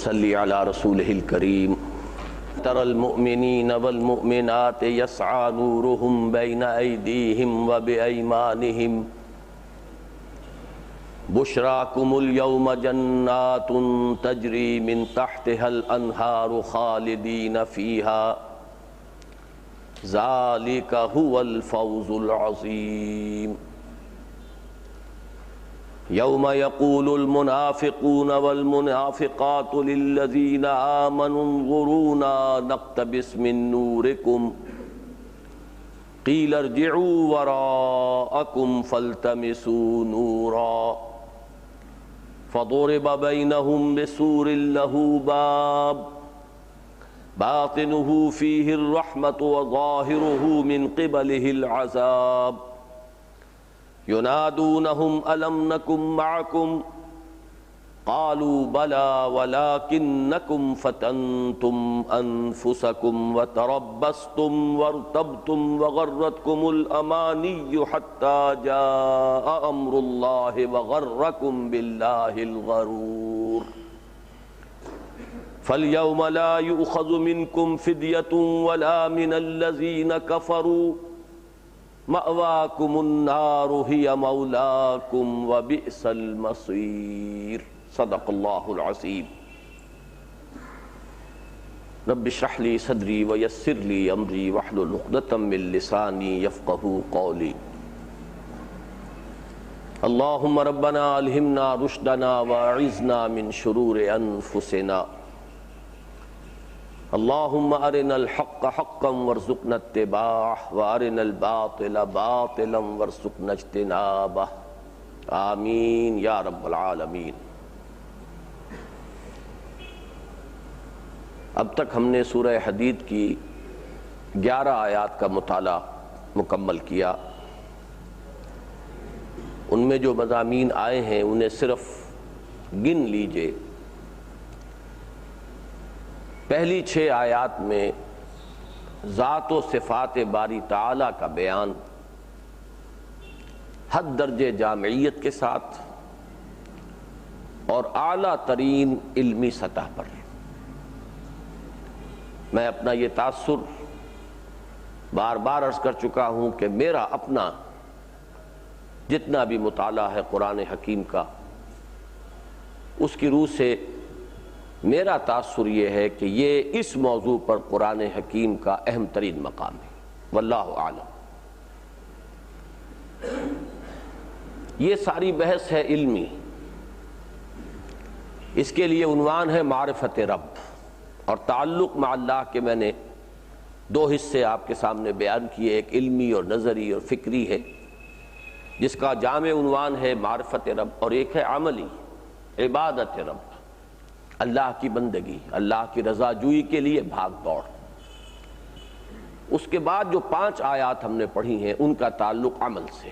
صلی علی رسولہ الکریم تری المؤمنین والمؤمنات یسعی نورہم بین ایدیہم وبایمانہم بشراکم اليوم جنات تجری من تحتها الانہار خالدین فیہا ذالک هو الفوز العظیم یوم یقول المنافقون والمنافقات للذین آمنوا انظرونا نقتبس من نورکم قیل ارجعوا وراءکم فالتمسوا نورا فضرب بینہم بسور لہ باب باطنہ فیہ الرحمۃ وظاہرہ من قبلہ العذاب ینادونہم الم نکن معکم قالوا بلی ولکنکم فتنتم انفسکم وتربصتم وارتبتم وغرتکم الامانی حتی جاء امر اللہ وغرکم باللہ الغرور فالیوم لا یؤخذ منکم فدیۃ ولا من الذین کفروا مأواکم النار ہی مولاکم وبئس المصیر صدق اللہ العظیم رب اشرح لی صدری ویسر لی امری واحلل عقدۃ من لسانی یفقہوا قولی اللہم ربنا الہمنا رشدنا واعذنا من شرور انفسنا اللہم ارنا الحق حقا وارزقنا اتباعہ وارنا الباطل باطلا وارزقنا اجتنابہ آمین یا رب العالمین۔ اب تک ہم نے سورہ حدید کی 11 آیات کا مطالعہ مکمل کیا۔ ان میں جو مضامین آئے ہیں انہیں صرف گن لیجئے۔ پہلی 6 آیات میں ذات و صفات باری تعالیٰ کا بیان حد درجے جامعیت کے ساتھ اور اعلیٰ ترین علمی سطح پر۔ میں اپنا یہ تاثر بار بار عرض کر چکا ہوں کہ میرا اپنا جتنا بھی مطالعہ ہے قرآن حکیم کا، اس کی روح سے میرا تاثر یہ ہے کہ یہ اس موضوع پر قرآن حکیم کا اہم ترین مقام ہے، واللہ اعلم۔ یہ ساری بحث ہے علمی، اس کے لیے عنوان ہے معرفت رب، اور تعلق مع اللہ کے میں نے 2 حصے آپ کے سامنے بیان کیے، ایک علمی اور نظری اور فکری ہے جس کا جامع عنوان ہے معرفت رب، اور ایک ہے عملی عبادت رب، اللہ کی بندگی، اللہ کی رضا جوئی کے لیے بھاگ دوڑ۔ اس کے بعد جو 5 آیات ہم نے پڑھی ہیں ان کا تعلق عمل سے۔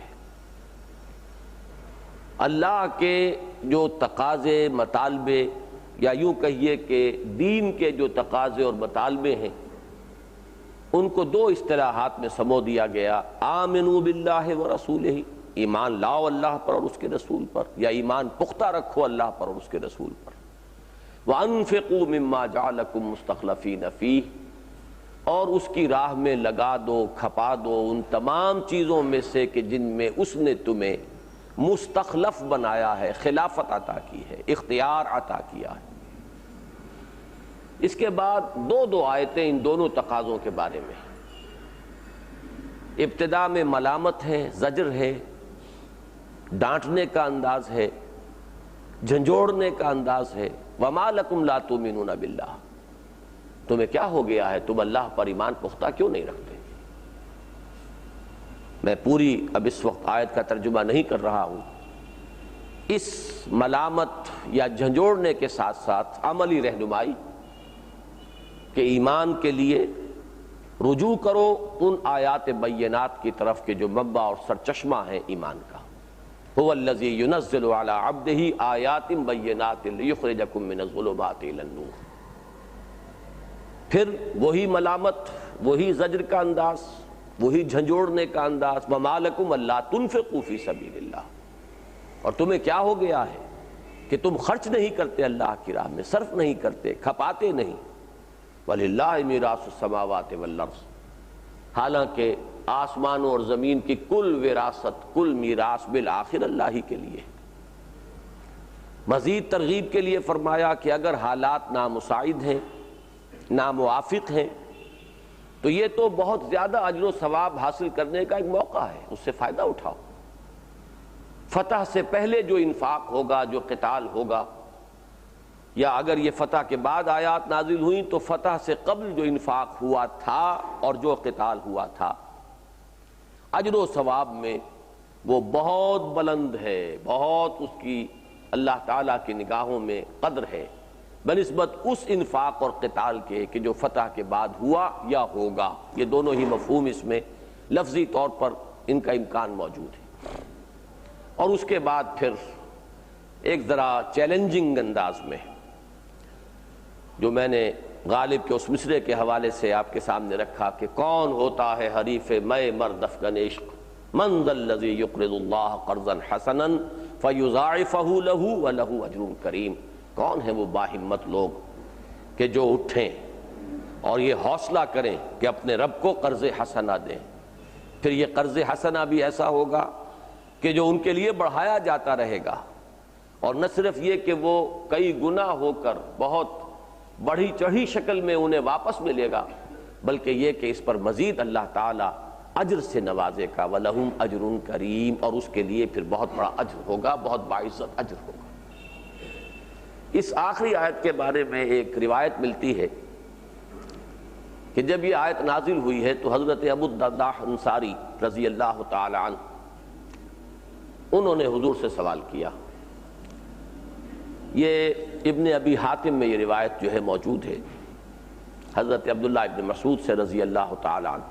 اللہ کے جو تقاضے مطالبے، یا یوں کہیے کہ دین کے جو تقاضے اور مطالبے ہیں، ان کو 2 اصطلاحات میں سمو دیا گیا: آمنوا باللہ ورسولہ، ایمان لاؤ اللہ پر اور اس کے رسول پر، یا ایمان پختہ رکھو اللہ پر اور اس کے رسول پر۔ وَأَنفِقُوا مِمَّا جَعَلَكُمْ مُسْتَخْلَفِينَ فِيهِ، اور اس کی راہ میں لگا دو، کھپا دو ان تمام چیزوں میں سے کہ جن میں اس نے تمہیں مستخلف بنایا ہے، خلافت عطا کی ہے، اختیار عطا کیا ہے۔ اس کے بعد 2 آیتیں ان دونوں تقاضوں کے بارے میں۔ ابتدا میں ملامت ہے، زجر ہے، ڈانٹنے کا انداز ہے، جھنجھوڑنے کا انداز ہے۔ وَمَا لَكُمْ لَا تُؤْمِنُونَ بِاللَّهِ، تمہیں کیا ہو گیا ہے، تم اللہ پر ایمان پختہ کیوں نہیں رکھتے؟ میں پوری اب اس وقت آیت کا ترجمہ نہیں کر رہا ہوں۔ اس ملامت یا جھنجھوڑنے کے ساتھ ساتھ عملی رہنمائی کہ ایمان کے لیے رجوع کرو ان آیات بینات کی طرف کے جو منبع اور سرچشمہ ہیں ایمان کا۔ هو الذی ينزل على عبده آیات بینات لیخرجکم من الظلمات الى النور۔ پھر وہی ملامت، وہی زجر کا انداز، وہی جھنجھوڑنے کا انداز، وَمَا لَكُمْ أَلَّا تُنْفِقُوا فِي سَبِيلِ اللَّهِ، اور تمہیں کیا ہو گیا ہے کہ تم خرچ نہیں کرتے اللہ کی راہ میں، صرف نہیں کرتے، کھپاتے نہیں۔ وَلِلَّهِ مِيرَاثُ السَّمَاوَاتِ وَالْأَرْضِ، حالانکہ آسمانوں اور زمین کی کل وراثت، کل میراث بالآخر اللہ ہی کے لیے۔ مزید ترغیب کے لیے فرمایا کہ اگر حالات نامساعد ہیں، ناموافق ہیں، تو یہ تو بہت زیادہ اجر و ثواب حاصل کرنے کا ایک موقع ہے، اس سے فائدہ اٹھاؤ۔ فتح سے پہلے جو انفاق ہوگا، جو قتال ہوگا، یا اگر یہ فتح کے بعد آیات نازل ہوئیں تو فتح سے قبل جو انفاق ہوا تھا اور جو قتال ہوا تھا، اجر و ثواب میں وہ بہت بلند ہے، بہت اس کی اللہ تعالیٰ کی نگاہوں میں قدر ہے بنسبت اس انفاق اور قتال کے کہ جو فتح کے بعد ہوا یا ہوگا۔ یہ دونوں ہی مفہوم اس میں لفظی طور پر ان کا امکان موجود ہے۔ اور اس کے بعد پھر ایک ذرا چیلنجنگ انداز میں جو میں نے غالب کے اس مصرے کے حوالے سے آپ کے سامنے رکھا کہ کون ہوتا ہے حریف میں مرد افغن عشق، من ذا الذی یقرض اللہ قرضا حسنا فیضاعفہ لہ ولہ اجر کریم۔ کون ہیں وہ باہمت لوگ کہ جو اٹھیں اور یہ حوصلہ کریں کہ اپنے رب کو قرض حسنہ دیں، پھر یہ قرض حسنہ بھی ایسا ہوگا کہ جو ان کے لیے بڑھایا جاتا رہے گا، اور نہ صرف یہ کہ وہ کئی گنا ہو کر بہت بڑھی چڑھی شکل میں انہیں واپس ملے گا، بلکہ یہ کہ اس پر مزید اللہ تعالیٰ اجر سے نوازے گا، وَلَهُمْ أَجْرٌ کریم، اور اس کے لیے پھر بہت بڑا اجر ہوگا، بہت باعزت اجر ہوگا۔ اس آخری آیت کے بارے میں ایک روایت ملتی ہے کہ جب یہ آیت نازل ہوئی ہے تو حضرت ابو الدرداء انصاری رضی اللہ تعالی عنہ انہوں نے حضور سے سوال کیا۔ یہ ابن ابی حاتم میں یہ روایت جو ہے موجود ہے حضرت عبداللہ ابن مسعود سے رضی اللہ تعالی عنہ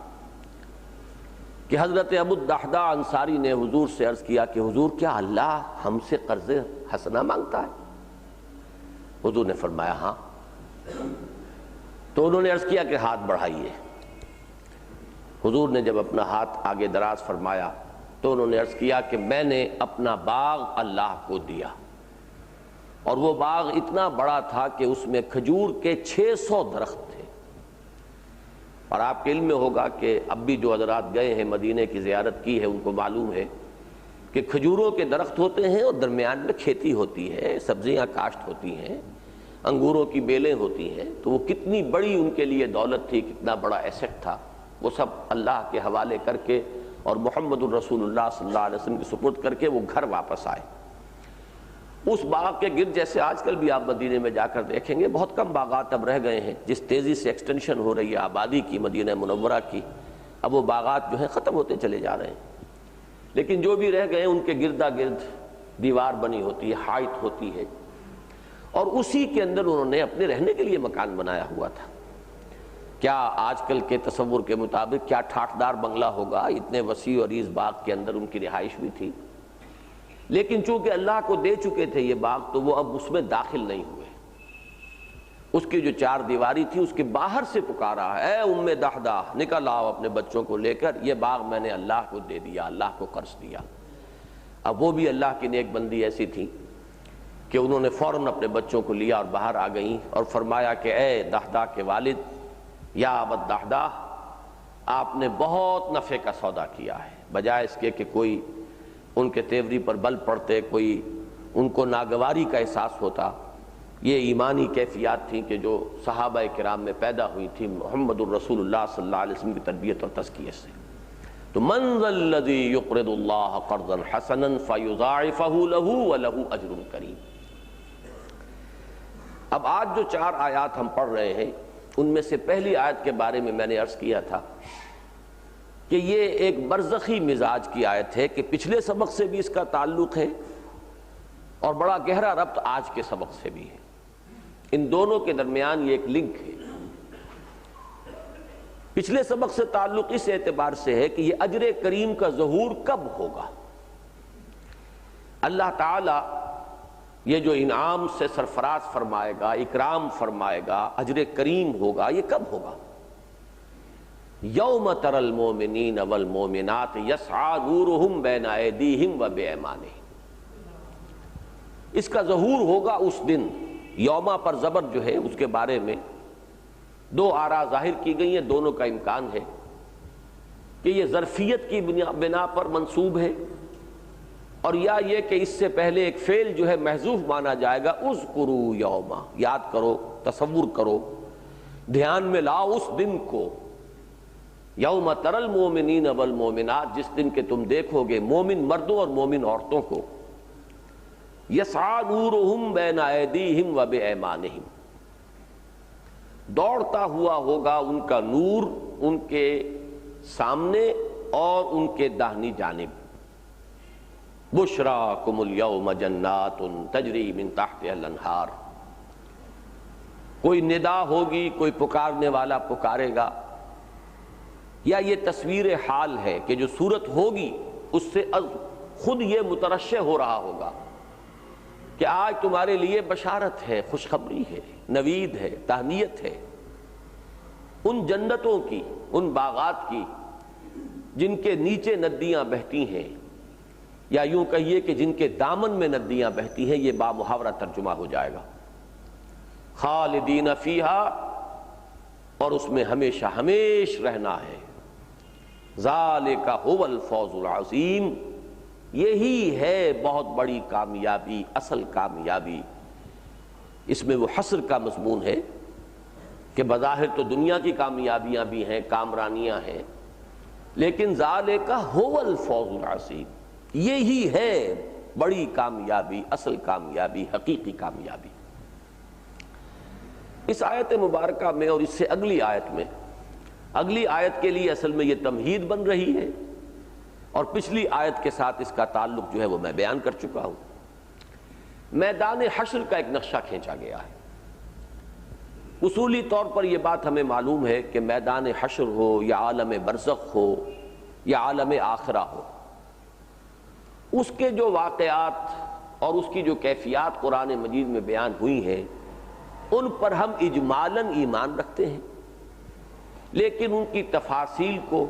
کہ حضرت ابو الدرداء انصاری نے حضور سے عرض کیا کہ حضور کیا اللہ ہم سے قرض حسنہ مانگتا ہے؟ حضور نے فرمایا ہاں۔ تو انہوں نے عرض کیا کہ ہاتھ بڑھائیے۔ حضور نے جب اپنا ہاتھ آگے دراز فرمایا تو انہوں نے عرض کیا کہ میں نے اپنا باغ اللہ کو دیا، اور وہ باغ اتنا بڑا تھا کہ اس میں کھجور کے 600 درخت تھے۔ اور آپ کے علم میں ہوگا کہ اب بھی جو حضرات گئے ہیں مدینے کی زیارت کی ہے ان کو معلوم ہے کہ کھجوروں کے درخت ہوتے ہیں اور درمیان میں کھیتی ہوتی ہے، سبزیاں کاشت ہوتی ہیں، انگوروں کی بیلیں ہوتی ہیں، تو وہ کتنی بڑی ان کے لیے دولت تھی، کتنا بڑا ایسٹ تھا، وہ سب اللہ کے حوالے کر کے اور محمد الرسول اللہ صلی اللہ علیہ وسلم کی سپرد کر کے وہ گھر واپس آئے۔ اس باغ کے گرد جیسے آج کل بھی آپ مدینے میں جا کر دیکھیں گے بہت کم باغات اب رہ گئے ہیں، جس تیزی سے ایکسٹینشن ہو رہی ہے آبادی کی مدینہ منورہ کی، اب وہ باغات جو ہیں ختم ہوتے چلے جا رہے ہیں، لیکن جو بھی رہ گئے ان کے گردا گرد دیوار بنی ہوتی ہے، حائط ہوتی ہے، اور اسی کے اندر انہوں نے اپنے رہنے کے لیے مکان بنایا ہوا تھا۔ کیا آج کل کے تصور کے مطابق کیا ٹھاٹدار بنگلہ ہوگا، اتنے وسیع اور عریض باغ کے اندر ان کی رہائش بھی تھی، لیکن چونکہ اللہ کو دے چکے تھے یہ باغ تو وہ اب اس میں داخل نہیں ہوئے۔ اس کی جو 4 دیواری تھی اس کے باہر سے پکارا، اے ام دحدہ نکل آؤ اپنے بچوں کو لے کر، یہ باغ میں نے اللہ کو دے دیا، اللہ کو قرض دیا۔ اب وہ بھی اللہ کی نیک بندی ایسی تھی کہ انہوں نے فوراً اپنے بچوں کو لیا اور باہر آ گئیں اور فرمایا کہ اے دحدہ کے والد یا ابا دحدہ، آپ نے بہت نفع کا سودا کیا ہے، بجائے اس کے کہ کوئی ان کے تیوری پر بل پڑتے، کوئی ان کو ناگواری کا احساس ہوتا۔ یہ ایمانی کیفیات تھیں کہ جو صحابہ کرام میں پیدا ہوئی تھی محمد الرسول اللہ صلی اللہ علیہ وسلم کی تربیت اور تزکیے سے۔ تو من ذا الذی یقرض اللہ قرضا حسنا فیضاعفہ لہ ولہ اجر کریم۔ اب آج جو 4 آیات ہم پڑھ رہے ہیں ان میں سے پہلی آیت کے بارے میں نے عرض کیا تھا کہ یہ ایک برزخی مزاج کی آیت ہے کہ پچھلے سبق سے بھی اس کا تعلق ہے اور بڑا گہرا ربط آج کے سبق سے بھی ہے، ان دونوں کے درمیان یہ ایک لنک ہے۔ پچھلے سبق سے تعلق اس اعتبار سے ہے کہ یہ اجر کریم کا ظہور کب ہوگا، اللہ تعالی یہ جو انعام سے سرفراز فرمائے گا، اکرام فرمائے گا، اجر کریم ہوگا، یہ کب ہوگا؟ یوم تری المؤمنین والمؤمنات یسعی نورہم بین ایدیہم و بایمانہم۔ اس کا ظہور ہوگا اس دن۔ یوما پر زبر جو ہے اس کے بارے میں دو آراء ظاہر کی گئی ہیں، دونوں کا امکان ہے کہ یہ ظرفیت کی بنا پر منصوب ہے، اور یا یہ کہ اس سے پہلے ایک فعل جو ہے محذوف مانا جائے گا، اذکروا یوما، یاد کرو، تصور کرو، دھیان میں لاؤ اس دن کو، یوم تری المؤمنین والمؤمنات، جس دن کہ تم دیکھو گے مومن مردوں اور مومن عورتوں کو، یسعی نورہم بین ایدیہم و بایمانہم، دوڑتا ہوا ہوگا ان کا نور ان کے سامنے اور ان کے داہنی جانب۔ بشراکم الیوم جنات تجری من تحتہا الانہار، کوئی ندا ہوگی، کوئی پکارنے والا پکارے گا، یا یہ تصویر حال ہے کہ جو صورت ہوگی اس سے خود یہ مترشح ہو رہا ہوگا کہ آج تمہارے لیے بشارت ہے، خوشخبری ہے، نوید ہے، تہنیت ہے، ان جنتوں کی، ان باغات کی جن کے نیچے ندیاں بہتی ہیں، یا یوں کہیے کہ جن کے دامن میں ندیاں بہتی ہیں، یہ بامحاورہ ترجمہ ہو جائے گا، خالدین فیہا، اور اس میں ہمیشہ ہمیش رہنا ہے، ذالک ھو الفوز العظیم، یہی ہے بہت بڑی کامیابی، اصل کامیابی۔ اس میں وہ حسر کا مضمون ہے کہ بظاہر تو دنیا کی کامیابیاں بھی ہیں، کامرانیاں ہیں، لیکن ذالک ھو الفوز العظیم، یہی ہے بڑی کامیابی، اصل کامیابی، حقیقی کامیابی۔ اس آیت مبارکہ میں اور اس سے اگلی آیت میں، اگلی آیت کے لیے اصل میں یہ تمہید بن رہی ہے، اور پچھلی آیت کے ساتھ اس کا تعلق جو ہے وہ میں بیان کر چکا ہوں۔ میدان حشر کا ایک نقشہ کھینچا گیا ہے۔ اصولی طور پر یہ بات ہمیں معلوم ہے کہ میدان حشر ہو یا عالم برزخ ہو یا عالم آخرہ ہو، اس کے جو واقعات اور اس کی جو کیفیات قرآن مجید میں بیان ہوئی ہیں، ان پر ہم اجمالاً ایمان رکھتے ہیں، لیکن ان کی تفاصیل کو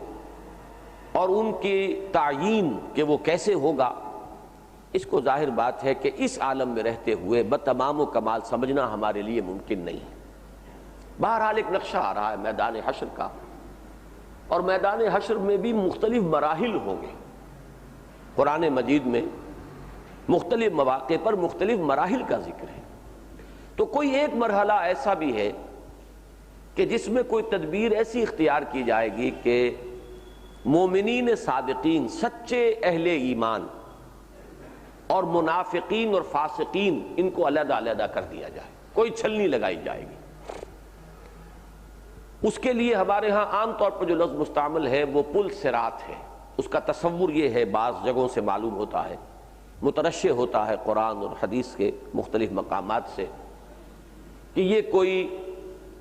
اور ان کی تعیین کہ وہ کیسے ہوگا، اس کو ظاہر بات ہے کہ اس عالم میں رہتے ہوئے بتمام و کمال سمجھنا ہمارے لیے ممکن نہیں ہے۔ بہرحال ایک نقشہ آ رہا ہے میدان حشر کا، اور میدان حشر میں بھی مختلف مراحل ہوں گے۔ قرآن مجید میں مختلف مواقع پر مختلف مراحل کا ذکر ہے، تو کوئی ایک مرحلہ ایسا بھی ہے کہ جس میں کوئی تدبیر ایسی اختیار کی جائے گی کہ مومنین صادقین، سچے اہل ایمان، اور منافقین اور فاسقین، ان کو علیحدہ علیحدہ کر دیا جائے، کوئی چھلنی لگائی جائے گی۔ اس کے لیے ہمارے ہاں عام طور پر جو لفظ مستعمل ہے وہ پل صراط ہے۔ اس کا تصور یہ ہے، بعض جگہوں سے معلوم ہوتا ہے، مترشح ہوتا ہے قرآن اور حدیث کے مختلف مقامات سے، کہ یہ کوئی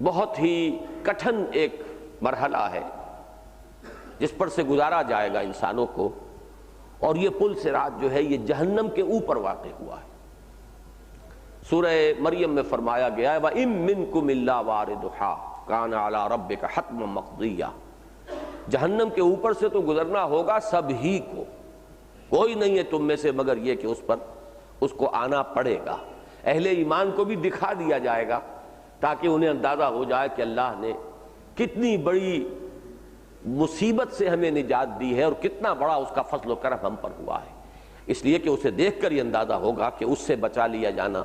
بہت ہی کٹھن ایک مرحلہ ہے جس پر سے گزارا جائے گا انسانوں کو، اور یہ پل صراط جو ہے یہ جہنم کے اوپر واقع ہوا ہے۔ سورہ مریم میں فرمایا گیا ہے وَإِن مِّنكُمْ إِلَّا وَارِدُهَا كَانَ عَلَىٰ رَبِّكَ حَتْمًا مَقْضِيًّا، جہنم کے اوپر سے تو گزرنا ہوگا سب ہی کو، کوئی نہیں ہے تم میں سے مگر یہ کہ اس پر اس کو آنا پڑے گا۔ اہل ایمان کو بھی دکھا دیا جائے گا تاکہ انہیں اندازہ ہو جائے کہ اللہ نے کتنی بڑی مصیبت سے ہمیں نجات دی ہے اور کتنا بڑا اس کا فضل و کرم ہم پر ہوا ہے، اس لیے کہ اسے دیکھ کر یہ اندازہ ہوگا کہ اس سے بچا لیا جانا،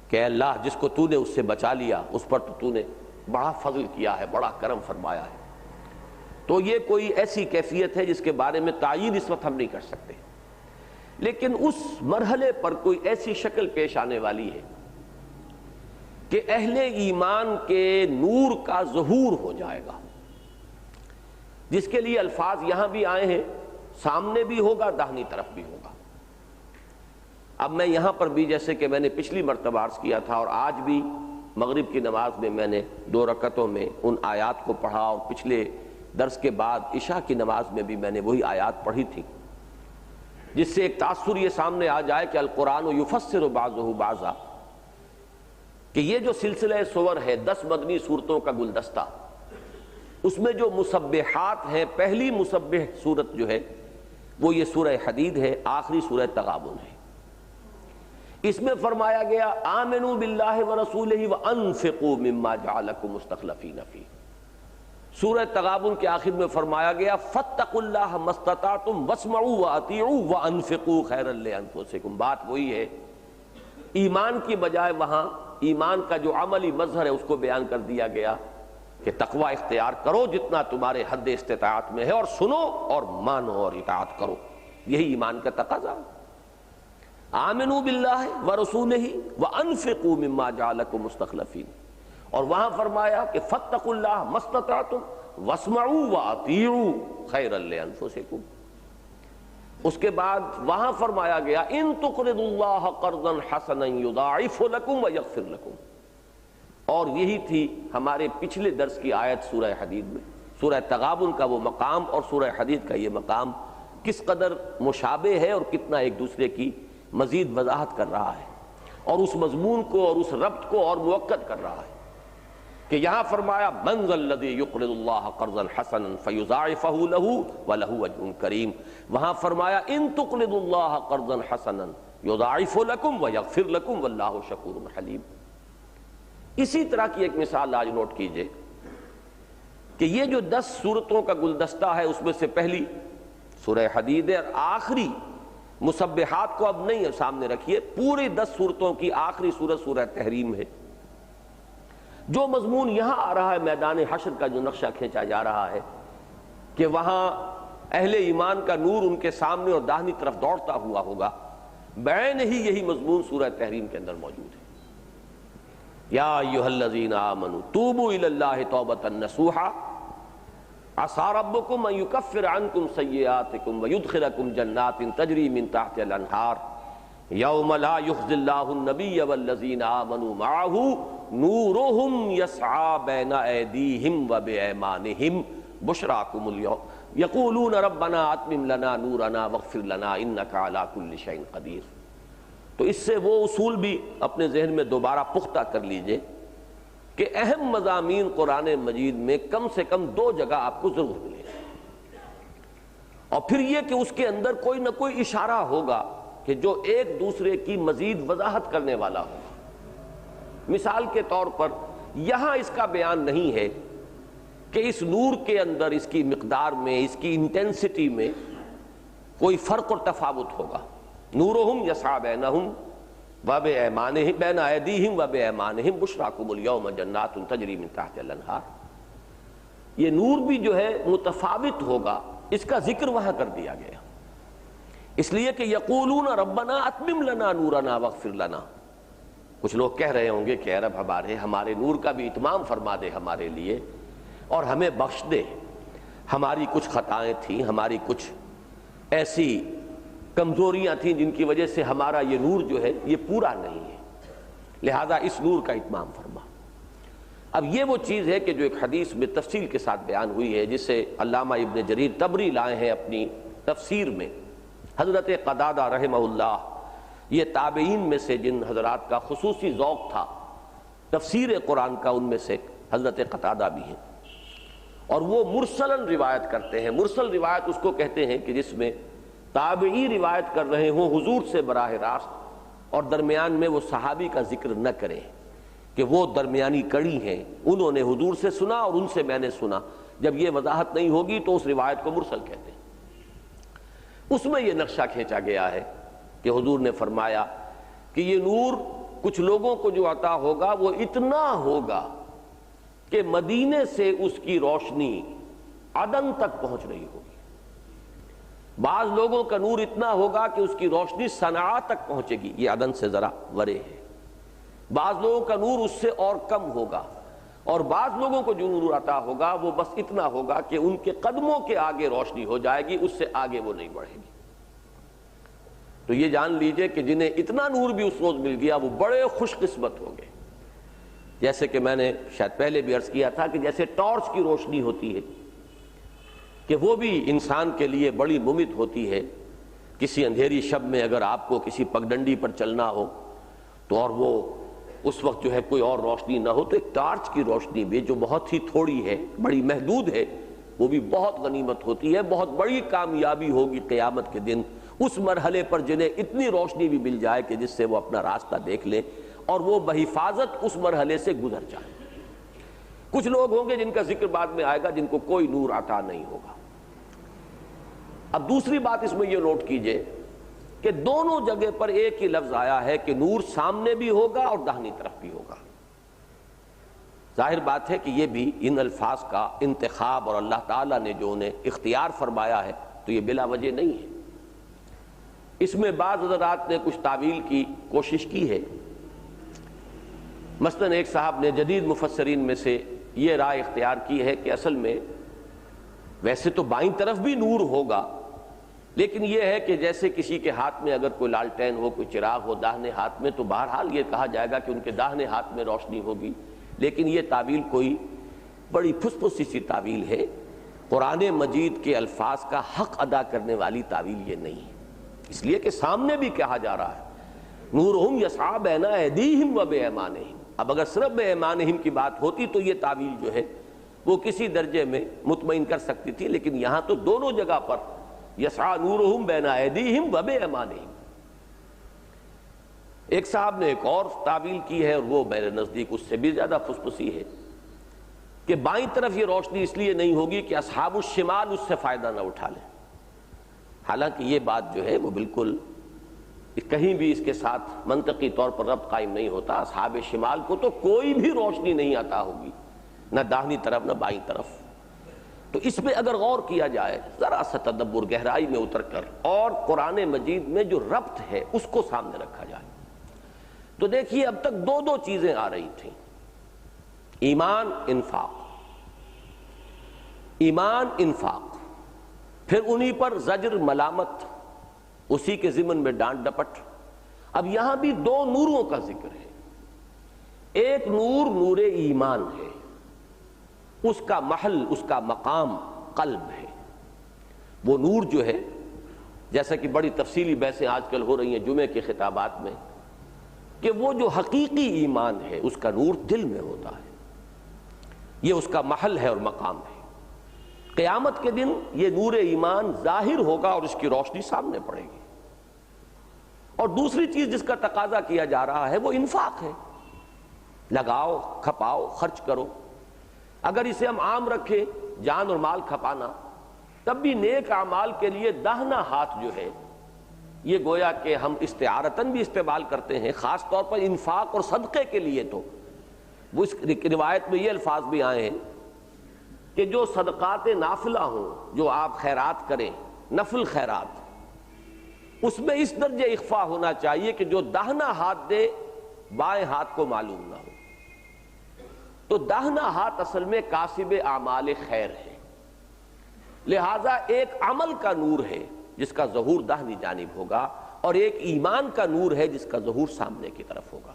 کہ اللہ جس کو تو نے اس سے بچا لیا اس پر تو نے بڑا فضل کیا ہے، بڑا کرم فرمایا ہے۔ تو یہ کوئی ایسی کیفیت ہے جس کے بارے میں تعیین اس وقت ہم نہیں کر سکتے، لیکن اس مرحلے پر کوئی ایسی شکل پیش آنے والی ہے کہ اہل ایمان کے نور کا ظہور ہو جائے گا، جس کے لیے الفاظ یہاں بھی آئے ہیں، سامنے بھی ہوگا، داہنی طرف بھی ہوگا۔ اب میں یہاں پر بھی جیسے کہ میں نے پچھلی مرتبہ عرض کیا تھا، اور آج بھی مغرب کی نماز میں میں نے 2 رکعتوں میں ان آیات کو پڑھا، اور پچھلے درس کے بعد عشاء کی نماز میں بھی میں نے وہی آیات پڑھی تھی، جس سے ایک تاثر یہ سامنے آ جائے کہ القرآن یفسر بعضہ بعضا، کہ یہ جو سلسلہ سور ہے 10 مدنی صورتوں کا گلدستہ، اس میں جو مسبحات ہیں، پہلی مسبح صورت جو ہے وہ یہ سورہ حدید ہے، آخری سورہ تغابن ہے۔ اس میں فرمایا گیا آمنوا باللہ ورسولہ وانفقوا مما جعلکم مستخلفین فیہ۔ سورہ تغابن کے آخر میں فرمایا گیا فاتقوا اللہ ما استطعتم واسمعوا واطیعوا وانفقوا خیرا لانفسکم۔ بات وہی ہے، ایمان کی بجائے وہاں ایمان کا جو عملی مظہر ہے اس کو بیان کر دیا گیا کہ تقوی اختیار کرو جتنا تمہارے حد استطاعت میں ہے، اور سنو اور مانو اور اطاعت کرو، یہی ایمان کا تقاضا ہے۔ آمنوا باللہ ورسولہ وانفقوا مما جعلکم مستخلفین، اور وہاں فرمایا کہ فاتقوا اللہ ما استطعتم واسمعوا واطیعوا خیرا لانفسکم۔ اس کے بعد وہاں فرمایا گیا ان تقرضوا اللہ قرضا حسنا یضاعف لکم ویغفر لکم، اور یہی تھی ہمارے پچھلے درس کی آیت سورہ حدید میں۔ سورہ تغابن کا وہ مقام اور سورہ حدید کا یہ مقام کس قدر مشابہ ہے اور کتنا ایک دوسرے کی مزید وضاحت کر رہا ہے، اور اس مضمون کو اور اس ربط کو اور موقت کر رہا ہے کہ یہاں فرمایا من ذا الذی یقرض اللہ قرضا حسنا فیضاعفہ لہ ولہ اجر کریم، وہاں فرمایا ان تقرضوا اللہ قرضا حسنا یضاعف لکم ویغفر لکم واللہ شکور حلیم۔ اسی طرح کی ایک مثال آج نوٹ کیجئے کہ یہ جو 10 سورتوں کا گلدستہ ہے اس میں سے پہلی سورہ حدید ہے، اور آخری مسبحات کو اب نہیں سامنے رکھیے، پوری 10 سورتوں کی آخری سورت سورہ تحریم ہے۔ جو مضمون یہاں آ رہا ہے میدان حشر کا جو نقشہ کھینچا جا رہا ہے کہ وہاں اہل ایمان کا نور ان کے سامنے اور داہنی طرف دوڑتا ہوا ہوگا، بعین ہی یہی مضمون سورہ تحریم کے اندر موجود ہے۔ یا ایھا الذین آمنوا توبوا الی اللہ توبۃ نصوحا عسى ربکم ان یکفر عنکم سیئاتکم ویدخلکم جنات تجری من تحتها الانہار یوم لا یخزی اللہ النبی والذین آمنوا معہ نورہم یسعی بین ایدیہم وبایمانہم بشراکم اليوم یقولون ربنا اتمم لنا نورنا واغفر لنا انک علی کل شیء قدیر۔ تو اس سے وہ اصول بھی اپنے ذہن میں دوبارہ پختہ کر لیجئے کہ اہم مضامین قرآن مجید میں کم سے کم 2 جگہ آپ کو ضرور ملے، اور پھر یہ کہ اس کے اندر کوئی نہ کوئی اشارہ ہوگا کہ جو ایک دوسرے کی مزید وضاحت کرنے والا ہوگا۔ مثال کے طور پر یہاں اس کا بیان نہیں ہے کہ اس نور کے اندر اس کی مقدار میں، اس کی انٹینسٹی میں کوئی فرق اور تفاوت ہوگا۔ نورہم یسعی بینہم وبایمانہم بین ایدیہم وبایمانہم بشراکم اليوم جنات تجری من تحتها الانہار، یہ نور بھی جو ہے متفاوت ہوگا، اس کا ذکر وہاں کر دیا گیا، اس لیے کہ یقولون ربنا اتمم لنا نورنا واغفر لنا۔ کچھ لوگ کہہ رہے ہوں گے کہ اے رب ہمارے نور کا بھی اتمام فرما دے ہمارے لیے اور ہمیں بخش دے، ہماری کچھ خطائیں تھیں، ہماری کچھ ایسی کمزوریاں تھیں جن کی وجہ سے ہمارا یہ نور جو ہے یہ پورا نہیں ہے، لہذا اس نور کا اتمام فرما۔ اب یہ وہ چیز ہے کہ جو ایک حدیث میں تفصیل کے ساتھ بیان ہوئی ہے، جسے علامہ ابن جریر طبری لائے ہیں اپنی تفسیر میں۔ حضرت قتادہ رحمہ اللہ یہ تابعین میں سے جن حضرات کا خصوصی ذوق تھا تفسیر قرآن کا، ان میں سے حضرت قتادہ بھی ہیں، اور وہ مرسلاً روایت کرتے ہیں۔ مرسل روایت اس کو کہتے ہیں کہ جس میں تابعی روایت کر رہے ہوں حضور سے براہ راست، اور درمیان میں وہ صحابی کا ذکر نہ کریں کہ وہ درمیانی کڑی ہیں، انہوں نے حضور سے سنا اور ان سے میں نے سنا۔ جب یہ وضاحت نہیں ہوگی تو اس روایت کو مرسل کہتے ہیں۔ اس میں یہ نقشہ کھینچا گیا ہے کہ حضور نے فرمایا کہ یہ نور کچھ لوگوں کو جو عطا ہوگا وہ اتنا ہوگا کہ مدینے سے اس کی روشنی عدن تک پہنچ رہی ہوگی، بعض لوگوں کا نور اتنا ہوگا کہ اس کی روشنی صنعاء تک پہنچے گی، یہ عدن سے ذرا ورے ہے، بعض لوگوں کا نور اس سے اور کم ہوگا، اور بعض لوگوں کو جو نور عطا ہوگا وہ بس اتنا ہوگا کہ ان کے قدموں کے آگے روشنی ہو جائے گی، اس سے آگے وہ نہیں بڑھے گی۔ تو یہ جان لیجئے کہ جنہیں اتنا نور بھی اس روز مل گیا وہ بڑے خوش قسمت ہو گئے۔ جیسے کہ میں نے شاید پہلے بھی عرض کیا تھا کہ جیسے ٹارچ کی روشنی ہوتی ہے کہ وہ بھی انسان کے لیے بڑی ممت ہوتی ہے، کسی اندھیری شب میں اگر آپ کو کسی پگڈنڈی پر چلنا ہو تو اور وہ اس وقت جو ہے کوئی اور روشنی نہ ہو تو ایک ٹارچ کی روشنی بھی جو بہت ہی تھوڑی ہے، بڑی محدود ہے، وہ بھی بہت غنیمت ہوتی ہے، بہت بڑی کامیابی ہوگی قیامت کے دن اس مرحلے پر جنہیں اتنی روشنی بھی مل جائے کہ جس سے وہ اپنا راستہ دیکھ لیں اور وہ بحفاظت اس مرحلے سے گزر جائیں۔ کچھ لوگ ہوں گے جن کا ذکر بعد میں آئے گا، جن کو کوئی نور عطا نہیں ہوگا۔ اب دوسری بات اس میں یہ نوٹ کیجئے کہ دونوں جگہ پر ایک ہی لفظ آیا ہے کہ نور سامنے بھی ہوگا اور داہنی طرف بھی ہوگا۔ ظاہر بات ہے کہ یہ بھی ان الفاظ کا انتخاب اور اللہ تعالیٰ نے جو انہیں اختیار فرمایا ہے تو یہ بلا وجہ نہیں ہے۔ اس میں بعض حضرات نے کچھ تعویل کی کوشش کی ہے۔ مثلا ایک صاحب نے جدید مفسرین میں سے یہ رائے اختیار کی ہے کہ اصل میں ویسے تو بائیں طرف بھی نور ہوگا، لیکن یہ ہے کہ جیسے کسی کے ہاتھ میں اگر کوئی لالٹین ہو، کوئی چراغ ہو داہنے ہاتھ میں، تو بہرحال یہ کہا جائے گا کہ ان کے داہنے ہاتھ میں روشنی ہوگی، لیکن یہ تعویل کوئی بڑی پھسپھسی سی تعویل ہے۔ قرآن مجید کے الفاظ کا حق ادا کرنے والی تعویل یہ نہیں ہے، اس لیے کہ سامنے بھی کہا جا رہا ہے نورہم یسعی بین ایدیہم و بایمانہم۔ اب اگر صرف بایمانہم کی بات ہوتی تو یہ تعویل جو ہے وہ کسی درجے میں مطمئن کر سکتی تھی، لیکن یہاں تو دونوں جگہ پر یسعی نورہم بین ایدیہم و بایمانہم۔ ایک صاحب نے ایک اور تعویل کی ہے اور وہ میرے نزدیک اس سے بھی زیادہ پھسپھسی ہے کہ بائیں طرف یہ روشنی اس لیے نہیں ہوگی کہ اصحاب الشمال اس سے فائدہ نہ اٹھا لیں۔ حالانکہ یہ بات جو ہے وہ بالکل کہیں بھی اس کے ساتھ منطقی طور پر ربط قائم نہیں ہوتا۔ اصحاب شمال کو تو کوئی بھی روشنی نہیں عطا ہوگی، نہ داہنی طرف نہ بائیں طرف۔ تو اس پہ اگر غور کیا جائے ذرا سا تدبر گہرائی میں اتر کر اور قرآن مجید میں جو ربط ہے اس کو سامنے رکھا جائے تو دیکھیے اب تک دو چیزیں آ رہی تھیں، ایمان انفاق، ایمان انفاق، پھر انہی پر زجر ملامت، اسی کے ضمن میں ڈانٹ ڈپٹ۔ اب یہاں بھی دو نوروں کا ذکر ہے۔ ایک نور نور ایمان ہے، اس کا محل، اس کا مقام قلب ہے۔ وہ نور جو ہے، جیسا کہ بڑی تفصیلی بحثیں آج کل ہو رہی ہیں جمعے کے خطابات میں، کہ وہ جو حقیقی ایمان ہے اس کا نور دل میں ہوتا ہے، یہ اس کا محل ہے اور مقام ہے۔ قیامت کے دن یہ نور ایمان ظاہر ہوگا اور اس کی روشنی سامنے پڑے گی۔ اور دوسری چیز جس کا تقاضا کیا جا رہا ہے وہ انفاق ہے، لگاؤ، کھپاؤ، خرچ کرو۔ اگر اسے ہم عام رکھیں جان اور مال کھپانا، تب بھی نیک اعمال کے لیے داہنا ہاتھ جو ہے یہ گویا کہ ہم استعارتاً بھی استعمال کرتے ہیں، خاص طور پر انفاق اور صدقے کے لیے۔ تو وہ اس روایت میں یہ الفاظ بھی آئے ہیں کہ جو صدقات نافلہ ہوں، جو آپ خیرات کریں، نفل خیرات، اس میں اس درجے اخفا ہونا چاہیے کہ جو داہنا ہاتھ دے بائیں ہاتھ کو معلوم نہ ہو۔ تو داہنا ہاتھ اصل میں کاسب اعمال خیر ہے، لہذا ایک عمل کا نور ہے جس کا ظہور داہنی جانب ہوگا، اور ایک ایمان کا نور ہے جس کا ظہور سامنے کی طرف ہوگا۔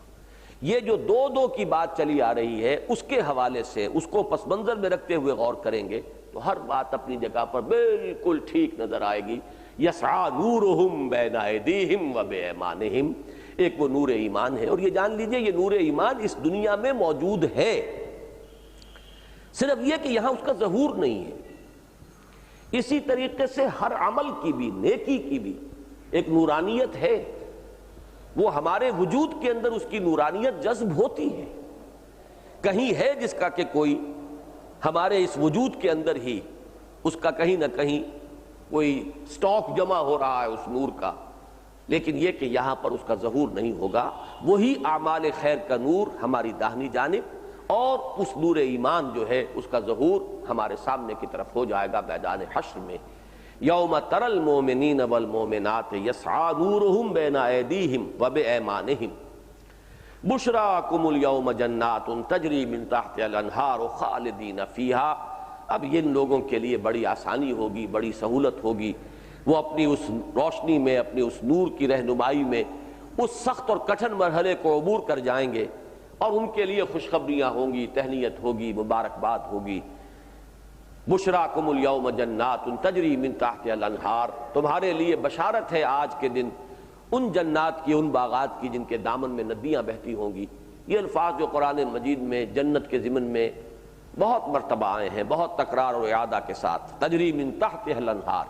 یہ جو دو کی بات چلی آ رہی ہے اس کے حوالے سے اس کو پس منظر میں رکھتے ہوئے غور کریں گے تو ہر بات اپنی جگہ پر بالکل ٹھیک نظر آئے گی۔ یسعی نورہم بین ایدیہم و بایمانہم، ایک وہ نور ایمان ہے، اور یہ جان لیجئے یہ نور ایمان اس دنیا میں موجود ہے، صرف یہ کہ یہاں اس کا ظہور نہیں ہے۔ اسی طریقے سے ہر عمل کی بھی، نیکی کی بھی ایک نورانیت ہے، وہ ہمارے وجود کے اندر اس کی نورانیت جذب ہوتی ہے۔ کہیں ہے جس کا کہ کوئی ہمارے اس وجود کے اندر ہی اس کا کہیں نہ کہیں کوئی سٹاک جمع ہو رہا ہے اس نور کا، لیکن یہ کہ یہاں پر اس کا ظہور نہیں ہوگا۔ وہی اعمال خیر کا نور ہماری داہنی جانب، اور اس نور ایمان جو ہے اس کا ظہور ہمارے سامنے کی طرف ہو جائے گا میدان حشر میں۔ یوم تری المؤمنین والمؤمنات یسعی نورہم بین ایدیہم و بایمانہم بشراکم اليوم جنات تجری من تحتہا الانہار خالدین فیہا۔ اب ان لوگوں کے لیے بڑی آسانی ہوگی، بڑی سہولت ہوگی، وہ اپنی اس روشنی میں، اپنی اس نور کی رہنمائی میں اس سخت اور کٹھن مرحلے کو عبور کر جائیں گے، اور ان کے لیے خوشخبریاں ہوں گی، تہنیت ہوگی، مبارکباد ہوگی۔ بشراکم اليوم جنات تجری من تحتہا الانہار، تمہارے لیے بشارت ہے آج کے دن ان جنات کی، ان باغات کی جن کے دامن میں ندیاں بہتی ہوں گی۔ یہ الفاظ جو قرآن مجید میں جنت کے ضمن میں بہت مرتبہ آئے ہیں، بہت تکرار اور اعادہ کے ساتھ، تجری من تحتہا الانہار۔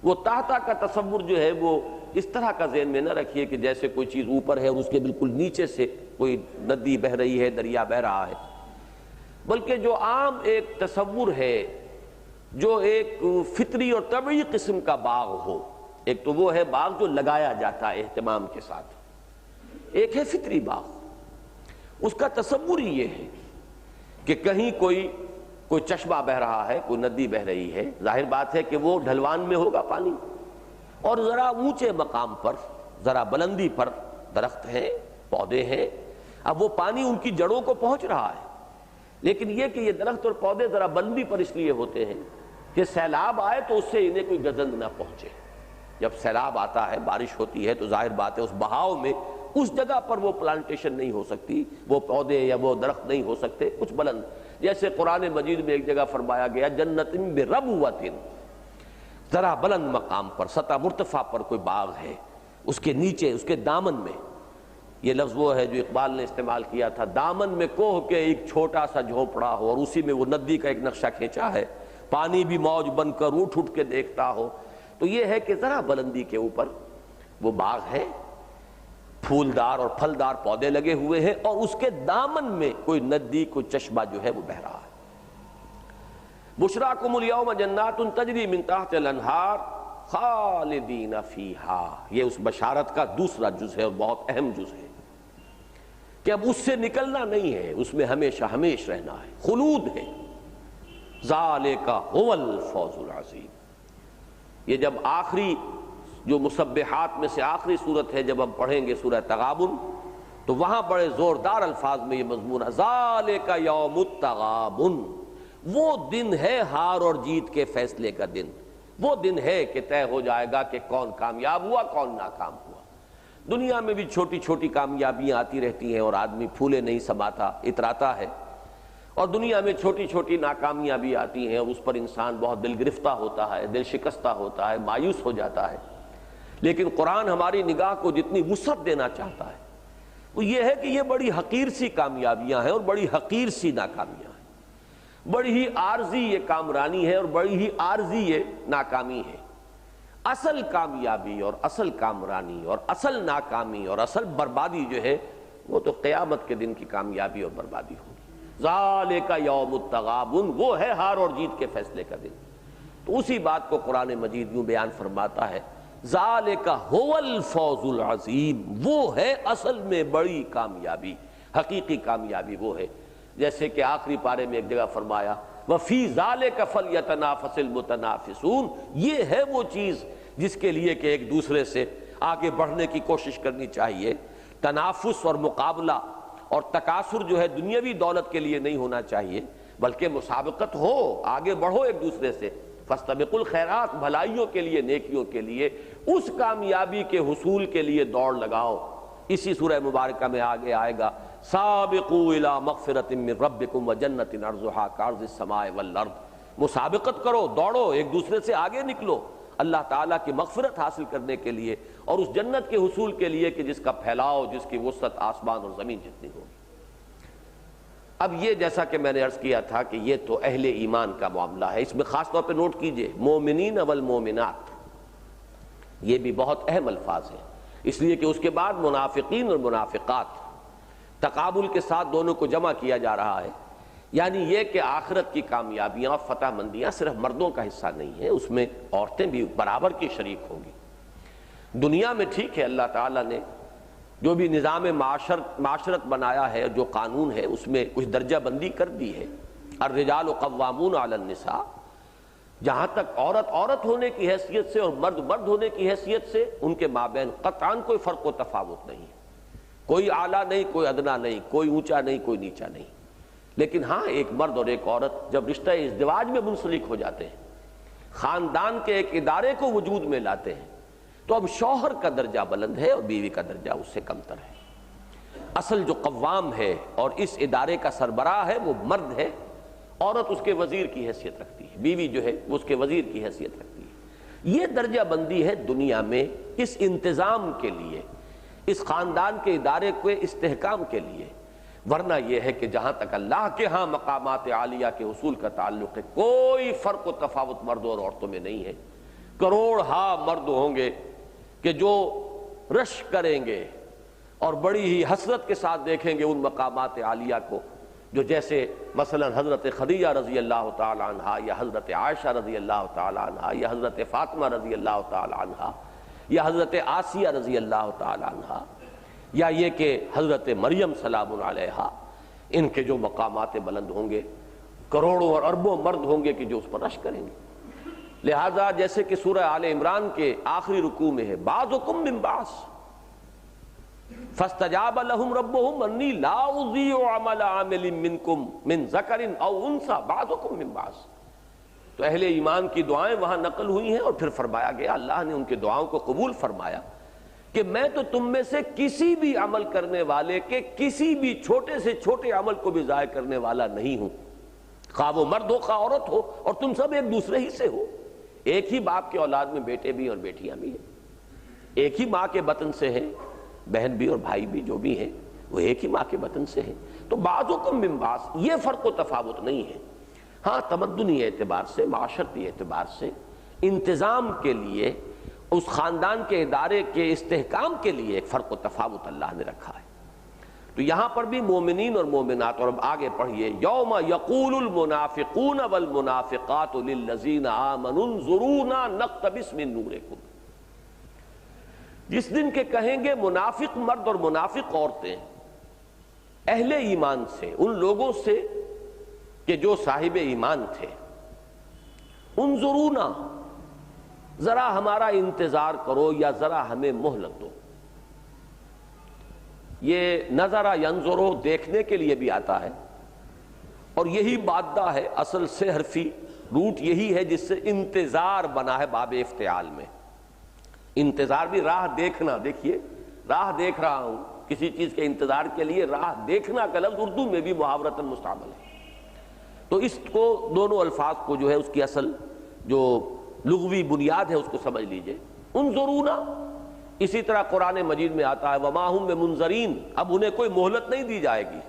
وہ تحتا کا تصور جو ہے وہ اس طرح کا ذہن میں نہ رکھیے کہ جیسے کوئی چیز اوپر ہے اور اس کے بالکل نیچے سے کوئی ندی بہہ رہی ہے، دریا بہہ رہا ہے، بلکہ جو عام ایک تصور ہے، جو ایک فطری اور طبعی قسم کا باغ ہو. ایک تو وہ ہے باغ جو لگایا جاتا ہے اہتمام کے ساتھ، ایک ہے فطری باغ. اس کا تصور ہی یہ ہے کہ کہیں کوئی چشمہ بہہ رہا ہے، کوئی ندی بہہ رہی ہے، ظاہر بات ہے کہ وہ ڈھلوان میں ہوگا پانی، اور ذرا اونچے مقام پر، ذرا بلندی پر درخت ہیں، پودے ہیں. اب وہ پانی ان کی جڑوں کو پہنچ رہا ہے، لیکن یہ کہ یہ درخت اور پودے ذرا بلندی پر اس لیے ہوتے ہیں کہ سیلاب آئے تو اس سے انہیں کوئی گزند نہ پہنچے. جب سیلاب آتا ہے، بارش ہوتی ہے، تو ظاہر بات ہے اس بہاؤ میں اس جگہ پر وہ پلانٹیشن نہیں ہو سکتی، وہ پودے یا وہ درخت نہیں ہو سکتے کچھ بلند. جیسے قرآن مجید میں ایک جگہ فرمایا گیا جنت بربوۃ، ذرا بلند مقام پر، سطح مرتفع پر کوئی باغ ہے، اس کے نیچے، اس کے دامن میں. یہ لفظ وہ ہے جو اقبال نے استعمال کیا تھا، دامن میں کوہ کے ایک چھوٹا سا جھونپڑا ہو اور اسی میں وہ ندی کا ایک نقشہ کھینچا ہے، پانی بھی موج بن کر اٹھ اٹھ کے دیکھتا ہو. تو یہ ہے کہ ذرا بلندی کے اوپر وہ باغ ہے، پھولدار اور پھلدار پودے لگے ہوئے ہیں، اور اس کے دامن میں کوئی ندی، کوئی چشمہ جو ہے وہ بہہ رہا ہے. بشراکم الیوم جنات تجری من تحت الانہار خالدین فیہا. یہ اس بشارت کا دوسرا جز ہے اور بہت اہم جز ہے کہ اب اس سے نکلنا نہیں ہے، اس میں ہمیشہ ہمیش رہنا ہے، خلود ہے. ذالک هو الفوز العظیم. یہ جب آخری جو مسبحات میں سے آخری صورت ہے، جب ہم پڑھیں گے سورہ تغابن، تو وہاں بڑے زوردار الفاظ میں یہ مضمون ہے، ذالک یوم التغابن. وہ دن ہے ہار اور جیت کے فیصلے کا دن. وہ دن ہے کہ طے ہو جائے گا کہ کون کامیاب ہوا، کون ناکام ہوا. دنیا میں بھی چھوٹی چھوٹی کامیابیاں آتی رہتی ہیں اور آدمی پھولے نہیں سماتا، اتراتا ہے، اور دنیا میں چھوٹی چھوٹی ناکامیاں بھی آتی ہیں اور اس پر انسان بہت دل گرفتہ ہوتا ہے، دل شکستہ ہوتا ہے، مایوس ہو جاتا ہے. لیکن قرآن ہماری نگاہ کو جتنی وسعت دینا چاہتا ہے وہ یہ ہے کہ یہ بڑی حقیر سی کامیابیاں ہیں اور بڑی حقیر سی ناکامیاں ہیں، بڑی ہی عارضی یہ کامرانی ہے اور بڑی ہی عارضی یہ ناکامی ہے. اصل کامیابی اور اصل کامرانی اور اصل ناکامی اور اصل بربادی جو ہے وہ تو قیامت کے دن کی کامیابی اور بربادی ہوگی. ذالک یوم التغابن، وہ ہے ہار اور جیت کے فیصلے کا دن. تو اسی بات کو قرآن مجید یوں بیان فرماتا ہے، ذالک هو الفوز العظیم. وہ ہے اصل میں بڑی کامیابی، حقیقی کامیابی وہ ہے. جیسے کہ آخری پارے میں ایک جگہ فرمایا وَفِي ذَلِكَ فَلْيَتَنَافَسِ الْمُتَنَافِسُونَ. یہ ہے وہ چیز جس کے لیے کہ ایک دوسرے سے آگے بڑھنے کی کوشش کرنی چاہیے. تنافس اور مقابلہ اور تکاثر جو ہے دنیاوی دولت کے لیے نہیں ہونا چاہیے، بلکہ مسابقت ہو، آگے بڑھو ایک دوسرے سے. فاستبقوا الخیرات، بھلائیوں کے لیے، نیکیوں کے لیے، اس کامیابی کے حصول کے لیے دوڑ لگاؤ. اسی سورہ مبارکہ میں آگے آئے گا سابقوا الی مغفرۃ من ربکم وجنۃ عرضھا کعرض السماء والارض. مسابقت کرو، دوڑو، ایک دوسرے سے آگے نکلو اللہ تعالیٰ کی مغفرت حاصل کرنے کے لیے اور اس جنت کے حصول کے لیے کہ جس کا پھیلاؤ، جس کی وسعت آسمان اور زمین جتنی ہوگی. اب یہ جیسا کہ میں نے عرض کیا تھا کہ یہ تو اہل ایمان کا معاملہ ہے. اس میں خاص طور پہ نوٹ کیجئے مومنین والمومنات، یہ بھی بہت اہم الفاظ ہیں، اس لیے کہ اس کے بعد منافقین اور منافقات تقابل کے ساتھ دونوں کو جمع کیا جا رہا ہے. یعنی یہ کہ آخرت کی کامیابیاں اور فتح مندیاں صرف مردوں کا حصہ نہیں ہیں، اس میں عورتیں بھی برابر کی شریک ہوں گی. دنیا میں ٹھیک ہے اللہ تعالیٰ نے جو بھی نظام معاشرت بنایا ہے، جو قانون ہے، اس میں کچھ درجہ بندی کر دی ہے. الرجال قوامون علی النساء، جہاں تک عورت عورت ہونے کی حیثیت سے اور مرد مرد ہونے کی حیثیت سے ان کے مابین قطعاً کوئی فرق و تفاوت نہیں ہے. کوئی اعلیٰ نہیں، کوئی ادنا نہیں، کوئی اونچا نہیں، کوئی نیچا نہیں. لیکن ہاں ایک مرد اور ایک عورت جب رشتہ ازدواج میں منسلک ہو جاتے ہیں، خاندان کے ایک ادارے کو وجود میں لاتے ہیں، تو اب شوہر کا درجہ بلند ہے اور بیوی کا درجہ اس سے کمتر ہے. اصل جو قوام ہے اور اس ادارے کا سربراہ ہے وہ مرد ہے، عورت اس کے وزیر کی حیثیت رکھتی ہے، بیوی جو ہے وہ اس کے وزیر کی حیثیت رکھتی ہے. یہ درجہ بندی ہے دنیا میں اس انتظام کے لیے، اس خاندان کے ادارے کے استحکام کے لیے. ورنہ یہ ہے کہ جہاں تک اللہ کے ہاں مقامات عالیہ کے حصول کا تعلق ہے، کوئی فرق و تفاوت مردوں اور عورتوں میں نہیں ہے. کروڑ ہا مرد ہوں گے کہ جو رش کریں گے اور بڑی ہی حسرت کے ساتھ دیکھیں گے ان مقامات عالیہ کو، جو جیسے مثلا حضرت خدیجہ رضی اللہ تعالی عنہا، یا حضرت عائشہ رضی اللہ تعالی عنہا، یا حضرت فاطمہ رضی اللہ تعالی عنہا، یا حضرت آسیہ رضی اللہ تعالی عنہا، یا یہ کہ حضرت مریم سلام علیہا، ان کے جو مقامات بلند ہوں گے، کروڑوں اور اربوں مرد ہوں گے کہ جو اس پر رش کریں گے۔ لہذا جیسے کہ سورہ آل عمران کے آخری رکوع میں ہے، بعضکم من بعض فاستجاب لهم ربهم انی لا اضیع عمل عامل منکم من ذکر او انثی بعضکم من بعض۔ تو اہل ایمان کی دعائیں وہاں نقل ہوئی ہیں، اور پھر فرمایا گیا، اللہ نے ان کے دعاؤں کو قبول فرمایا کہ میں تو تم میں سے کسی بھی عمل کرنے والے کے کسی بھی چھوٹے سے چھوٹے عمل کو بھی ضائع کرنے والا نہیں ہوں، خواہ وہ مرد ہو خواہ عورت ہو، اور تم سب ایک دوسرے ہی سے ہو، ایک ہی باپ کے اولاد میں بیٹے بھی اور بیٹیاں بھی ہیں، ایک ہی ماں کے بطن سے ہیں، بہن بھی اور بھائی بھی جو بھی ہیں وہ ایک ہی ماں کے بطن سے ہیں۔ تو بعضکم من بعض، یہ فرق و تفاوت نہیں ہے۔ ہاں تمدنی اعتبار سے، معاشرتی اعتبار سے، انتظام کے لیے، اس خاندان کے ادارے کے استحکام کے لیے ایک فرق و تفاوت اللہ نے رکھا ہے۔ تو یہاں پر بھی مومنین اور مومنات، اور اب آگے پڑھیے، یوم یقول المنافقون والمنافقات للذین آمنوا انظرونا نقتبس من نورکم، جس دن کے کہیں گے منافق مرد اور منافق عورتیں اہل ایمان سے، ان لوگوں سے کہ جو صاحب ایمان تھے، انظرونا، ذرا ہمارا انتظار کرو یا ذرا ہمیں مہلت دو۔ یہ نظرہ ینظرو دیکھنے کے لیے بھی آتا ہے، اور یہی مادہ ہے، اصل سے حرفی روٹ یہی ہے جس سے انتظار بنا ہے باب افتعال میں۔ انتظار بھی راہ دیکھنا، دیکھیے راہ دیکھ رہا ہوں، کسی چیز کے انتظار کے لیے راہ دیکھنا کا لفظ اردو میں بھی محاورتاً مستعمل ہے۔ تو اس کو دونوں الفاظ کو جو ہے اس کی اصل جو لغوی بنیاد ہے اس کو سمجھ لیجئے۔ انظرونا، اسی طرح قرآن مجید میں آتا ہے وما ہم بمنظرین، اب انہیں کوئی مہلت نہیں دی جائے گی۔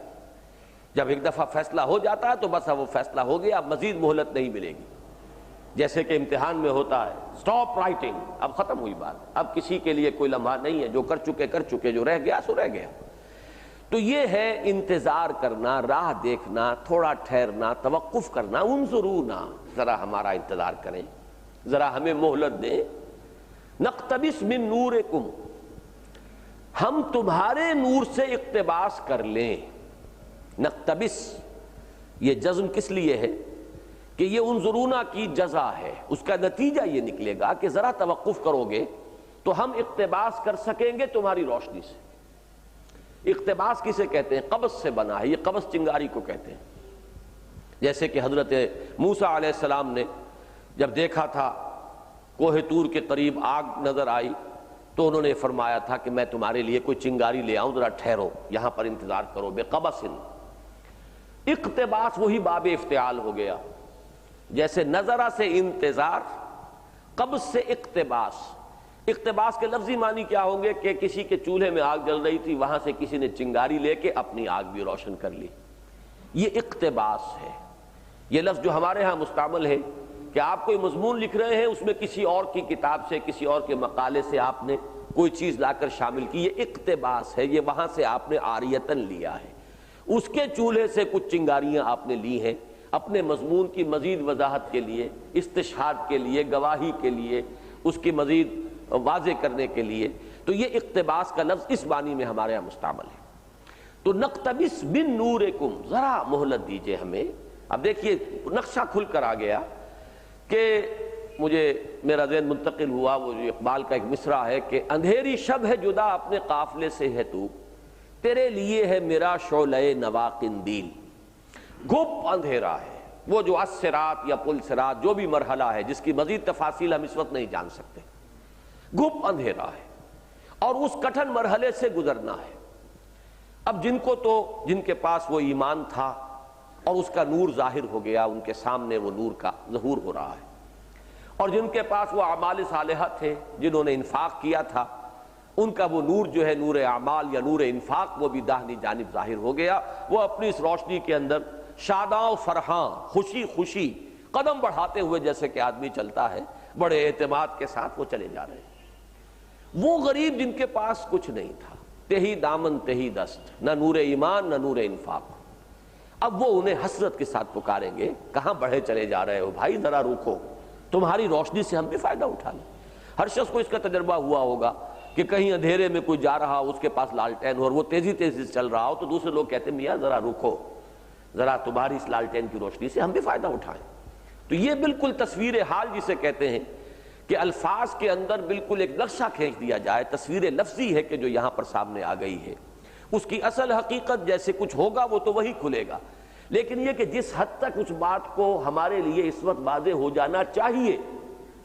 جب ایک دفعہ فیصلہ ہو جاتا ہے تو بس اب وہ فیصلہ ہو گیا، اب مزید مہلت نہیں ملے گی۔ جیسے کہ امتحان میں ہوتا ہے سٹاپ رائٹنگ، اب ختم ہوئی بات، اب کسی کے لیے کوئی لمحہ نہیں ہے، جو کر چکے، جو رہ گیا سو رہ گیا۔ تو یہ ہے انتظار کرنا، راہ دیکھنا، تھوڑا ٹھہرنا، توقف کرنا۔ انظرونا، ذرا ہمارا انتظار کریں، ذرا ہمیں مہلت دیں۔ نقتبس من نورکم، ہم تمہارے نور سے اقتباس کر لیں۔ نقتبس، یہ جزم کس لیے ہے کہ یہ انظرونا کی جزا ہے، اس کا نتیجہ یہ نکلے گا کہ ذرا توقف کرو گے تو ہم اقتباس کر سکیں گے تمہاری روشنی سے۔ اقتباس کسے کہتے ہیں؟ قبض سے بنا ہے، یہ قبض چنگاری کو کہتے ہیں۔ جیسے کہ حضرت موسیٰ علیہ السلام نے جب دیکھا تھا کوہ طور کے قریب آگ نظر آئی تو انہوں نے فرمایا تھا کہ میں تمہارے لیے کوئی چنگاری لے آؤں، ذرا ٹھہرو، یہاں پر انتظار کرو۔ بقبس، اقتباس وہی باب افتعال ہو گیا۔ جیسے نظرہ سے انتظار، قبض سے اقتباس۔ اقتباس کے لفظی معنی کیا ہوں گے کہ کسی کے چولہے میں آگ جل رہی تھی، وہاں سے کسی نے چنگاری لے کے اپنی آگ بھی روشن کر لی، یہ اقتباس ہے۔ یہ لفظ جو ہمارے ہاں مستعمل ہے کہ آپ کوئی مضمون لکھ رہے ہیں، اس میں کسی اور کی کتاب سے، کسی اور کے مقالے سے آپ نے کوئی چیز لا کر شامل کی، یہ اقتباس ہے، یہ وہاں سے آپ نے عاریتاً لیا ہے۔ اس کے چولہے سے کچھ چنگاریاں آپ نے لی ہیں اپنے مضمون کی مزید وضاحت کے لیے، استشہاد کے لیے، گواہی کے لیے، اس کی مزید واضح کرنے کے لیے۔ تو یہ اقتباس کا لفظ اس معنی میں ہمارے یہاں مستعمل ہے۔ تو نقتبس من نورکم، ذرا مہلت دیجئے ہمیں۔ اب دیکھیے نقشہ کھل کر آ گیا کہ مجھے میرا ذہن منتقل ہوا، وہ جو اقبال کا ایک مصرع ہے کہ اندھیری شب ہے جدا اپنے قافلے سے ہے تو، تیرے لیے ہے میرا شعلہ نوا قندیل۔ گھپ اندھیرا ہے، وہ جو الصراط یا پل صراط جو بھی مرحلہ ہے جس کی مزید تفاصیل ہم اس وقت نہیں جان سکتے، گھپ اندھیرا ہے اور اس کٹھن مرحلے سے گزرنا ہے۔ اب جن کے پاس وہ ایمان تھا اور اس کا نور ظاہر ہو گیا، ان کے سامنے وہ نور کا ظہور ہو رہا ہے، اور جن کے پاس وہ اعمال صالحہ تھے، جنہوں نے انفاق کیا تھا، ان کا وہ نور جو ہے نور اعمال یا نور انفاق، وہ بھی داہنی جانب ظاہر ہو گیا۔ وہ اپنی اس روشنی کے اندر شاداں و فرحاں، خوشی خوشی قدم بڑھاتے ہوئے جیسے کہ آدمی چلتا ہے، بڑے اعتماد کے ساتھ وہ چلے جا رہے ہیں۔ وہ غریب جن کے پاس کچھ نہیں تھا، تہی دامن تہی دست، نہ نور ایمان نہ نور انفاق، اب وہ انہیں حسرت کے ساتھ پکاریں گے، کہاں بڑھے چلے جا رہے ہو بھائی، ذرا رکو، تمہاری روشنی سے ہم بھی فائدہ اٹھا لیں۔ ہر شخص کو اس کا تجربہ ہوا ہوگا کہ کہیں اندھیرے میں کوئی جا رہا ہو، اس کے پاس لالٹین ہو اور وہ تیزی تیزی سے چل رہا ہو، تو دوسرے لوگ کہتے ہیں میاں ذرا رکو، ذرا تمہاری اس لالٹین کی روشنی سے ہم بھی فائدہ اٹھائیں۔ تو یہ بالکل تصویر حال جسے کہتے ہیں کہ الفاظ کے اندر بالکل ایک نقشہ کھینچ دیا جائے، تصویر لفظی ہے کہ جو یہاں پر سامنے آ گئی ہے، اس کی اصل حقیقت جیسے کچھ ہوگا وہ تو وہی کھلے گا، لیکن یہ کہ جس حد تک اس بات کو ہمارے لیے اس وقت واضح ہو جانا چاہیے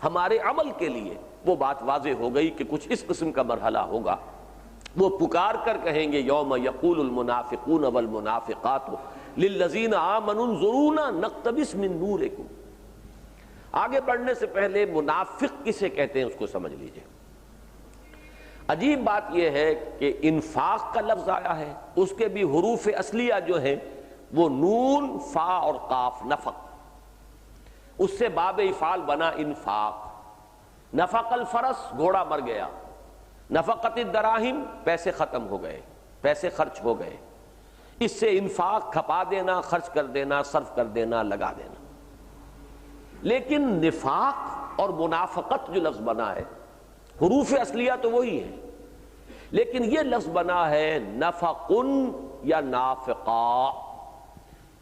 ہمارے عمل کے لیے، وہ بات واضح ہو گئی کہ کچھ اس قسم کا مرحلہ ہوگا۔ وہ پکار کر کہیں گے یوم یقول المنافقون والمنافقات للذین آمنوا انظرونا نقتبس من نورکم۔ آگے بڑھنے سے پہلے منافق کسے کہتے ہیں اس کو سمجھ لیجئے۔ عجیب بات یہ ہے کہ انفاق کا لفظ آیا ہے، اس کے بھی حروف اصلیہ جو ہیں وہ نون فا اور قاف، نفق، اس سے باب افعال بنا انفاق۔ نفق الفرس، گھوڑا مر گیا، نفقت الدراہم، پیسے ختم ہو گئے، پیسے خرچ ہو گئے، اس سے انفاق کھپا دینا، خرچ کر دینا، صرف کر دینا، لگا دینا۔ لیکن نفاق اور منافقت جو لفظ بنا ہے، حروف اصلیہ تو وہی ہے، لیکن یہ لفظ بنا ہے نفقن یا نافقا۔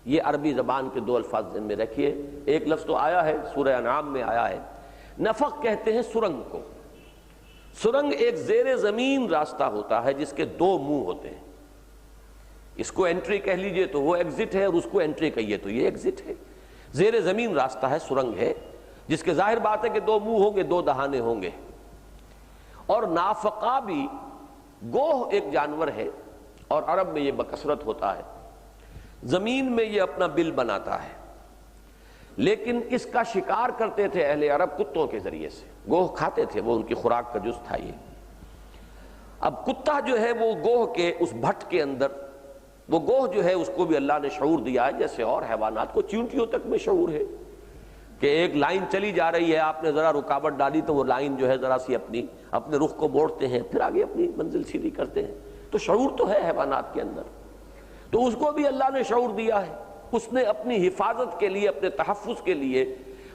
یہ عربی زبان کے دو الفاظ ذہن میں رکھیے، ایک لفظ تو آیا ہے سورہ انعام میں آیا ہے، نفق کہتے ہیں سرنگ کو۔ سرنگ ایک زیر زمین راستہ ہوتا ہے جس کے دو منہ ہوتے ہیں، اس کو انٹری کہہ لیجئے تو وہ ایگزٹ ہے، اور اس کو انٹری کہیے تو یہ ایگزٹ ہے۔ زیر زمین راستہ ہے، سرنگ ہے، جس کے ظاہر بات ہے کہ دو منہ ہوں گے، دو دہانے ہوں گے۔ اور نافقہ بھی گوہ ایک جانور ہے، اور عرب میں یہ بکثرت ہوتا ہے، زمین میں یہ اپنا بل بناتا ہے، لیکن اس کا شکار کرتے تھے اہل عرب کتوں کے ذریعے سے، گوہ کھاتے تھے، وہ ان کی خوراک کا جز تھا یہ۔ اب کتا جو ہے وہ گوہ کے اس بھٹ کے اندر، وہ گوہ جو ہے اس کو بھی اللہ نے شعور دیا ہے، جیسے اور حیوانات کو چیونٹیوں تک میں شعور ہے کہ ایک لائن چلی جا رہی ہے، آپ نے ذرا رکاوٹ ڈالی تو وہ لائن جو ہے ذرا سی اپنے رخ کو موڑتے ہیں، پھر آگے اپنی منزل سیدھی کرتے ہیں۔ تو شعور تو ہے حیوانات کے اندر، تو اس کو بھی اللہ نے شعور دیا ہے، اس نے اپنی حفاظت کے لیے، اپنے تحفظ کے لیے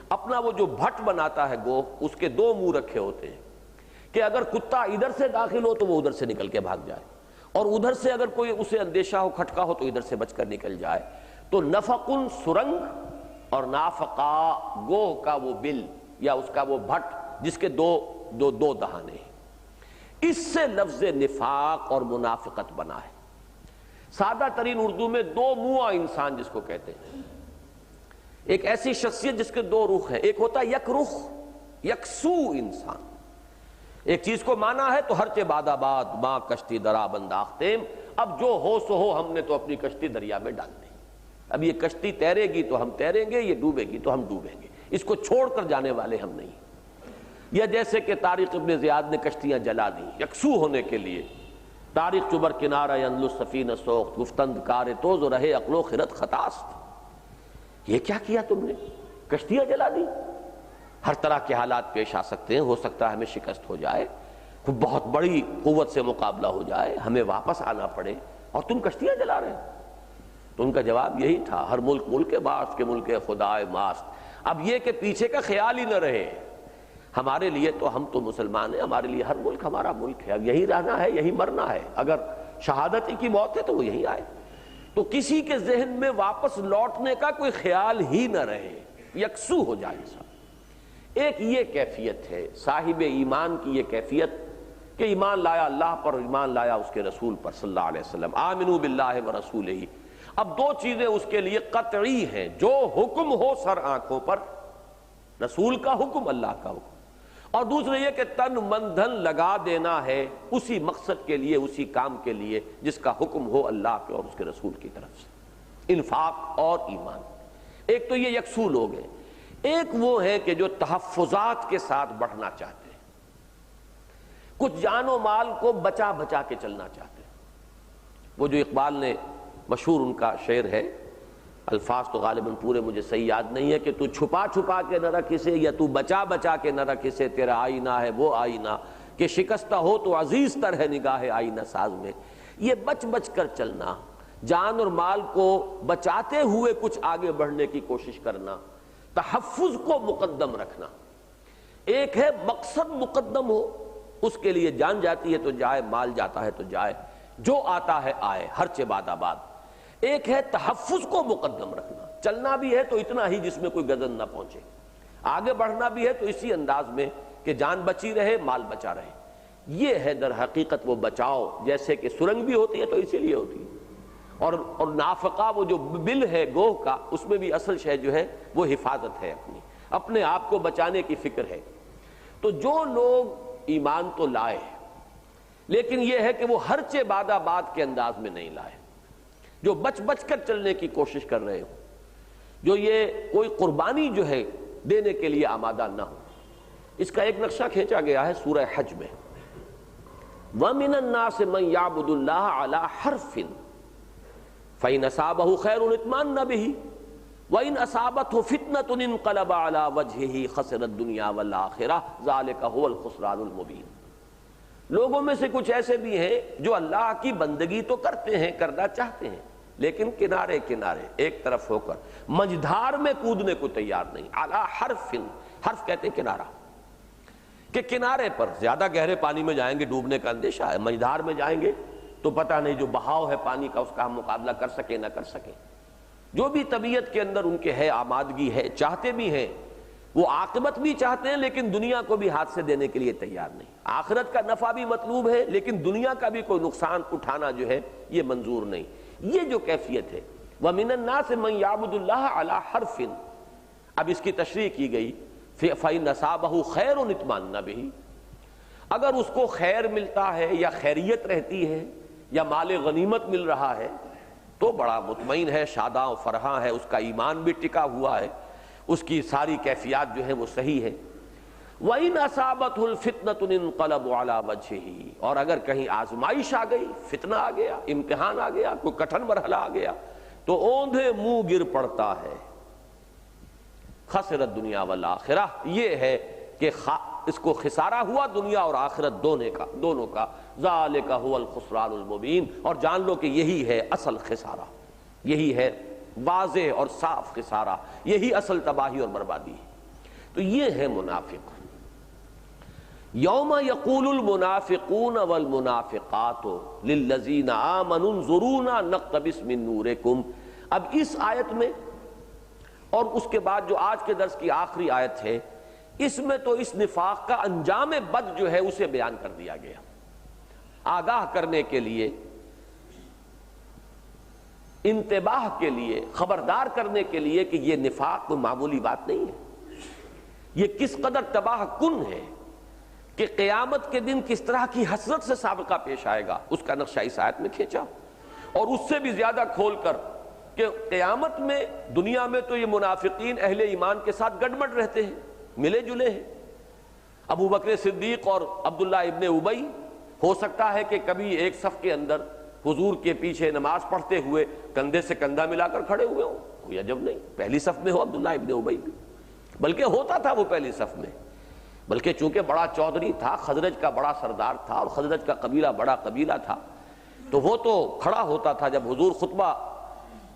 اپنا وہ جو بھٹ بناتا ہے گوہ، اس کے دو منہ رکھے ہوتے ہیں کہ اگر کتا ادھر سے داخل ہو تو وہ ادھر سے نکل کے بھاگ جائے، اور ادھر سے اگر کوئی اسے اندیشہ ہو، کھٹکا ہو تو ادھر سے بچ کر نکل جائے۔ تو نفقن سرنگ اور نافقا گوہ کا وہ بل یا اس کا وہ بھٹ جس کے دو دہانے ہیں، اس سے لفظ نفاق اور منافقت بنا ہے۔ سادہ ترین اردو میں دو منہ انسان جس کو کہتے ہیں، ایک ایسی شخصیت جس کے دو رخ ہیں، ایک ہوتا ہے یک رخ، یکسو انسان، ایک چیز کو مانا ہے تو ہر چے باد آباد ماں کشتی درا بنداختیم، اب جو ہو سو ہو، ہم نے تو اپنی کشتی دریا میں ڈال دی، اب یہ کشتی تیرے گی تو ہم تیریں گے، یہ ڈوبے گی تو ہم ڈوبیں گے، اس کو چھوڑ کر جانے والے ہم نہیں۔ یا جیسے کہ طارق ابن زیاد نے کشتیاں جلا دی یکسو ہونے کے لیے، طارق چبر کنارہ انلو سفینہ سوخت، گفتند کار توز و رہے عقل و خرد خطاست۔ یہ کیا کیا تم نے؟ کشتیاں جلا دی۔ ہر طرح کے حالات پیش آ سکتے ہیں، ہو سکتا ہے ہمیں شکست ہو جائے، کوئی بہت بڑی قوت سے مقابلہ ہو جائے، ہمیں واپس آنا پڑے، اور تم کشتیاں جلا رہے ہیں۔ تو ان کا جواب یہی تھا، ہر ملک ملک باست کے ملک خدائے ماست۔ اب یہ کہ پیچھے کا خیال ہی نہ رہے، ہمارے لیے تو ہم تو مسلمان ہیں، ہمارے لیے ہر ملک ہمارا ملک ہے، اب یہی رہنا ہے، یہی مرنا ہے، اگر شہادت کی موت ہے تو وہ یہی آئے۔ تو کسی کے ذہن میں واپس لوٹنے کا کوئی خیال ہی نہ رہے، یکسو ہو جائے انسان۔ ایک یہ کیفیت ہے صاحب ایمان کی، یہ کیفیت کہ ایمان لایا اللہ پر، ایمان لایا اس کے رسول پر صلی اللہ علیہ وسلم، آمنوا باللہ ورسولہ۔ اب دو چیزیں اس کے لیے قطعی ہیں، جو حکم ہو سر آنکھوں پر، رسول کا حکم، اللہ کا حکم، اور دوسرے یہ کہ تن من دھن لگا دینا ہے اسی مقصد کے لیے، اسی کام کے لیے جس کا حکم ہو اللہ کے اور اس کے رسول کی طرف سے، انفاق اور ایمان۔ ایک تو یہ یکسو لوگ ہیں، ایک وہ ہیں کہ جو تحفظات کے ساتھ بڑھنا چاہتے ہیں، کچھ جان و مال کو بچا بچا کے چلنا چاہتے ہیں۔ وہ جو اقبال نے مشہور ان کا شعر ہے الفاظ تو غالباً پورے مجھے صحیح یاد نہیں ہے کہ تو چھپا چھپا کے نہ رکھ اسے یا تو بچا بچا کے نہ رکھ اسے، تیرا آئینہ ہے وہ آئینہ کہ شکستہ ہو تو عزیز تر ہے نگاہ آئینہ ساز میں۔ یہ بچ بچ کر چلنا، جان اور مال کو بچاتے ہوئے کچھ آگے بڑھنے کی کوشش کرنا، تحفظ کو مقدم رکھنا۔ ایک ہے مقصد مقدم ہو، اس کے لیے جان جاتی ہے تو جائے، مال جاتا ہے تو جائے، جو آتا ہے آئے، ہرچہ باد آباد۔ ایک ہے تحفظ کو مقدم رکھنا، چلنا بھی ہے تو اتنا ہی جس میں کوئی گزن نہ پہنچے، آگے بڑھنا بھی ہے تو اسی انداز میں کہ جان بچی رہے، مال بچا رہے۔ یہ ہے در حقیقت وہ بچاؤ، جیسے کہ سرنگ بھی ہوتی ہے تو اسی لیے ہوتی ہے، اور نافقہ وہ جو بل ہے گوہ کا، اس میں بھی اصل شے جو ہے وہ حفاظت ہے، اپنے آپ کو بچانے کی فکر ہے۔ تو جو لوگ ایمان تو لائے لیکن یہ ہے کہ وہ ہرچہ باد آباد کے انداز میں نہیں لائے، جو بچ بچ کر چلنے کی کوشش کر رہے ہو، جو یہ کوئی قربانی جو ہے دینے کے لیے آمادہ نہ ہو، اس کا ایک نقشہ کھینچا گیا ہے سورہ حج میں۔ وَمِنَ النَّاسِ مَن يَعْبُدُ اللَّهَ عَلَى حَرْفٍ فَإِنْ أَصَابَهُ خَيْرٌ اطْمَأَنَّ بِهِ وَإِنْ أَصَابَتْهُ فِتْنَةٌ انقلب عَلَى وَجْهِهِ خَسِرَ الدُّنْيَا وَالْآخِرَةَ ذَلِكَ هُوَ الْخُسْرَانُ الْمُبِينُ۔ لوگوں میں سے کچھ ایسے بھی ہیں جو اللہ کی بندگی تو کرتے ہیں، کرنا چاہتے ہیں، لیکن کنارے کنارے ایک طرف ہو کر مجدھار میں کودنے کو تیار نہیں۔ علی حرف، حرف کہتے ہیں کنارہ، کہ کنارے پر زیادہ گہرے پانی میں جائیں گے ڈوبنے کا اندیشہ ہے، مجدھار میں جائیں گے تو پتہ نہیں جو بہاؤ ہے پانی کا اس کا ہم مقابلہ کر سکیں نہ کر سکیں۔ جو بھی طبیعت کے اندر ان کے ہے آمادگی ہے، چاہتے بھی ہیں، وہ عاقبت بھی چاہتے ہیں لیکن دنیا کو بھی ہاتھ سے دینے کے لیے تیار نہیں۔ آخرت کا نفع بھی مطلوب ہے لیکن دنیا کا بھی کوئی نقصان اٹھانا جو ہے یہ منظور نہیں۔ یہ جو کیفیت ہے وَمِنَ النَّاسِ مَن يَعْبُدُ اللَّهَ عَلَى حَرْفٍ، اب اس کی تشریح کی گئی فَإِنْ أَصَابَهُ خَيْرٌ اطْمَأَنَّ بِهِ، اگر اس کو خیر ملتا ہے یا خیریت رہتی ہے یا مال غنیمت مل رہا ہے تو بڑا مطمئن ہے، شاداں و فرحاں ہے، اس کا ایمان بھی ٹکا ہوا ہے، اس کی ساری کیفیات جو ہے وہ صحیح ہے۔ وَإِنْ أَصَابَتْهُ الْفِتْنَةُ انقلب عَلَى وَجْهِهِ، اور اگر کہیں آزمائش آ گئی، فتنہ آ گیا، امتحان آ گیا، کوئی کٹھن مرحلہ آ گیا تو اوندھے منہ گر پڑتا ہے۔ خسرت دنیا والآخرہ، یہ ہے کہ اس کو خسارہ ہوا دنیا اور آخرت دونوں کا۔ ذالک هو الخسران المبین، اور جان لو کہ یہی ہے اصل خسارہ، یہی ہے واضح اور صاف خسارہ، یہی اصل تباہی اور بربادی ہے۔ تو یہ ہے منافق۔ یوم یقول المنافقون والمنافقات للذین آمنوا انظرونا نقتبس من نورکم۔ اب اس آیت میں اور اس کے بعد جو آج کے درس کی آخری آیت ہے، اس میں تو اس نفاق کا انجام بد جو ہے اسے بیان کر دیا گیا، آگاہ کرنے کے لیے، انتباہ کے لیے، خبردار کرنے کے لیے کہ یہ نفاق کوئی معمولی بات نہیں ہے، یہ کس قدر تباہ کن ہے، کہ قیامت کے دن کس طرح کی حسرت سے سابقہ پیش آئے گا، اس کا نقشہ اس آیت میں کھینچا، اور اس سے بھی زیادہ کھول کر کہ قیامت میں دنیا میں تو یہ منافقین اہل ایمان کے ساتھ گڈمڈ رہتے ہیں، ملے جلے ہیں۔ ابو بکر صدیق اور عبداللہ ابن ابی ہو سکتا ہے کہ کبھی ایک صف کے اندر حضور کے پیچھے نماز پڑھتے ہوئے کندھے سے کندھا ملا کر کھڑے ہوئے ہوں، کوئی عجب نہیں، پہلی صف میں ہو عبداللہ ابن ابی بھی، بلکہ ہوتا تھا وہ پہلی صف میں، بلکہ چونکہ بڑا چودھری تھا، خزرج کا بڑا سردار تھا، اور خزرج کا قبیلہ بڑا قبیلہ تھا، تو وہ تو کھڑا ہوتا تھا، جب حضور خطبہ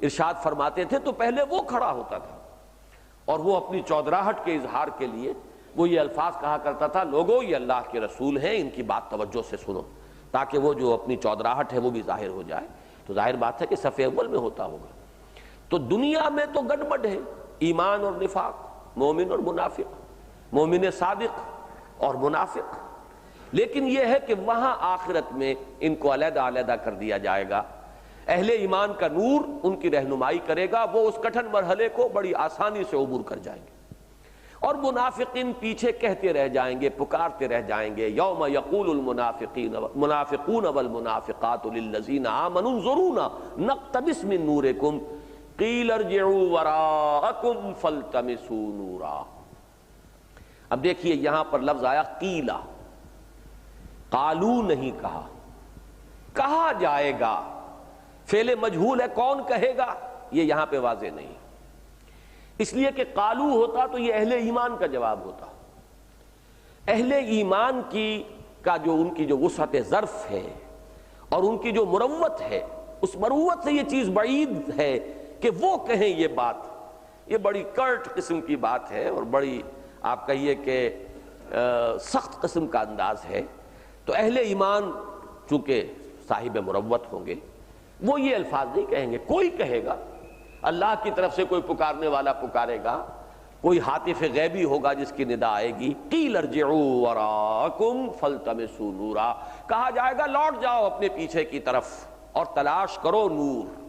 ارشاد فرماتے تھے تو پہلے وہ کھڑا ہوتا تھا، اور وہ اپنی چودراہٹ کے اظہار کے لیے وہ یہ الفاظ کہا کرتا تھا، لوگو یہ اللہ کے رسول ہیں، ان کی بات توجہ سے سنو، تاکہ وہ جو اپنی چودراہٹ ہے وہ بھی ظاہر ہو جائے۔ تو ظاہر بات ہے کہ صف اول میں ہوتا ہوگا۔ تو دنیا میں تو گڑبڑ ہے، ایمان اور نفاق، مومن اور منافق، مومن صادق اور منافق، لیکن یہ ہے کہ وہاں آخرت میں ان کو علیحدہ علیحدہ کر دیا جائے گا۔ اہل ایمان کا نور ان کی رہنمائی کرے گا، وہ اس کٹھن مرحلے کو بڑی آسانی سے عبور کر جائیں گے، اور منافقین پیچھے کہتے رہ جائیں گے، پکارتے رہ جائیں گے، یوم یقول المنافقون والمنافقات للذین آمنوا انظرونا نقتبس من نورکم قیل ارجعوا وراءکم فالتمسوا نورا۔ اب دیکھیے یہاں پر لفظ آیا قیلا، قالو نہیں کہا، کہا جائے گا، فعل مجہول ہے، کون کہے گا؟ یہ یہاں پہ واضح نہیں، اس لیے کہ قالو ہوتا تو یہ اہل ایمان کا جواب ہوتا۔ اہل ایمان کا جو ان کی جو وسعت ظرف ہے اور ان کی جو مروت ہے، اس مروت سے یہ چیز بعید ہے کہ وہ کہیں یہ بات۔ یہ بڑی کرٹ قسم کی بات ہے اور بڑی آپ کہیے کہ سخت قسم کا انداز ہے۔ تو اہل ایمان چونکہ صاحب مروت ہوں گے وہ یہ الفاظ نہیں کہیں گے۔ کوئی کہے گا، اللہ کی طرف سے کوئی پکارنے والا پکارے گا، کوئی ہاتف غیبی ہوگا جس کی ندا آئے گی، قیل ارجعوا وراءکم فالتمسوا نورا، کہا جائے گا لوٹ جاؤ اپنے پیچھے کی طرف اور تلاش کرو نور۔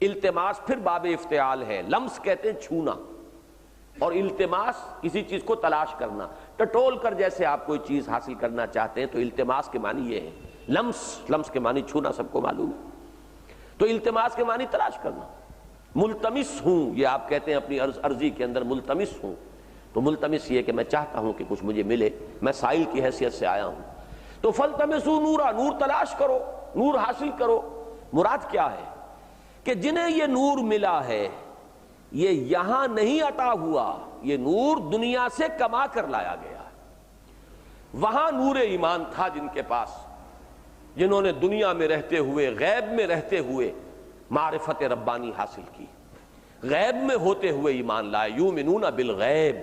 التماس پھر باب افتعال ہے، لمس کہتے ہیں چھونا، اور التماس کسی چیز کو تلاش کرنا، ٹٹول کر جیسے آپ کوئی چیز حاصل کرنا چاہتے ہیں تو التماس کے معنی یہ ہے۔ لمس کے معنی چھونا سب کو معلوم ہے، تو التماس کے معنی تلاش کرنا۔ ملتمس ہوں، یہ آپ کہتے ہیں اپنی عرضی کے اندر ملتمس ہوں، تو ملتمس یہ کہ میں چاہتا ہوں کہ کچھ مجھے ملے، میں سائل کی حیثیت سے آیا ہوں۔ تو فالتمسوا نورا، نور تلاش کرو، نور حاصل کرو۔ مراد کیا ہے کہ جنہیں یہ نور ملا ہے یہ یہاں نہیں عطا ہوا، یہ نور دنیا سے کما کر لایا گیا ہے۔ وہاں نور ایمان تھا جن کے پاس، جنہوں نے دنیا میں رہتے ہوئے، غیب میں رہتے ہوئے معرفت ربانی حاصل کی، غیب میں ہوتے ہوئے ایمان لائے۔ یؤمنون بالغیب،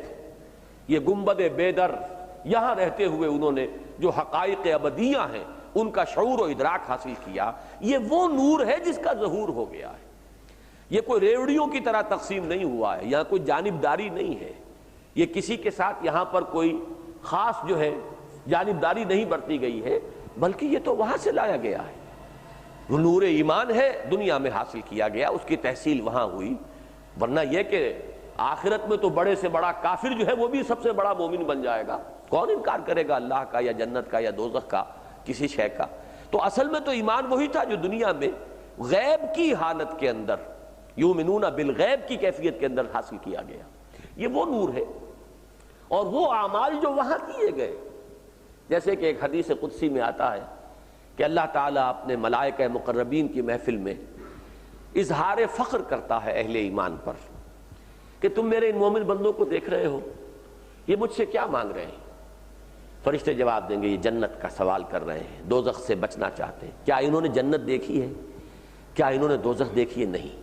یہ گنبد بیدر، یہاں رہتے ہوئے انہوں نے جو حقائق ابدیہ ہیں ان کا شعور و ادراک حاصل کیا۔ یہ وہ نور ہے جس کا ظہور ہو گیا ہے۔ یہ کوئی ریوڑیوں کی طرح تقسیم نہیں ہوا ہے، یہاں کوئی جانبداری نہیں ہے، یہ کسی کے ساتھ یہاں پر کوئی خاص جو ہے جانبداری نہیں برتی گئی ہے، بلکہ یہ تو وہاں سے لایا گیا ہے۔ وہ نور ایمان ہے، دنیا میں حاصل کیا گیا، اس کی تحصیل وہاں ہوئی۔ ورنہ یہ کہ آخرت میں تو بڑے سے بڑا کافر جو ہے وہ بھی سب سے بڑا مومن بن جائے گا، کون انکار کرے گا اللہ کا یا جنت کا یا دوزخ کا، کسی شے کا؟ تو اصل میں تو ایمان وہی تھا جو دنیا میں غیب کی حالت کے اندر، یؤمنون بالغیب کی کیفیت کے اندر حاصل کیا گیا۔ یہ وہ نور ہے اور وہ اعمال جو وہاں کیے گئے، جیسے کہ ایک حدیث قدسی میں آتا ہے کہ اللہ تعالیٰ اپنے ملائکہ مقربین کی محفل میں اظہار فخر کرتا ہے اہل ایمان پر کہ تم میرے ان مومن بندوں کو دیکھ رہے ہو، یہ مجھ سے کیا مانگ رہے ہیں؟ فرشتے جواب دیں گے یہ جنت کا سوال کر رہے ہیں، دوزخ سے بچنا چاہتے ہیں۔ کیا انہوں نے جنت دیکھی ہے؟ کیا انہوں نے دوزخ دیکھی ہے؟ نہیں۔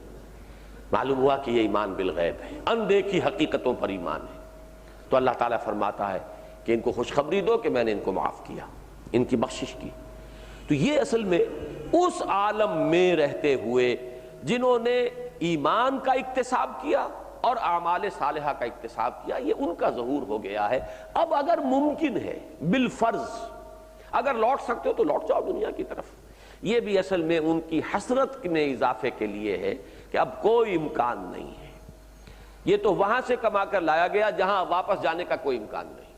معلوم ہوا کہ یہ ایمان بالغیب ہے، اندیکھی حقیقتوں پر ایمان ہے۔ تو اللہ تعالیٰ فرماتا ہے کہ ان کو خوشخبری دو کہ میں نے ان کو معاف کیا، ان کی بخشش کی۔ تو یہ اصل میں اس عالم میں رہتے ہوئے جنہوں نے ایمان کا اکتساب کیا اور اعمال صالحہ کا اکتساب کیا، یہ ان کا ظہور ہو گیا ہے۔ اب اگر ممکن ہے بالفرض، اگر لوٹ سکتے ہو تو لوٹ جاؤ دنیا کی طرف۔ یہ بھی اصل میں ان کی حسرت میں اضافے کے لیے ہے کہ اب کوئی امکان نہیں ہے، یہ تو وہاں سے کما کر لایا گیا جہاں واپس جانے کا کوئی امکان نہیں۔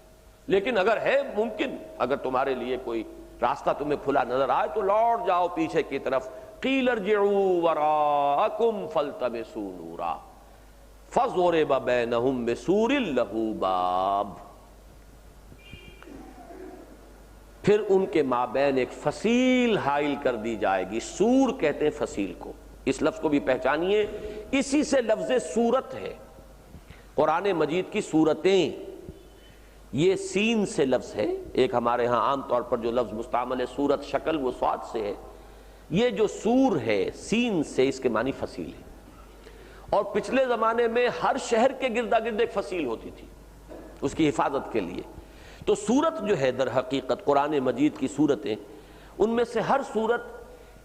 لیکن اگر ہے ممکن، اگر تمہارے لیے کوئی راستہ تمہیں کھلا نظر آئے تو لوٹ جاؤ پیچھے کی طرف۔ قیل ارجعوا وراءکم فالتمسوا نورا فضرب بینہم بسور لہ باب، پھر ان کے مابین ایک فصیل حائل کر دی جائے گی۔ سور کہتے ہیں فصیل کو، اس لفظ کو بھی پہچانیے، اسی سے لفظ سورت ہے۔ قرآن مجید کی سورتیں یہ سین سے لفظ ہے، ایک ہمارے ہاں عام طور پر جو لفظ مستعمل ہے سورت شکل وہ صاد سے ہے، یہ جو سور ہے سین سے اس کے معنی فصیل ہے۔ اور پچھلے زمانے میں ہر شہر کے گردا گرد ایک فصیل ہوتی تھی اس کی حفاظت کے لیے۔ تو سورت جو ہے در حقیقت قرآن مجید کی سورتیں، ان میں سے ہر سورت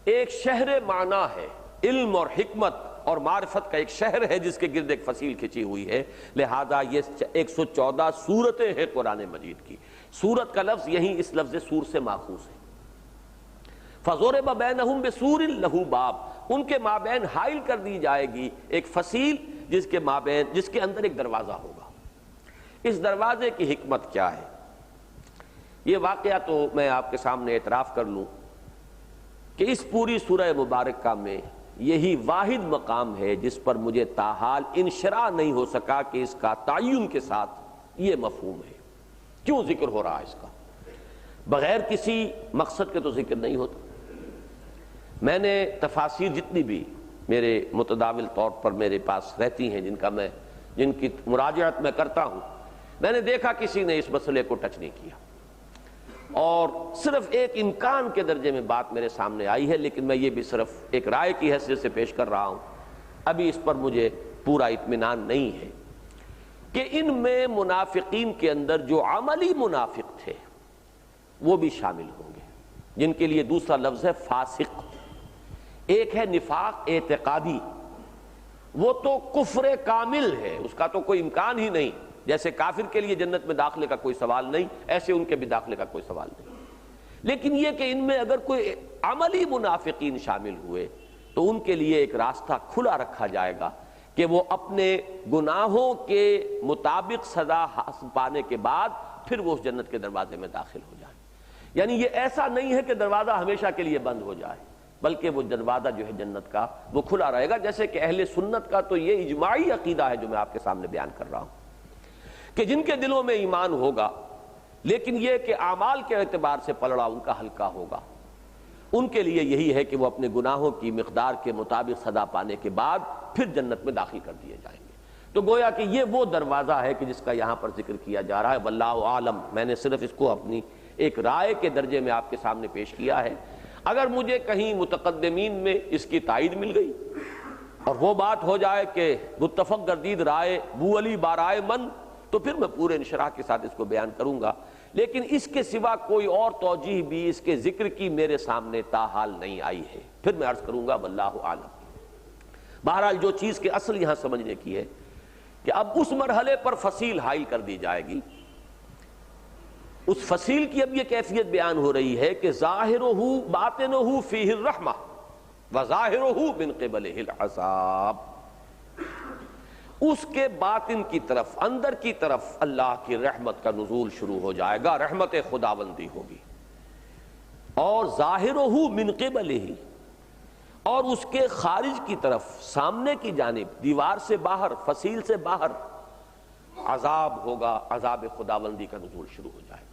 ایک شہر معنی ہے، علم اور حکمت اور معرفت کا ایک شہر ہے جس کے گرد ایک فصیل کھچی ہوئی ہے۔ لہذا یہ 114 سورتیں ہیں قرآن مجید کی۔ سورت کا لفظ یہیں اس لفظ سور سے ماخوذ ہے۔ فضرب بینہم بسور لہ باب، ان کے مابین حائل کر دی جائے گی ایک فصیل جس کے اندر ایک دروازہ ہوگا۔ اس دروازے کی حکمت کیا ہے؟ یہ واقعہ تو میں آپ کے سامنے اعتراف کر لوں کہ اس پوری سورہ مبارکہ میں یہی واحد مقام ہے جس پر مجھے تاحال انشراح نہیں ہو سکا کہ اس کا تعین کے ساتھ یہ مفہوم ہے، کیوں ذکر ہو رہا ہے اس کا؟ بغیر کسی مقصد کے تو ذکر نہیں ہوتا۔ میں نے تفاسیر جتنی بھی میرے متداول طور پر میرے پاس رہتی ہیں، جن کی مراجعت میں کرتا ہوں، میں نے دیکھا کسی نے اس مسئلے کو ٹچ نہیں کیا، اور صرف ایک امکان کے درجے میں بات میرے سامنے آئی ہے، لیکن میں یہ بھی صرف ایک رائے کی حیثیت سے پیش کر رہا ہوں، ابھی اس پر مجھے پورا اطمینان نہیں ہے کہ ان میں منافقین کے اندر جو عملی منافق تھے وہ بھی شامل ہوں گے، جن کے لیے دوسرا لفظ ہے فاسق۔ ایک ہے نفاق اعتقادی، وہ تو کفر کامل ہے، اس کا تو کوئی امکان ہی نہیں، جیسے کافر کے لیے جنت میں داخلے کا کوئی سوال نہیں، ایسے ان کے بھی داخلے کا کوئی سوال نہیں۔ لیکن یہ کہ ان میں اگر کوئی عملی منافقین شامل ہوئے تو ان کے لیے ایک راستہ کھلا رکھا جائے گا کہ وہ اپنے گناہوں کے مطابق سزا پانے کے بعد پھر وہ اس جنت کے دروازے میں داخل ہو جائیں۔ یعنی یہ ایسا نہیں ہے کہ دروازہ ہمیشہ کے لیے بند ہو جائے، بلکہ وہ دروازہ جو ہے جنت کا وہ کھلا رہے گا، جیسے کہ اہل سنت کا تو یہ اجماعی عقیدہ ہے جو میں آپ کے سامنے بیان کر رہا ہوں کہ جن کے دلوں میں ایمان ہوگا لیکن یہ کہ اعمال کے اعتبار سے پلڑا ان کا ہلکا ہوگا، ان کے لیے یہی ہے کہ وہ اپنے گناہوں کی مقدار کے مطابق سزا پانے کے بعد پھر جنت میں داخل کر دیے جائیں گے۔ تو گویا کہ یہ وہ دروازہ ہے کہ جس کا یہاں پر ذکر کیا جا رہا ہے، واللہ عالم۔ میں نے صرف اس کو اپنی ایک رائے کے درجے میں آپ کے سامنے پیش کیا ہے، اگر مجھے کہیں متقدمین میں اس کی تائید مل گئی اور وہ بات ہو جائے کہ متفق گردید رائے بو علی بارائے من، تو پھر میں پورے انشراح کے ساتھ اس کو بیان کروں گا، لیکن اس کے سوا کوئی اور توجیہ بھی اس کے ذکر کی میرے سامنے تاحال نہیں آئی ہے، پھر میں عرض کروں گا واللہ عالم۔ بہرحال جو چیز کے اصل یہاں سمجھنے کی ہے کہ اب اس مرحلے پر فصیل حائل کر دی جائے گی، اس فصیل کی اب یہ کیفیت بیان ہو رہی ہے کہ ظاہرہ باطنہ فیہ الرحمہ وظاہرہ من قبلہ العذاب، اس کے باطن کی طرف، اندر کی طرف اللہ کی رحمت کا نزول شروع ہو جائے گا، رحمت خداوندی ہوگی، اور ظاہرہ من قبلہ، اور اس کے خارج کی طرف، سامنے کی جانب، دیوار سے باہر، فصیل سے باہر عذاب ہوگا، عذاب خداوندی کا نزول شروع ہو جائے گا۔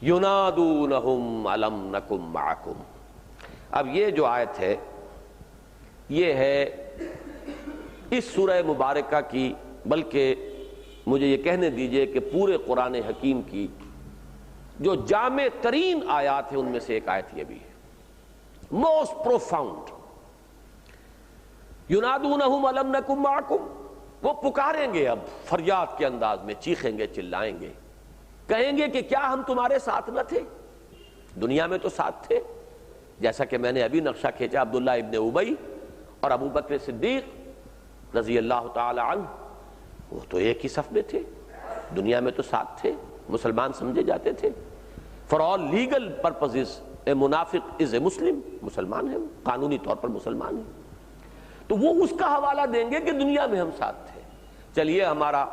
ینادونہم الم نکم معکم۔ اب یہ جو آیت ہے یہ ہے اس سورہ مبارکہ کی، بلکہ مجھے یہ کہنے دیجئے کہ پورے قرآن حکیم کی جو جامع ترین آیات ہیں ان میں سے ایک آیت یہ بھی ہے، موسٹ پروفاؤنڈ۔ ینادونہم الم نکم معکم، وہ پکاریں گے اب فریاد کے انداز میں، چیخیں گے، چلائیں گے، کہیں گے کہ کیا ہم تمہارے ساتھ نہ تھے؟ دنیا میں تو ساتھ تھے، جیسا کہ میں نے ابھی نقشہ کھینچا، عبداللہ ابن ابی اور ابو بکر صدیق رضی اللہ تعالی عنہ، وہ تو ایک ہی صف میں تھے، دنیا میں تو ساتھ تھے، مسلمان سمجھے جاتے تھے۔ فار آل لیگل پرپزز اے منافق از اے مسلم، مسلمان ہے، قانونی طور پر مسلمان ہے، تو وہ اس کا حوالہ دیں گے کہ دنیا میں ہم ساتھ تھے، چلیے ہمارا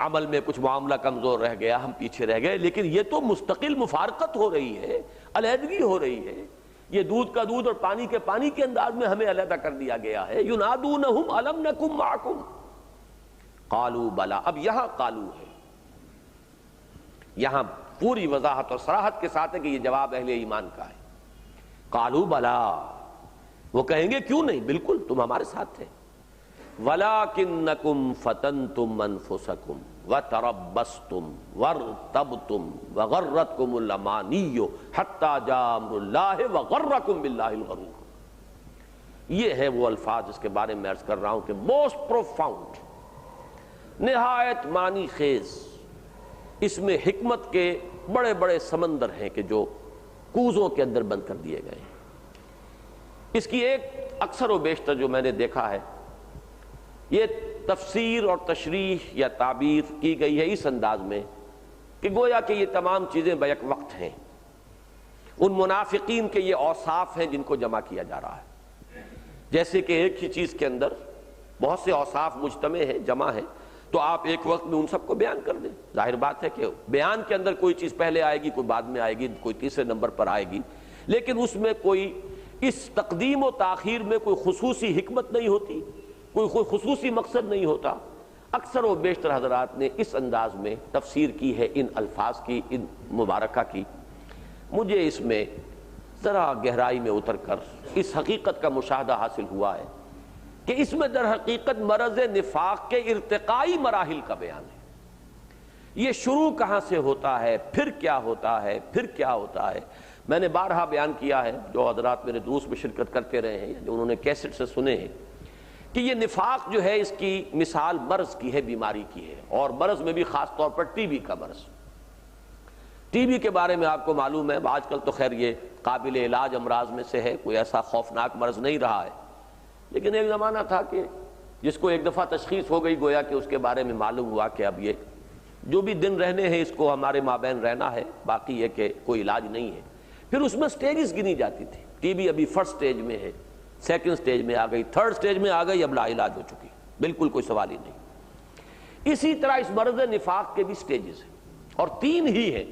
عمل میں کچھ معاملہ کمزور رہ گیا، ہم پیچھے رہ گئے، لیکن یہ تو مستقل مفارقت ہو رہی ہے، علیحدگی ہو رہی ہے، یہ دودھ کا دودھ اور پانی کے پانی کے انداز میں ہمیں علیحدہ کر دیا گیا ہے۔ ینادونہم الم نکم معکم قالوا بلا۔ اب یہاں قالو ہے، یہاں پوری وضاحت اور صراحت کے ساتھ ہے کہ یہ جواب اہل ایمان کا ہے۔ قالوا بلا، وہ کہیں گے کیوں نہیں، بالکل تم ہمارے ساتھ تھے۔ وَلَكِنَّكُمْ فَتَنْتُمْ أَنفُسَكُمْ وَتَرَبَّصْتُمْ وَارْتَبْتُمْ وَغَرَّتْكُمُ الْأَمَانِيُّ حَتَّى جَاءَ أَمْرُ اللَّهِ وَغَرَّكُمْ بِاللَّهِ الْغَرُورُ۔ یہ ہے وہ الفاظ جس کے بارے میں عرض کر رہا ہوں کہ موسٹ پروفاؤنڈ، نہایت معنی خیز، اس میں حکمت کے بڑے بڑے سمندر ہیں کہ جو کوزوں کے اندر بند کر دیے گئے ہیں۔ اس کی ایک اکثر و بیشتر جو میں نے دیکھا ہے، یہ تفسیر اور تشریح یا تعبیر کی گئی ہے اس انداز میں کہ گویا کہ یہ تمام چیزیں بیک وقت ہیں، ان منافقین کے یہ اوصاف ہیں جن کو جمع کیا جا رہا ہے، جیسے کہ ایک ہی چیز کے اندر بہت سے اوصاف مجتمع ہیں، جمع ہیں، تو آپ ایک وقت میں ان سب کو بیان کر دیں۔ ظاہر بات ہے کہ بیان کے اندر کوئی چیز پہلے آئے گی، کوئی بعد میں آئے گی، کوئی تیسرے نمبر پر آئے گی، لیکن اس میں کوئی اس تقدیم و تاخیر میں کوئی خصوصی حکمت نہیں ہوتی، کوئی خصوصی مقصد نہیں ہوتا۔ اکثر و بیشتر حضرات نے اس انداز میں تفسیر کی ہے ان الفاظ کی، ان مبارکہ کی۔ مجھے اس میں ذرا گہرائی میں اتر کر اس حقیقت کا مشاہدہ حاصل ہوا ہے کہ اس میں در حقیقت مرض نفاق کے ارتقائی مراحل کا بیان ہے. یہ شروع کہاں سے ہوتا ہے، پھر کیا ہوتا ہے، پھر کیا ہوتا ہے. میں نے بارہا بیان کیا ہے، جو حضرات میرے دروس میں شرکت کرتے رہے ہیں، جو انہوں نے کیسٹ سے سنے ہیں، کہ یہ نفاق جو ہے اس کی مثال مرض کی ہے، بیماری کی ہے، اور مرض میں بھی خاص طور پر ٹی بی کا مرض. ٹی بی کے بارے میں آپ کو معلوم ہے آج کل تو خیر یہ قابل علاج امراض میں سے ہے، کوئی ایسا خوفناک مرض نہیں رہا ہے، لیکن ایک زمانہ تھا کہ جس کو ایک دفعہ تشخیص ہو گئی گویا کہ اس کے بارے میں معلوم ہوا کہ اب یہ جو بھی دن رہنے ہیں اس کو ہمارے مابین رہنا ہے، باقی یہ کہ کوئی علاج نہیں ہے. پھر اس میں سٹیجز گنی جاتی تھی. ٹی بی ابھی فرسٹ سٹیج میں ہے، سیکنڈ سٹیج میں آ گئی، تھرڈ سٹیج میں آ گئی، اب لا علاج ہو چکی، بالکل کوئی سوال ہی نہیں. اسی طرح اس مرض نفاق کے بھی سٹیجز ہیں، اور 3 ہی ہیں.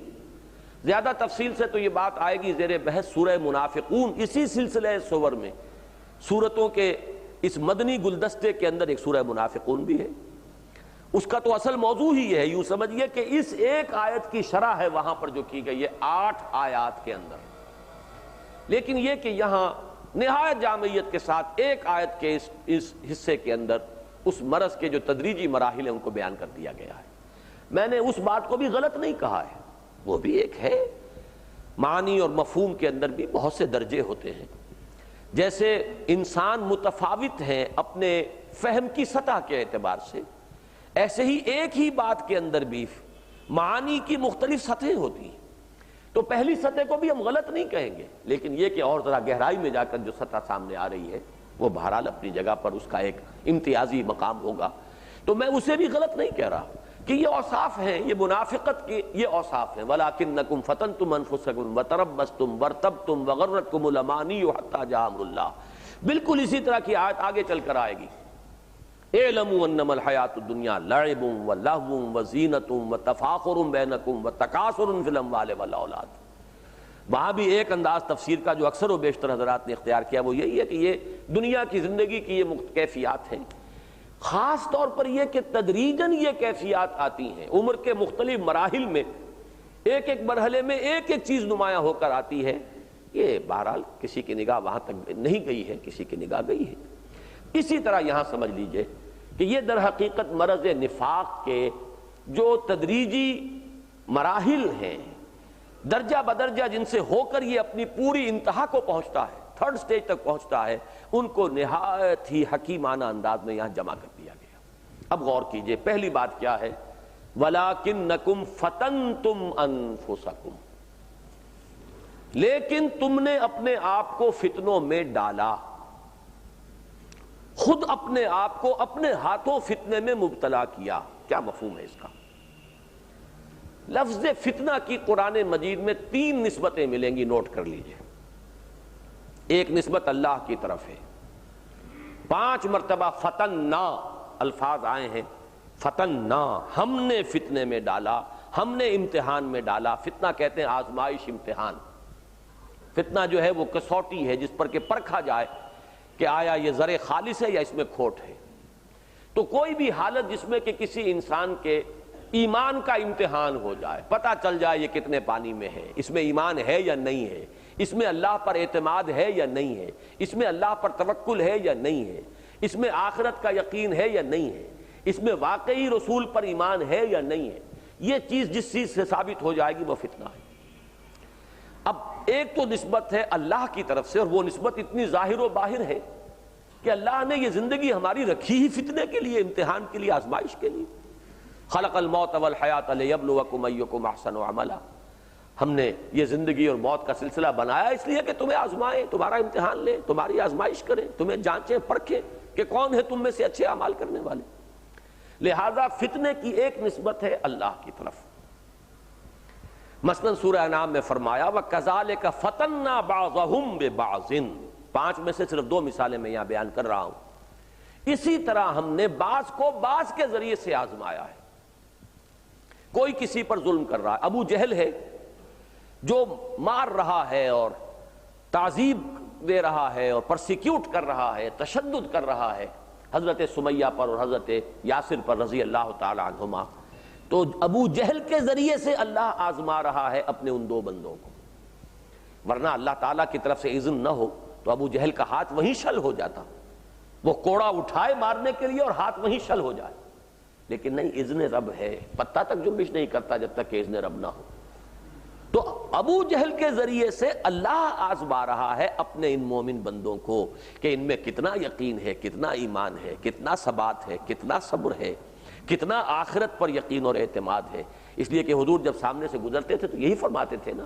زیادہ تفصیل سے تو یہ بات آئے گی زیر بحث سورہ منافقون، اسی سلسلہ سور میں سورتوں کے اس مدنی گلدستے کے اندر ایک سورہ منافقون بھی ہے. اس کا تو اصل موضوع ہی یہ ہے، یوں سمجھیے کہ اس ایک آیت کی شرح ہے وہاں پر جو کی گئی ہے 8 آیات کے اندر. لیکن یہ کہ یہاں نہایت جامعیت کے ساتھ ایک آیت کے اس حصے کے اندر اس مرض کے جو تدریجی مراحل ہیں ان کو بیان کر دیا گیا ہے. میں نے اس بات کو بھی غلط نہیں کہا ہے، وہ بھی ایک ہے. معنی اور مفہوم کے اندر بھی بہت سے درجے ہوتے ہیں. جیسے انسان متفاوت ہیں اپنے فہم کی سطح کے اعتبار سے، ایسے ہی ایک ہی بات کے اندر بھی معانی کی مختلف سطحیں ہوتی ہیں. تو پہلی سطح کو بھی ہم غلط نہیں کہیں گے، لیکن یہ کہ اور ذرا گہرائی میں جا کر جو سطح سامنے آ رہی ہے وہ بہرحال اپنی جگہ پر اس کا ایک امتیازی مقام ہوگا. تو میں اسے بھی غلط نہیں کہہ رہا کہ یہ اوصاف ہیں، یہ منافقت کے یہ اوصاف ہیں. وَلَٰكِنَّكُمْ فَتَنْتُمْ أَنفُسَكُمْ وَتَرَبَّصْتُمْ وَارْتَبْتُمْ وَغَرَّتْكُمُ الْأَمَانِيُّ حَتَّىٰ جَاءَ أَمْرُ اللَّهِ. بالکل اسی طرح کی آیت آگے چل کر آئے گی. اعلموا انما الحیات الدنیا لعب ولہو وزینۃ وتفاخر بینکم وتکاثر فی الاموال والاولاد. وہاں بھی ایک انداز تفسیر کا جو اکثر و بیشتر حضرات نے اختیار کیا وہ یہی ہے کہ یہ دنیا کی زندگی کی یہ کیفیات ہیں. خاص طور پر یہ کہ تدریجاً یہ کیفیات آتی ہیں، عمر کے مختلف مراحل میں ایک ایک مرحلے میں ایک ایک چیز نمایاں ہو کر آتی ہے. یہ بہرحال کسی کی نگاہ وہاں تک نہیں گئی ہے، کسی کی نگاہ گئی ہے. اسی طرح یہاں سمجھ لیجئے کہ یہ در حقیقت مرض نفاق کے جو تدریجی مراحل ہیں، درجہ بدرجہ جن سے ہو کر یہ اپنی پوری انتہا کو پہنچتا ہے، تھرڈ سٹیج تک پہنچتا ہے، ان کو نہایت ہی حکیمانہ انداز میں یہاں جمع کر دیا گیا. اب غور کیجئے، پہلی بات کیا ہے؟ وَلَٰكِنَّكُمْ فَتَنْتُمْ أَنفُسَكُمْ. لیکن تم نے اپنے آپ کو فتنوں میں ڈالا، خود اپنے آپ کو اپنے ہاتھوں فتنے میں مبتلا کیا. کیا مفہوم ہے اس کا؟ لفظ فتنہ کی قرآن مجید میں 3 نسبتیں ملیں گی، نوٹ کر لیجئے. ایک نسبت اللہ کی طرف ہے، 5 مرتبہ فتننا الفاظ آئے ہیں. فتننا، ہم نے فتنے میں ڈالا، ہم نے امتحان میں ڈالا. فتنہ کہتے ہیں آزمائش، امتحان. فتنہ جو ہے وہ کسوٹی ہے جس پر کہ پرکھا جائے کہ آیا یہ زر خالص ہے یا اس میں کھوٹ ہے. تو کوئی بھی حالت جس میں کہ کسی انسان کے ایمان کا امتحان ہو جائے، پتہ چل جائے یہ کتنے پانی میں ہے، اس میں ایمان ہے یا نہیں ہے، اس میں اللہ پر اعتماد ہے یا نہیں ہے، اس میں اللہ پر توکل ہے یا نہیں ہے، اس میں آخرت کا یقین ہے یا نہیں ہے، اس میں واقعی رسول پر ایمان ہے یا نہیں ہے. یہ چیز جس چیز سے ثابت ہو جائے گی وہ فتنہ ہے. اب ایک تو نسبت ہے اللہ کی طرف سے، اور وہ نسبت اتنی ظاہر و باہر ہے کہ اللہ نے یہ زندگی ہماری رکھی ہی فتنے کے لیے، امتحان کے لیے، آزمائش کے لیے. خلق الموت والحیات لیبلوکم ایکم احسن عملا. ہم نے یہ زندگی اور موت کا سلسلہ بنایا اس لیے کہ تمہیں آزمائیں، تمہارا امتحان لیں، تمہاری آزمائش کریں، تمہیں جانچیں پرکھیں کہ کون ہے تم میں سے اچھے اعمال کرنے والے. لہذا فتنے کی ایک نسبت ہے اللہ کی طرف. مثلا سورہ انعام میں فرمایا وَكَذَلِكَ فَتَنَّا بَعْضَهُمْ بِبَعْضٍ. 5 میں سے صرف 2 مثالیں میں یہاں بیان کر رہا ہوں. اسی طرح ہم نے بعض کو بعض کے ذریعے سے آزمایا ہے. کوئی کسی پر ظلم کر رہا ہے، ابو جہل ہے جو مار رہا ہے اور تعذیب دے رہا ہے اور پرسیکیوٹ کر رہا ہے، تشدد کر رہا ہے حضرت سمیہ پر اور حضرت یاسر پر رضی اللہ تعالی عنہما. تو ابو جہل کے ذریعے سے اللہ آزما رہا ہے اپنے ان 2 بندوں کو. ورنہ اللہ تعالیٰ کی طرف سے اذن نہ ہو تو ابو جہل کا ہاتھ وہیں شل ہو جاتا، وہ کوڑا اٹھائے مارنے کے لیے اور ہاتھ وہیں شل ہو جائے، لیکن نہیں، اذن رب ہے، پتہ تک جنبش نہیں کرتا جب تک کہ اذن رب نہ ہو۔ تو ابو جہل کے ذریعے سے اللہ آزما رہا ہے اپنے ان مومن بندوں کو کہ ان میں کتنا یقین ہے، کتنا ایمان ہے، کتنا ثبات ہے، کتنا صبر ہے، کتنا آخرت پر یقین اور اعتماد ہے۔ اس لیے کہ حضور جب سامنے سے گزرتے تھے تو یہی فرماتے تھے نا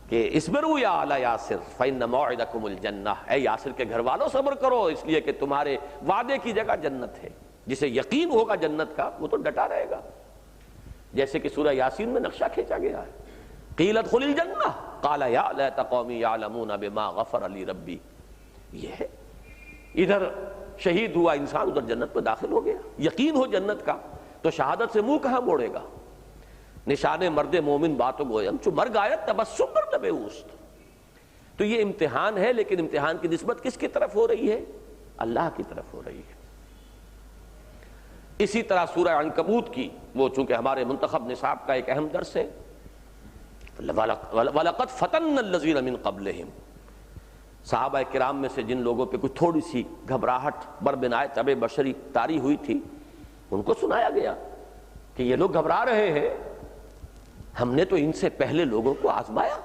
کہ اصبروا یا آل یاسر فإن موعدکم الجنہ، اے یاسر کے گھر والوں صبر کرو، اس لیے کہ تمہارے وعدے کی جگہ جنت ہے۔ جسے یقین ہوگا جنت کا وہ تو ڈٹا رہے گا، جیسے کہ سورہ یاسین میں نقشہ کھینچا گیا ہے، قیل ادخل الجنہ قال یا لیت قومی یعلمون بما غفر لی ربی، یہ ہے۔ ادھر شہید ہوا انسان، ادھر جنت میں داخل ہو گیا۔ یقین ہو جنت کا تو شہادت سے منہ کہاں موڑے گا؟ نشان مرد مومن باتوں گویم چو مرگ آیت تبسم بر لب اوست۔ تو یہ امتحان ہے، لیکن امتحان کی نسبت کس کی طرف ہو رہی ہے؟ اللہ کی طرف ہو رہی ہے۔ اسی طرح سورہ عنکبوت کی، وہ چونکہ ہمارے منتخب نصاب کا ایک اہم درس ہے، وَلَقَدْ فَتَنَّ الَّذِينَ مِن قَبْلِهِمْ، صحابہ کرام میں سے جن لوگوں پہ کچھ تھوڑی سی گھبراہٹ بربنائے طب بشری طاری ہوئی تھی، ان کو سنایا گیا کہ یہ لوگ گھبرا رہے ہیں، ہم نے تو ان سے پہلے لوگوں کو آزمایا،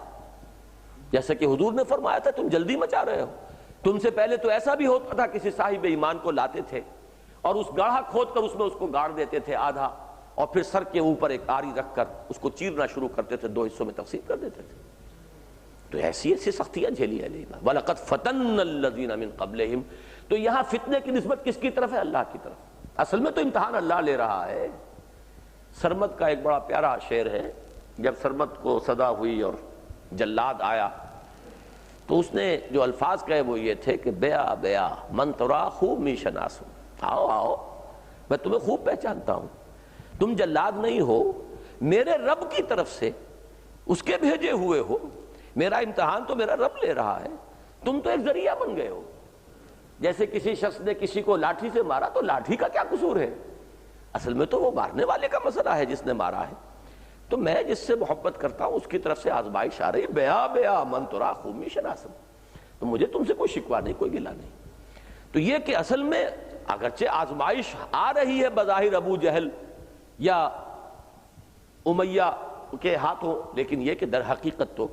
جیسا کہ حضور نے فرمایا تھا تم جلدی مچا رہے ہو، تم سے پہلے تو ایسا بھی ہوتا تھا کسی صاحب ایمان کو لاتے تھے اور اس گاڑھا کھود کر اس میں اس کو گاڑ دیتے تھے آدھا، اور پھر سر کے اوپر ایک آری رکھ کر اس کو چیرنا شروع کرتے تھے، دو حصوں میں تقسیم کر دیتے تھے۔ تو ایسی ایسی سختیاں جھیلی علیہ وَلَقَدْ فَتَنَّ الَّذِينَ مِن قَبْلِهِمْ۔ تو یہاں فتنے کی نسبت کس کی طرف ہے؟ اللہ کی طرف۔ اصل میں تو امتحان اللہ لے رہا ہے۔ سرمد کا ایک بڑا پیارا شعر ہے، جب سرمد کو صدا ہوئی اور جلاد آیا تو اس نے جو الفاظ کہے وہ یہ تھے کہ بیا بیا من ترا خوب می شناسو، آؤ آؤ میں تمہیں خوب پہچانتا ہوں، تم جلاد نہیں ہو، میرے رب کی طرف سے اس کے بھیجے ہوئے ہو، میرا امتحان تو میرا رب لے رہا ہے، تم تو ایک ذریعہ بن گئے ہو۔ جیسے کسی شخص نے کسی کو لاٹھی سے مارا تو لاٹھی کا کیا قصور ہے؟ اصل میں تو وہ مارنے والے کا مسئلہ ہے جس نے مارا ہے۔ تو میں جس سے محبت کرتا ہوں اس کی طرف سے آزمائش آ رہی، بیا بیا من ترا خومی شناسم، تو مجھے تم سے کوئی شکوہ نہیں، کوئی گلہ نہیں۔ تو یہ کہ اصل میں اگرچہ آزمائش آ رہی ہے بظاہر ابو جہل یا امیہ کے ہاتھوں، لیکن یہ کہ در حقیقت تو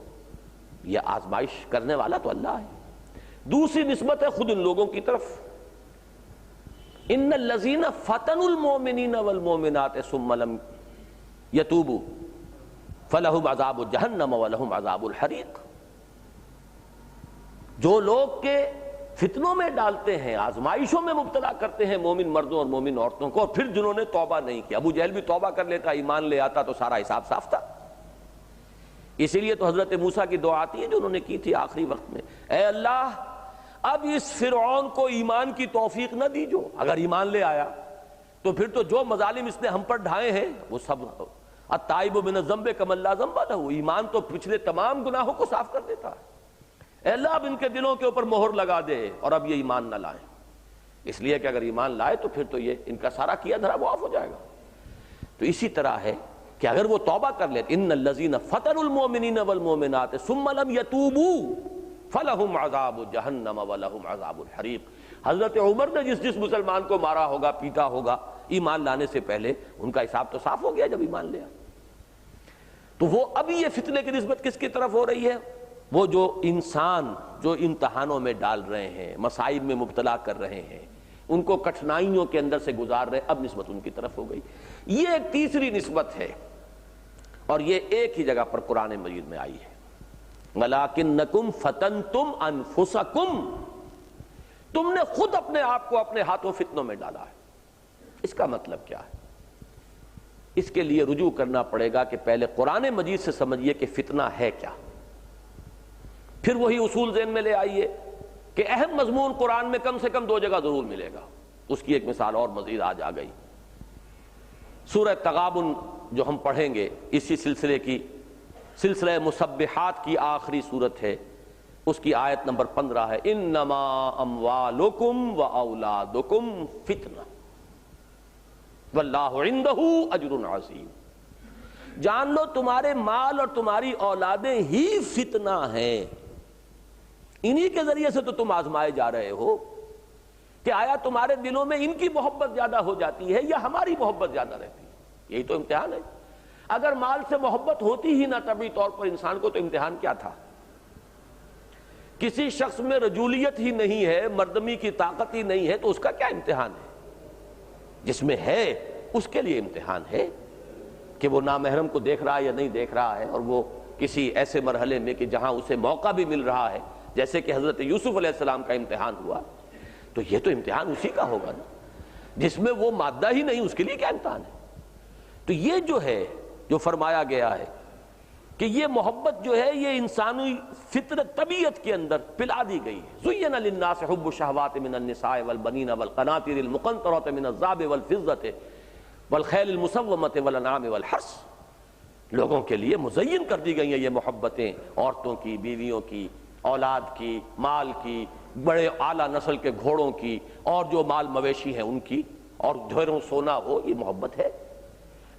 یہ آزمائش کرنے والا تو اللہ ہے۔ دوسری نسبت ہے خود ان لوگوں کی طرف، ان الذین فتنوا المؤمنین والمؤمنات ثم لم یتوبوا فلہم عذاب جہنم ولہم عذاب الحریق۔ جو لوگ کے فتنوں میں ڈالتے ہیں، آزمائشوں میں مبتلا کرتے ہیں مومن مردوں اور مومن عورتوں کو، اور پھر جنہوں نے توبہ نہیں کیا، ابو جہل بھی توبہ کر لیتا، ایمان لے آتا تو سارا حساب صاف تھا۔ اسی لیے تو حضرت موسیٰ کی دعا آتی ہے جو انہوں نے کی تھی آخری وقت میں، اے اللہ اب اس فرعون کو ایمان کی توفیق نہ دیجو، اگر ایمان لے آیا تو پھر تو جو مظالم اس نے ہم پر ڈھائے ہیں وہ سب، التائب من الذنب کمن لا ذنب لہ، ایمان تو پچھلے تمام گناہوں کو صاف کر دیتا ہے۔ اے اللہ اب ان کے دلوں کے اوپر مہر لگا دے اور اب یہ ایمان نہ لائیں، اس لیے کہ اگر ایمان لائے تو پھر تو یہ ان کا سارا کیا دھرا معاف ہو جائے گا۔ تو اسی طرح ہے کہ اگر وہ توبہ کر لیتے، ان الذین فتنوا المؤمنین والمؤمنات ثم لم یتوبوا فلہم عذاب جہنم ولہم عذاب الحریق۔ حضرت عمر نے جس مسلمان کو مارا ہوگا، پیٹا ہوگا ایمان لانے سے پہلے، ان کا حساب تو صاف ہو گیا جب ایمان لیا۔ تو وہ ابھی یہ فتنے کی نسبت کس کی طرف ہو رہی ہے؟ وہ جو انسان جو امتحانوں میں ڈال رہے ہیں، مصائب میں مبتلا کر رہے ہیں، ان کو کٹھنائیوں کے اندر سے گزار رہے، اب نسبت ان کی طرف ہو گئی۔ یہ ایک تیسری نسبت ہے اور یہ ایک ہی جگہ پر قرآن مجید میں آئی ہے، وَلَٰكِنَّكُمْ فَتَنْتُمْ أَنفُسَكُمْ، تم نے خود اپنے آپ کو اپنے ہاتھوں فتنوں میں ڈالا ہے۔ اس کا مطلب کیا ہے؟ اس کے لیے رجوع کرنا پڑے گا کہ پہلے قرآن مجید سے سمجھیے کہ فتنہ ہے کیا، پھر وہی اصول ذہن میں لے آئیے کہ اہم مضمون قرآن میں کم سے کم دو جگہ ضرور ملے گا۔ اس کی ایک مثال اور مزید آج آ گئی، سورہ تغابن جو ہم پڑھیں گے اسی سلسلے کی، سلسلہ مسبحات کی آخری صورت ہے، اس کی آیت نمبر 15 ہے، انما اموالکم واولادکم فتنہ واللہ عندہ اجر عظیم۔ جان لو تمہارے مال اور تمہاری اولادیں ہی فتنہ ہیں، انہی کے ذریعے سے تو تم آزمائے جا رہے ہو کہ آیا تمہارے دلوں میں ان کی محبت زیادہ ہو جاتی ہے یا ہماری محبت زیادہ رہتی ہے، یہی تو امتحان ہے۔ اگر مال سے محبت ہوتی ہی نہ طبعی طور پر انسان کو تو امتحان کیا تھا؟ کسی شخص میں رجولیت ہی نہیں ہے، مردمی کی طاقت ہی نہیں ہے، تو اس کا کیا امتحان ہے؟ جس میں ہے اس کے لیے امتحان ہے کہ وہ نامحرم کو دیکھ رہا ہے یا نہیں دیکھ رہا ہے، اور وہ کسی ایسے مرحلے میں کہ جہاں اسے موقع بھی مل رہا ہے، جیسے کہ حضرت یوسف علیہ السلام کا امتحان ہوا، تو یہ تو امتحان اسی کا ہوگا نا۔ جس میں وہ مادہ ہی نہیں، اس کے لیے کیا امتحان ہے؟ تو یہ جو ہے جو فرمایا گیا ہے کہ یہ محبت جو ہے یہ انسانی فطرت طبیعت کے اندر پلا دی گئی ہے۔ زُيِّنَ لِلنَّاسِ حُبُّ الشَّهَوَاتِ مِنَ النِّسَاءِ وَالْبَنِينَ وَالْقَنَاطِيرِ الْمُقَنطَرَةِ مِنَ الذَّهَبِ وَالْفِضَّةِ وَالْخَيْلِ الْمُسَوَّمَةِ وَالْأَنْعَامِ وَالْحَرْثِ، لوگوں کے لیے مزین کر دی گئی ہیں یہ محبتیں، عورتوں کی، بیویوں کی، اولاد کی، مال کی، بڑے اعلیٰ نسل کے گھوڑوں کی، اور جو مال مویشی ہیں ان کی، اور ڈھیروں سونا ہو، یہ محبت ہے۔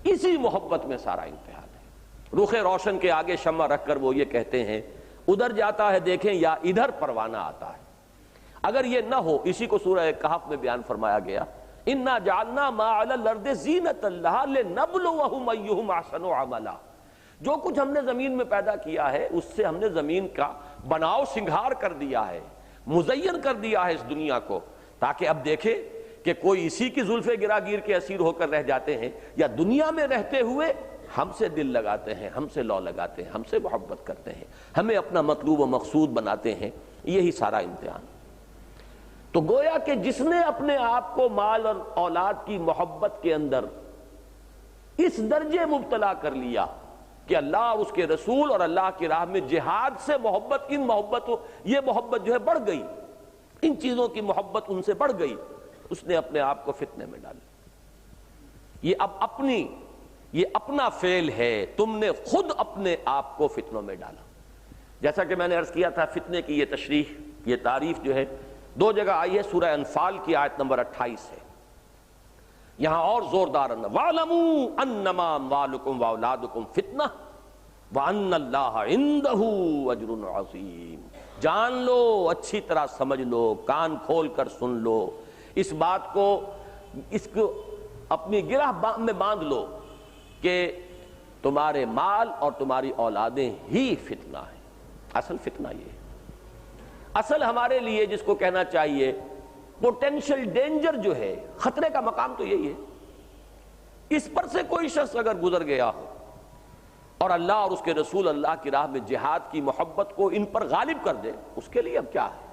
اسی محبت میں سارا امتحان ہے۔ رخ روشن کے آگے شمع رکھ کر وہ یہ کہتے ہیں ادھر جاتا ہے دیکھیں یا ادھر پروانہ آتا ہے۔ اگر یہ نہ ہو، اسی کو سورہ کہف میں بیان فرمایا گیا، اِنَّا جَعَلْنَا مَا عَلَى الْأَرْضِ زِينَةً لَهَا لِنَبْلُوَهُمْ أَيُّهُمْ أَحْسَنُ عَمَلًا، جو کچھ ہم نے زمین میں پیدا کیا ہے اس سے ہم نے زمین کا بناؤ سنگھار کر دیا ہے، مزین کر دیا ہے اس دنیا کو، تاکہ اب دیکھے کہ کوئی اسی کی زلف گراگیر کے اسیر ہو کر رہ جاتے ہیں یا دنیا میں رہتے ہوئے ہم سے دل لگاتے ہیں، ہم سے لو لگاتے ہیں، ہم سے محبت کرتے ہیں، ہمیں اپنا مطلوب و مقصود بناتے ہیں۔ یہی سارا امتحان۔ تو گویا کہ جس نے اپنے آپ کو مال اور اولاد کی محبت کے اندر اس درجے مبتلا کر لیا کہ اللہ اور اس کے رسول اور اللہ کی راہ میں جہاد سے محبت، ان محبتوں یہ محبت جو ہے بڑھ گئی، ان چیزوں کی محبت ان سے بڑھ گئی، اس نے اپنے آپ کو فتنے میں ڈالا۔ یہ اپنا فعل ہے، تم نے خود اپنے آپ کو فتنوں میں ڈالا۔ جیسا کہ میں نے عرض کیا تھا، فتنے کی یہ تشریح، یہ تعریف جو ہے دو جگہ آئی ہے، سورہ انفال کی آیت نمبر 28 ہے، یہاں اور زوردار وَاعْلَمُوا أَنَّمَا أَمْوَالُكُمْ وَأَوْلَادُكُمْ فِتْنَةٌ وَأَنَّ اللَّهَ عِندَهُ أَجْرٌ عَظِيمٌ۔ جان لو، اچھی طرح سمجھ لو، کان کھول کر سن لو، اس بات کو، اس کو اپنی گرہ میں باندھ لو کہ تمہارے مال اور تمہاری اولادیں ہی فتنہ ہیں۔ اصل فتنہ یہ ہے، اصل ہمارے لیے جس کو کہنا چاہیے پوٹینشل ڈینجر جو ہے، خطرے کا مقام تو یہی ہے۔ اس پر سے کوئی شخص اگر گزر گیا ہو اور اللہ اور اس کے رسول اللہ کی راہ میں جہاد کی محبت کو ان پر غالب کر دے، اس کے لیے اب کیا ہے؟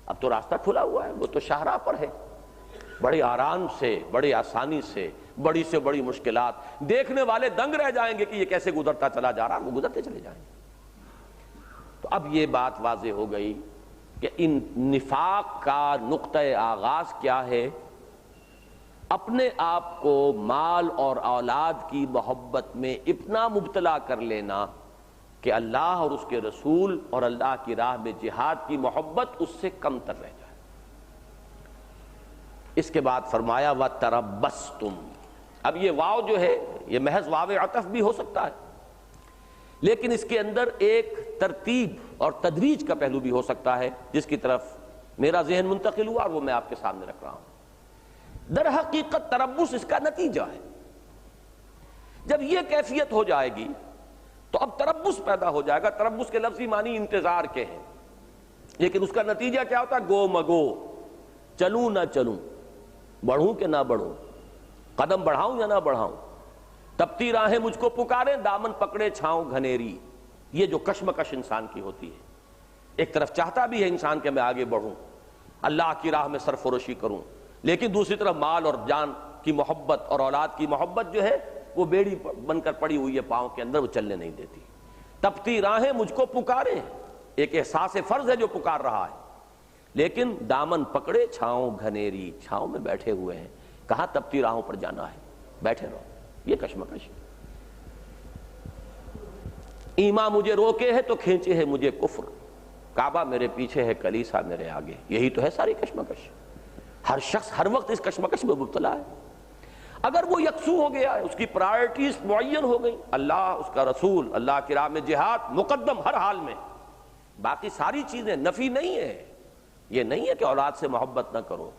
اب تو راستہ کھلا ہوا ہے، وہ تو شاہراہ پر ہے، بڑے آرام سے، بڑے آسانی سے، بڑی سے بڑی مشکلات، دیکھنے والے دنگ رہ جائیں گے کہ یہ کیسے گزرتا چلا جا رہا، وہ گزرتے چلے جائیں گے۔ تو اب یہ بات واضح ہو گئی کہ ان نفاق کا نقطہ آغاز کیا ہے؟ اپنے آپ کو مال اور اولاد کی محبت میں اتنا مبتلا کر لینا کہ اللہ اور اس کے رسول اور اللہ کی راہ میں جہاد کی محبت اس سے کم تر رہ جائے۔ اس کے بعد فرمایا وَتَرَبَّصْتُمْ۔ اب یہ واو جو ہے یہ محض واو عطف بھی ہو سکتا ہے، لیکن اس کے اندر ایک ترتیب اور تدریج کا پہلو بھی ہو سکتا ہے، جس کی طرف میرا ذہن منتقل ہوا اور وہ میں آپ کے سامنے رکھ رہا ہوں۔ در حقیقت تربص اس کا نتیجہ ہے۔ جب یہ کیفیت ہو جائے گی تو اب تربص پیدا ہو جائے گا۔ تربص کے لفظی معنی انتظار کے ہیں، لیکن اس کا نتیجہ کیا ہوتا ہے؟ گو مگو، چلوں نہ چلوں، بڑھوں کہ نہ بڑھوں، قدم بڑھاؤں یا نہ بڑھاؤں، تپتی راہیں مجھ کو پکاریں، دامن پکڑے چھاؤں گھنیری۔ یہ جو کشمکش انسان کی ہوتی ہے، ایک طرف چاہتا بھی ہے انسان کہ میں آگے بڑھوں، اللہ کی راہ میں سرفروشی کروں، لیکن دوسری طرف مال اور جان کی محبت اور اولاد کی محبت جو ہے وہ بیڑی بن کر پڑی ہوئی ہے پاؤں کے اندر، وہ چلنے نہیں دیتی۔ تپتی راہیں مجھ کو پکاریں، ایک احساس فرض ہے جو پکار رہا ہے، لیکن دامن پکڑے چھاؤں گھنیری، چھاؤں میں بیٹھے ہوئے ہیں، کہاں تپتی راہوں پر جانا ہے، بیٹھے رہو۔ یہ کشمکش ہے۔ ایمان مجھے روکے ہے تو کھینچے ہے مجھے کفر، کعبہ میرے پیچھے ہے کلیسا میرے آگے۔ یہی تو ہے ساری کشمکش۔ ہر شخص ہر وقت اس کشمکش میں مبتلا ہے۔ اگر وہ یکسو ہو گیا ہے، اس کی پرائرٹیز معین ہو گئی، اللہ، اس کا رسول، اللہ کی راہ میں جہاد مقدم ہر حال میں، باقی ساری چیزیں نفی نہیں ہے۔ یہ نہیں ہے کہ اولاد سے محبت نہ کرو،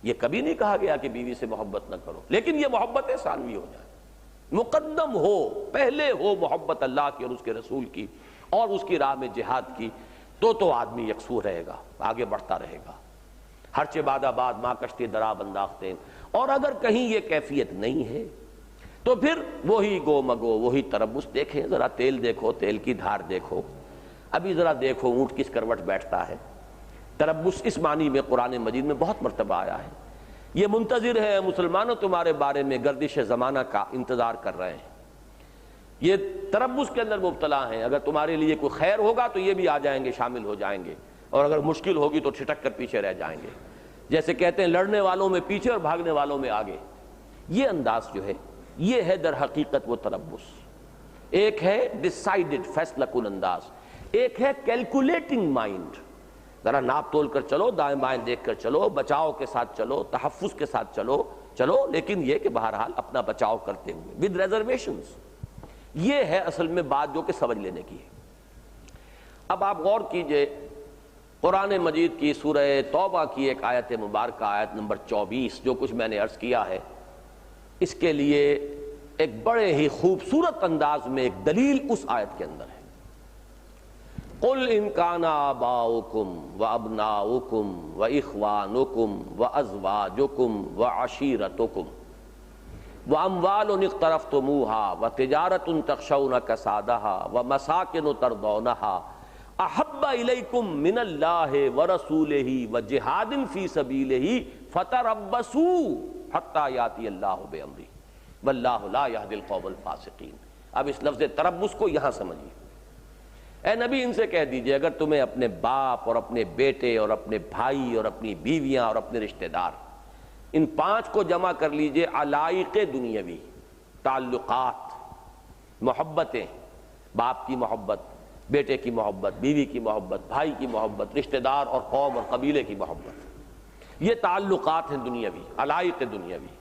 یہ کبھی نہیں کہا گیا کہ بیوی سے محبت نہ کرو، لیکن یہ محبت ثانوی ہو جائے، مقدم ہو، پہلے ہو محبت اللہ کی اور اس کے رسول کی اور اس کی راہ میں جہاد کی، تو آدمی یکسو رہے گا، آگے بڑھتا رہے گا۔ ہرچہ باد آباد ماں کشتی دراب انداختیں۔ اور اگر کہیں یہ کیفیت نہیں ہے تو پھر وہی گو مگو، وہی تربص۔ دیکھیں ذرا تیل دیکھو، تیل کی دھار دیکھو، ابھی ذرا دیکھو اونٹ کس کروٹ بیٹھتا ہے۔ تربص اس معنی میں قرآن مجید میں بہت مرتبہ آیا ہے، یہ منتظر ہے مسلمانوں تمہارے بارے میں، گردش زمانہ کا انتظار کر رہے ہیں، یہ تربص کے اندر مبتلا ہیں، اگر تمہارے لیے کوئی خیر ہوگا تو یہ بھی آ جائیں گے، شامل ہو جائیں گے، اور اگر مشکل ہوگی تو چھٹک کر پیچھے رہ جائیں گے۔ جیسے کہتے ہیں لڑنے والوں میں پیچھے اور بھاگنے والوں میں آگے، یہ انداز جو ہے یہ ہے در حقیقت وہ تربص۔ ایک ہے ڈیسائیڈڈ، فیصلہ کن انداز، ایک ہے کیلکولیٹنگ مائنڈ، ذرا ناپ تول کر چلو، دائیں بائیں دیکھ کر چلو، بچاؤ کے ساتھ چلو، تحفظ کے ساتھ چلو، لیکن یہ کہ بہرحال اپنا بچاؤ کرتے ہوئے ود ریزرویشنز۔ یہ ہے اصل میں بات جو کہ سمجھ لینے کی ہے۔ اب آپ غور کیجئے قرآن مجید کی سورہ توبہ کی ایک آیت مبارکہ، آیت نمبر 24، جو کچھ میں نے عرض کیا ہے اس کے لیے ایک بڑے ہی خوبصورت انداز میں ایک دلیل اس آیت کے اندر ہے۔ قُلْ إِنْ كَانَ آبَاؤُكُمْ وَأَبْنَاؤُكُمْ وَإِخْوَانُكُمْ وَأَزْوَاجُكُمْ وَعَشِيرَتُكُمْ وَأَمْوَالٌ اقْتَرَفْتُمُوهَا وَتِجَارَةٌ تَخْشَوْنَ كَسَادَهَا وَمَسَاكِنُ تَرْضَوْنَهَا احب الیکم من اللہ ورسولہ وجہاد فی سبیلہ فتربصوا حتی یاتی اللہ بامرہ واللہ لا یہدی القوم الفاسقین۔ اب اس لفظ تربص کو یہاں سمجھیے۔ اے نبی ان سے کہہ دیجئے اگر تمہیں اپنے باپ اور اپنے بیٹے اور اپنے بھائی اور اپنی بیویاں اور اپنے رشتہ دار، ان 5 کو جمع کر لیجئے، علائق دنیاوی، تعلقات، محبتیں، باپ کی محبت، بیٹے کی محبت، بیوی کی محبت، بھائی کی محبت، رشتہ دار اور قوم اور قبیلے کی محبت، یہ تعلقات ہیں دنیاوی، علائق دنیاوی۔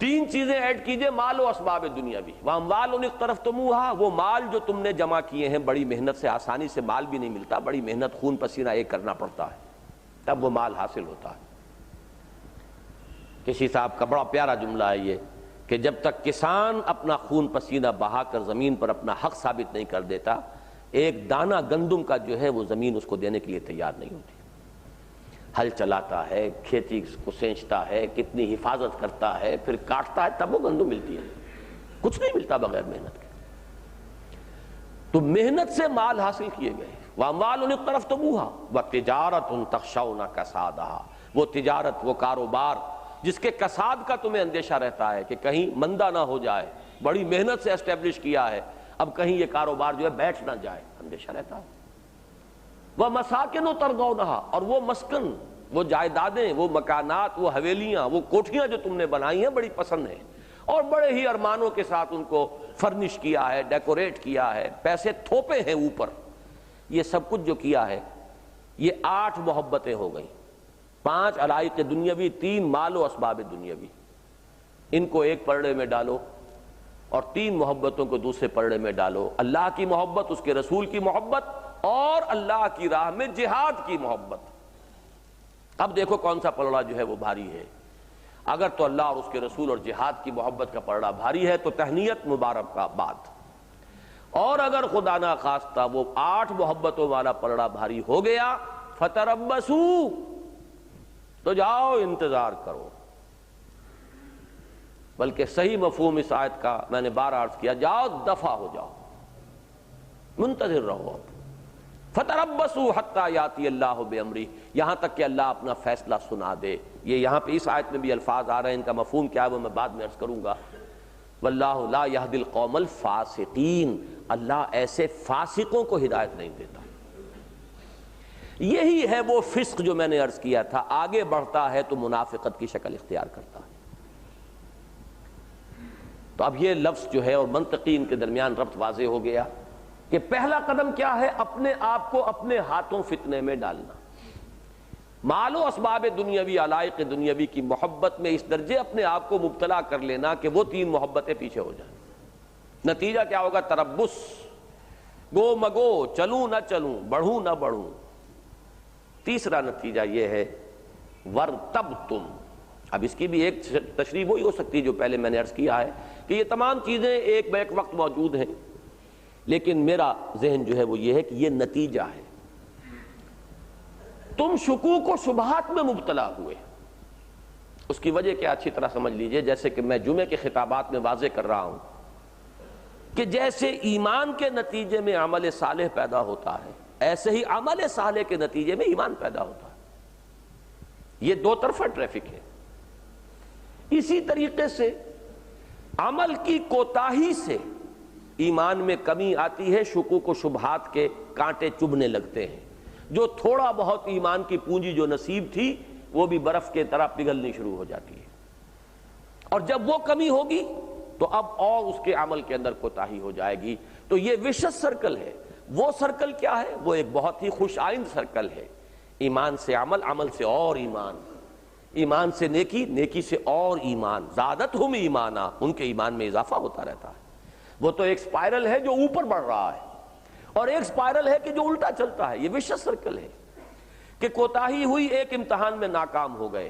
3 چیزیں ایڈ کیجئے، مال و اسباب دنیاوی، وَأَمْوَالٌ اقْتَرَفْتُمُوهَا، وہ مال جو تم نے جمع کیے ہیں، بڑی محنت سے، آسانی سے مال بھی نہیں ملتا، بڑی محنت خون پسینہ ایک کرنا پڑتا ہے تب وہ مال حاصل ہوتا ہے۔ کسی صاحب کا بڑا پیارا جملہ ہے یہ کہ جب تک کسان اپنا خون پسینہ بہا کر زمین پر اپنا حق ثابت نہیں کر دیتا، ایک دانہ گندم کا جو ہے وہ زمین اس کو دینے کے لیے تیار نہیں ہوتی۔ ہل چلاتا ہے، کھیتی کو سینچتا ہے، کتنی حفاظت کرتا ہے، پھر کاٹتا ہے، تب وہ گندم ملتی ہے، کچھ نہیں ملتا بغیر محنت کے۔ تو محنت سے مال حاصل کیے گئے۔ وَأَمْوَالٌ اقْتَرَفْتُمُوهَا وَتِجَارَةٌ تَخْشَوْنَ كَسَادَهَا، وہ تجارت، وہ کاروبار جس کے کساد کا تمہیں اندیشہ رہتا ہے کہ کہیں مندہ نہ ہو جائے، بڑی محنت سے اسٹیبلش کیا ہے، اب کہیں یہ کاروبار جو ہے بیٹھ نہ جائے، اندیشہ رہتا ہے۔ وَمَسَاكِنُ تَرْضَوْنَهَا، اور وہ مسکن، وہ جائیدادیں، وہ مکانات، وہ حویلیاں، وہ کوٹھیاں جو تم نے بنائی ہیں بڑی پسند ہیں، اور بڑے ہی ارمانوں کے ساتھ ان کو فرنش کیا ہے، ڈیکوریٹ کیا ہے، پیسے تھوپے ہیں اوپر، یہ سب کچھ جو کیا ہے، یہ 8 محبتیں ہو گئیں، 5 علائق دنیاوی، 3 مال و اسباب دنیاوی، ان کو ایک پرڑے میں ڈالو اور 3 محبتوں کو دوسرے پرڑے میں ڈالو، اللہ کی محبت، اس کے رسول کی محبت اور اللہ کی راہ میں جہاد کی محبت۔ اب دیکھو کون سا پلڑا جو ہے وہ بھاری ہے۔ اگر تو اللہ اور اس کے رسول اور جہاد کی محبت کا پلڑا بھاری ہے تو تہنیت، مبارکباد، اور اگر خدا نہ خواستہ وہ 8 محبتوں والا پلڑا بھاری ہو گیا، فتربصوا، تو جاؤ انتظار کرو۔ بلکہ صحیح مفہوم اس آیت کا میں نے بار عرض کیا، جاؤ دفع ہو جاؤ، منتظر رہو، فتربصوا حتی یاتی اللہ بامرہ، یہاں تک کہ اللہ اپنا فیصلہ سنا دے۔ یہ یہاں پہ اس آیت میں بھی الفاظ آ رہے ہیں، ان کا مفہوم کیا ہے وہ میں بعد میں عرض کروں گا۔ واللہ لا یہدی القوم الفاسقین، اللہ ایسے فاسقوں کو ہدایت نہیں دیتا۔ یہی ہے وہ فسق جو میں نے عرض کیا تھا، آگے بڑھتا ہے تو منافقت کی شکل اختیار کرتا ہے۔ تو اب یہ لفظ جو ہے اور منطقین کے درمیان ربط واضح ہو گیا کہ پہلا قدم کیا ہے، اپنے آپ کو اپنے ہاتھوں فتنے میں ڈالنا۔ مال و اسباب دنیاوی، علائق دنیاوی کی محبت میں اس درجے اپنے آپ کو مبتلا کر لینا کہ وہ تین محبتیں پیچھے ہو جائیں. نتیجہ کیا ہوگا؟ تربص، گو مگو، چلوں نہ چلوں، بڑھوں نہ بڑھوں. تیسرا نتیجہ یہ ہے ورتبتم. اب اس کی بھی ایک تشریح وہی ہو سکتی ہے جو پہلے میں نے عرض کیا ہے کہ یہ تمام چیزیں ایک بیک وقت موجود ہیں، لیکن میرا ذہن جو ہے وہ یہ ہے کہ یہ نتیجہ ہے. تم شکوک و شبہات میں مبتلا ہوئے. اس کی وجہ کیا اچھی طرح سمجھ لیجئے، جیسے کہ میں جمعے کے خطابات میں واضح کر رہا ہوں کہ جیسے ایمان کے نتیجے میں عمل صالح پیدا ہوتا ہے، ایسے ہی عمل صالح کے نتیجے میں ایمان پیدا ہوتا ہے. یہ دو طرفہ ٹریفک ہے. اسی طریقے سے عمل کی کوتاہی سے ایمان میں کمی آتی ہے، شکوک و شبہات کے کانٹے چبھنے لگتے ہیں. جو تھوڑا بہت ایمان کی پونجی جو نصیب تھی وہ بھی برف کے طرح پگھلنی شروع ہو جاتی ہے، اور جب وہ کمی ہوگی تو اب اور اس کے عمل کے اندر کوتاہی ہو جائے گی. تو یہ وشس سرکل ہے. وہ سرکل کیا ہے؟ وہ ایک بہت ہی خوش آئند سرکل ہے. ایمان سے عمل، عمل سے اور ایمان، ایمان سے نیکی، نیکی سے اور ایمان. زادتہم ایمانا، ان کے ایمان میں اضافہ ہوتا رہتا ہے. وہ تو ایک سپائرل ہے جو اوپر بڑھ رہا ہے، اور ایک سپائرل ہے کہ جو الٹا چلتا ہے. یہ وشس سرکل ہے کہ کوتاہی ہوئی، ایک امتحان میں ناکام ہو گئے،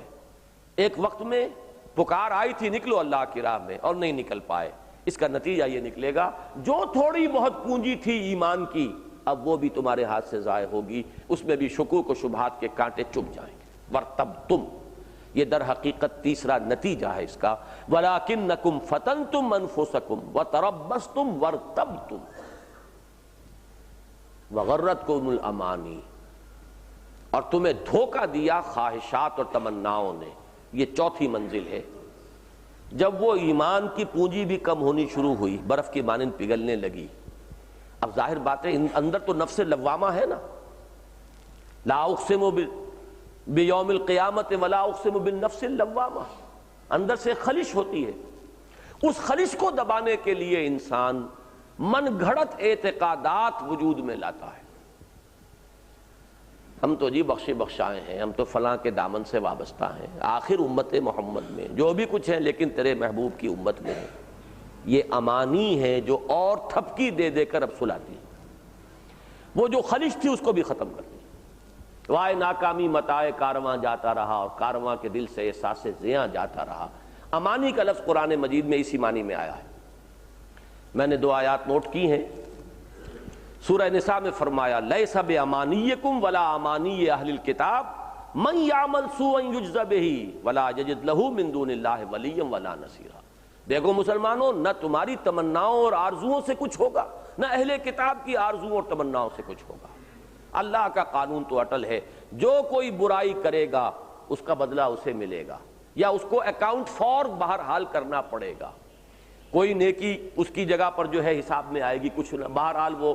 ایک وقت میں پکار آئی تھی نکلو اللہ کی راہ میں اور نہیں نکل پائے. اس کا نتیجہ یہ نکلے گا جو تھوڑی بہت پونجی تھی ایمان کی اب وہ بھی تمہارے ہاتھ سے ضائع ہوگی، اس میں بھی شکوک و شبہات کے کانٹے چبھ جائیں گے. ورتبتم، یہ در حقیقت تیسرا نتیجہ ہے اس کا. وَلَٰكِنَّكُمْ فَتَنْتُمْ أَنفُسَكُمْ وَتَرَبَّصْتُمْ وَارْتَبْتُمْ وَغَرَّتْكُمُ الْأَمَانِي، اور تمہیں دھوکہ دیا خواہشات اور تمناؤں نے. یہ چوتھی منزل ہے. جب وہ ایمان کی پونجی بھی کم ہونی شروع ہوئی، برف کی مانند پگھلنے لگی. اب ظاہر بات ہے اندر تو نفس لوامہ ہے نا، لا اقسم بیوم القیامت ولا اقسم بالنفس اللوامہ، اندر سے خلش ہوتی ہے. اس خلش کو دبانے کے لیے انسان من گھڑت اعتقادات وجود میں لاتا ہے. ہم تو جی بخشے بخشائے ہیں، ہم تو فلاں کے دامن سے وابستہ ہیں، آخر امت محمد میں جو بھی کچھ ہے لیکن تیرے محبوب کی امت میں ہے. یہ امانی ہے جو اور تھپکی دے دے کر اب سلاتی. وہ جو خلش تھی اس کو بھی ختم کر دی. وائے ناکامی متاع کارواں جاتا رہا اور کارواں کے دل سے احساس زیاں جاتا رہا. امانی کا لفظ قرآن مجید میں اسی معنی میں آیا ہے. میں نے 2 آیات نوٹ کی ہیں. سورہ نساء میں فرمایا لیس بامانیکم ولا امانی اہل الکتاب من یعمل سوءا یجز بہ ولا یجد لہ من دون اللہ ولیا ولا نصیرا. دیکھو مسلمانوں، نہ تمہاری تمناؤں اور آرزوؤں سے کچھ ہوگا، نہ اہل کتاب کی آرزوؤں اور تمناؤں سے کچھ ہوگا. اللہ کا قانون تو اٹل ہے، جو کوئی برائی کرے گا اس کا بدلہ اسے ملے گا، یا اس کو اکاؤنٹ فار بہرحال کرنا پڑے گا. کوئی نیکی اس کی جگہ پر جو ہے حساب میں آئے گی، کچھ بہرحال وہ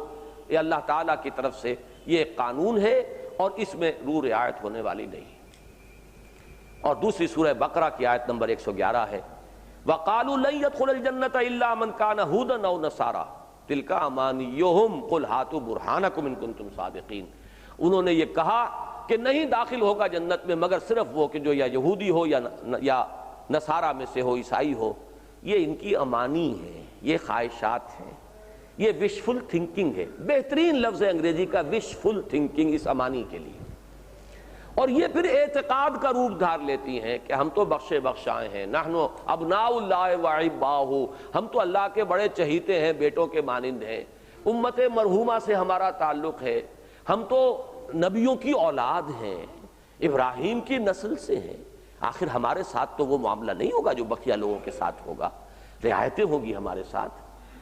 یہ اللہ تعالیٰ کی طرف سے یہ ایک قانون ہے اور اس میں روح رعایت ہونے والی نہیں. اور دوسری سورہ بقرہ کی آیت نمبر 111 ہے وَقَالُوا لَن يَدْخُلَ الْجَنَّةَ إِلَّا مَنْ كَانَ هُودًا أَوْ نَصَارَىٰ تِلْكَ أَمَانِيُّهُمْ قُلْ هَاتُوا بُرْهَانَكُمْ إِن كُنتُمْ صَادِقِينَ. انہوں نے یہ کہا کہ نہیں داخل ہوگا جنت میں مگر صرف وہ کہ جو یا یہودی ہو یا نصارہ میں سے ہو، عیسائی ہو. یہ ان کی امانی ہے، یہ خواہشات ہیں، یہ وشفل تھنکنگ ہے. بہترین لفظ ہے انگریزی کا وشفل تھنکنگ اس امانی کے لیے. اور یہ پھر اعتقاد کا روپ دھار لیتی ہیں کہ ہم تو بخشے بخشائے ہیں، نحن ابناء اللہ وعباہ، ہم تو اللہ کے بڑے چہیتے ہیں، بیٹوں کے مانند ہیں، امت مرحومہ سے ہمارا تعلق ہے، ہم تو نبیوں کی اولاد ہیں، ابراہیم کی نسل سے ہیں. آخر ہمارے ساتھ تو وہ معاملہ نہیں ہوگا جو بقیہ لوگوں کے ساتھ ہوگا، رعایتیں ہوگی ہمارے ساتھ.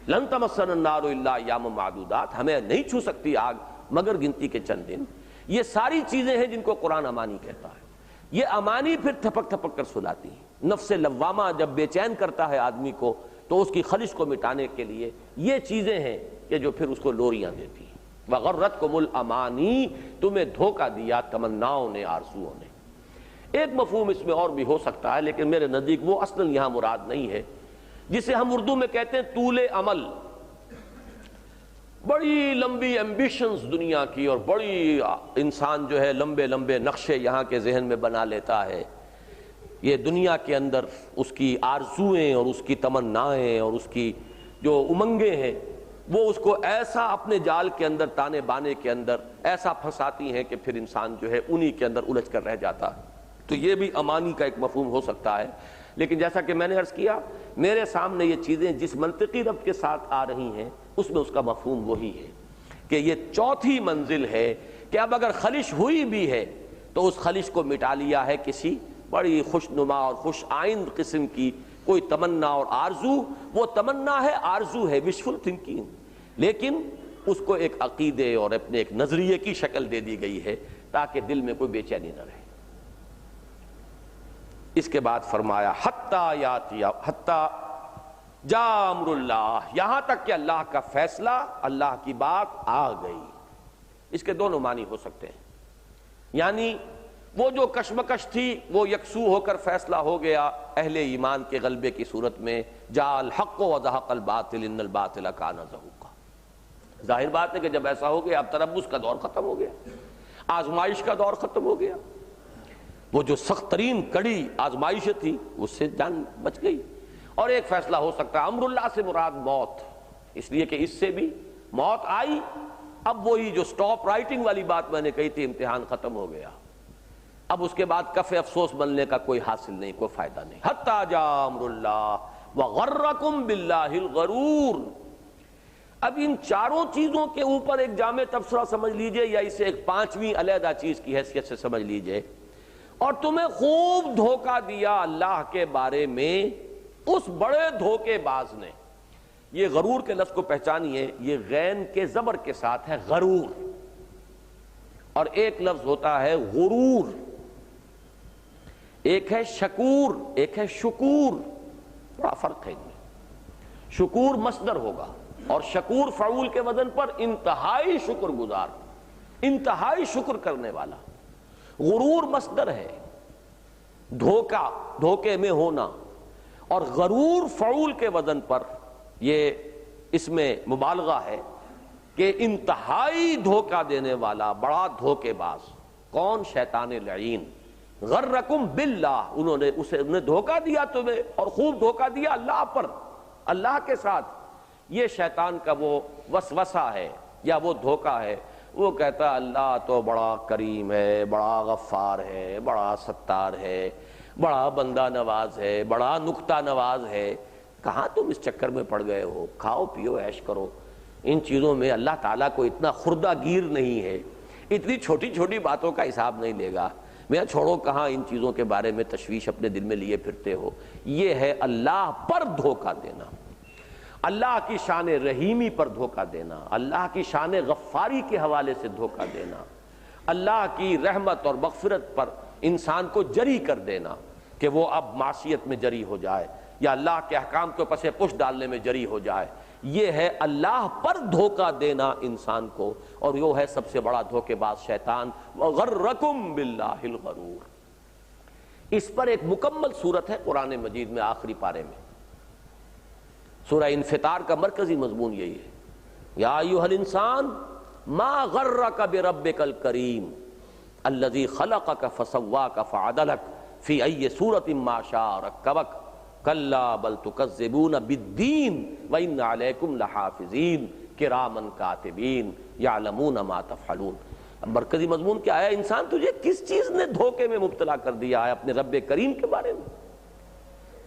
لن تمسنا النار الا ایاما معدودات، ہمیں نہیں چھو سکتی آگ مگر گنتی کے چند دن. یہ ساری چیزیں ہیں جن کو قرآن امانی کہتا ہے. یہ امانی پھر تھپک تھپک کر سلاتی ہیں. نفس لوامہ جب بے چین کرتا ہے آدمی کو تو اس کی خلش کو مٹانے کے لیے یہ چیزیں ہیں کہ جو پھر اس کو لوریاں دیتی ہیں. وغرتکم الامانی، تمہیں دھوکہ دیا تمناؤں نے، آرزوؤں نے. ایک مفہوم اس میں اور بھی ہو سکتا ہے لیکن میرے نزدیک وہ اصلاً یہاں مراد نہیں ہے، جسے ہم اردو میں کہتے ہیں طول عمل. بڑی لمبی ایمبیشنز دنیا کی، اور بڑی انسان جو ہے لمبے لمبے نقشے یہاں کے ذہن میں بنا لیتا ہے. یہ دنیا کے اندر اس کی آرزوئیں اور اس کی تمنائیں اور اس کی جو امنگیں ہیں وہ اس کو ایسا اپنے جال کے اندر، تانے بانے کے اندر ایسا پھنساتی ہیں کہ پھر انسان جو ہے انہی کے اندر الجھ کر رہ جاتا ہے. تو یہ بھی امانی کا ایک مفہوم ہو سکتا ہے. لیکن جیسا کہ میں نے عرض کیا، میرے سامنے یہ چیزیں جس منطقی ربط کے ساتھ آ رہی ہیں اس میں اس کا مفہوم وہی ہے کہ یہ چوتھی منزل ہے کہ اب اگر خلش ہوئی بھی ہے تو اس خلش کو مٹا لیا ہے کسی بڑی خوش نما اور خوش آئند قسم کی کوئی تمنا اور آرزو. وہ تمنا ہے، آرزو ہے، وشفل تھنکنگ، لیکن اس کو ایک عقیدے اور اپنے ایک نظریے کی شکل دے دی گئی ہے تاکہ دل میں کوئی بے چینی نہ رہے. اس کے بعد فرمایا حتیٰ جاء امر اللہ، یہاں تک کہ اللہ کا فیصلہ، اللہ کی بات آ گئی. اس کے دونوں معنی ہو سکتے ہیں، یعنی وہ جو کشمکش تھی وہ یکسو ہو کر فیصلہ ہو گیا اہل ایمان کے غلبے کی صورت میں. جاء الحق وزهق الباطل ان الباطل کان زہوقا. ظاہر بات ہے کہ جب ایسا ہو گیا اب تربص کا دور ختم ہو گیا، آزمائش کا دور ختم ہو گیا. وہ جو سخت ترین کڑی آزمائش تھی اس سے جان بچ گئی. اور ایک فیصلہ ہو سکتا ہے، امر اللہ سے مراد موت، اس لیے کہ اس سے بھی موت آئی. اب وہی جو سٹاپ رائٹنگ والی بات میں نے کہی تھی، امتحان ختم ہو گیا، اب اس کے بعد کف افسوس بننے کا کوئی حاصل نہیں، کوئی فائدہ نہیں. حتی جاء امر اللہ وغرکم باللہ الغرور. اب ان چاروں چیزوں کے اوپر ایک جامع تبصرہ سمجھ لیجئے، یا اسے ایک پانچویں علیحدہ چیز کی حیثیت سے سمجھ لیجئے. اور تمہیں خوب دھوکہ دیا اللہ کے بارے میں اس بڑے دھوکے باز نے. یہ غرور کے لفظ کو پہچانیے، یہ غین کے زبر کے ساتھ ہے غرور، اور ایک لفظ ہوتا ہے غرور. ایک ہے شکور، ایک ہے شکور، بڑا فرق ہے ان میں. شکور مصدر ہوگا اور شکور فعول کے وزن پر انتہائی شکر گزار، انتہائی شکر کرنے والا. غرور مصدر ہے، دھوکہ، دھوکے میں ہونا. اور غرور فعول کے وزن پر یہ اس میں مبالغہ ہے کہ انتہائی دھوکہ دینے والا، بڑا دھوکے باز. کون؟ شیطان لعین. غرکم باللہ، انہوں نے دھوکہ دیا تمہیں، اور خوب دھوکہ دیا اللہ پر، اللہ کے ساتھ. یہ شیطان کا وہ وسوسہ ہے یا وہ دھوکہ ہے. وہ کہتا اللہ تو بڑا کریم ہے، بڑا غفار ہے، بڑا ستار ہے، بڑا بندہ نواز ہے، بڑا نکتہ نواز ہے. کہاں تم اس چکر میں پڑ گئے ہو؟ کھاؤ پیو عیش کرو. ان چیزوں میں اللہ تعالیٰ کو اتنا خردہ گیر نہیں ہے، اتنی چھوٹی چھوٹی باتوں کا حساب نہیں لے گا. میاں چھوڑو، کہاں ان چیزوں کے بارے میں تشویش اپنے دل میں لیے پھرتے ہو. یہ ہے اللہ پر دھوکہ دینا، اللہ کی شان رحیمی پر دھوکہ دینا، اللہ کی شان غفاری کے حوالے سے دھوکہ دینا، اللہ کی رحمت اور مغفرت پر انسان کو جری کر دینا کہ وہ اب معصیت میں جری ہو جائے یا اللہ کے احکام کو پس پش ڈالنے میں جری ہو جائے. یہ ہے اللہ پر دھوکہ دینا انسان کو، اور یہ ہے سب سے بڑا دھوکے باز شیطان. وغرکم باللہ الغرور. اس پر ایک مکمل صورت ہے قرآن مجید میں آخری پارے میں. سورہ انفطار کا مرکزی مضمون یہی ہے، یا ایھا الانسان ما غرک بربک الکریم الذی خلقک فسواک فعدلک فی ای صورۃ ما شاء رکبک کلا بل تکذبون بالدین وان علیکم لحافظین کراما کاتبین یعلمون ما تفعلون. مرکزی مضمون کیا ہے؟ انسان تجھے کس چیز نے دھوکے میں مبتلا کر دیا ہے اپنے رب کریم کے بارے میں؟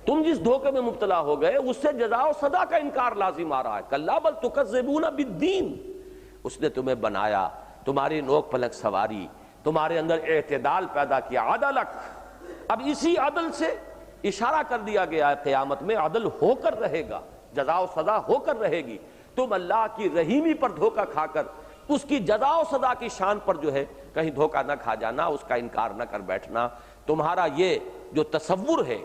تم جس دھوکے میں مبتلا ہو گئے اس سے جزا و سزا کا انکار لازم آ رہا ہے. کلا بل تکذبون بالدین. اس نے تمہیں بنایا، تمہاری نوک پلک سواری، تمہارے اندر اعتدال پیدا کیا. عدلک، اب اسی عدل سے اشارہ کر دیا گیا ہے قیامت میں عدل ہو کر رہے گا، جزا و سزا ہو کر رہے گی. تم اللہ کی رحیمی پر دھوکہ کھا کر اس کی جزا و سزا کی شان پر جو ہے کہیں دھوکہ نہ کھا جانا، اس کا انکار نہ کر بیٹھنا. تمہارا یہ جو تصور ہے،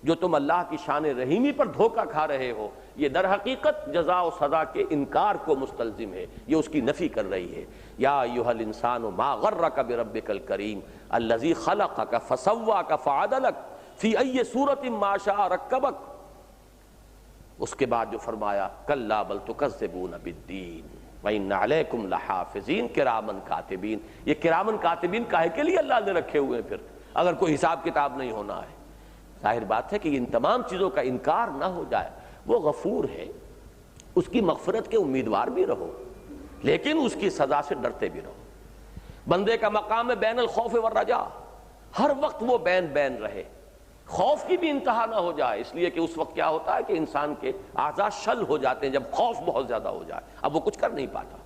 جو تم اللہ کی شان رحیمی پر دھوکہ کھا رہے ہو، یہ در حقیقت جزا و سزا کے انکار کو مستلزم ہے، یہ اس کی نفی کر رہی ہے. یا ایھا الانسان ما غرک بربک الکریم الذی خلقک فسواک فعدلک فی ای صورۃ ما شاء رکبک. اس کے بعد جو فرمایا کلا بل تکذبون بالدین. وَإِنَّ عَلَيْكُمْ لَحَافِظِينَ کِرَامًا کاتبین. یہ کرامن کاتبین کاہے کے لیے اللہ نے رکھے ہوئے ہیں پھر اگر کوئی حساب کتاب نہیں ہونا ہے؟ ظاہر بات ہے کہ ان تمام چیزوں کا انکار نہ ہو جائے. وہ غفور ہے، اس کی مغفرت کے امیدوار بھی رہو، لیکن اس کی سزا سے ڈرتے بھی رہو. بندے کا مقام ہے بین الخوف والرجاء، ہر وقت وہ بین رہے، خوف کی بھی انتہا نہ ہو جائے، اس لیے کہ اس وقت کیا ہوتا ہے کہ انسان کے اعضاء شل ہو جاتے ہیں جب خوف بہت زیادہ ہو جائے، اب وہ کچھ کر نہیں پاتا.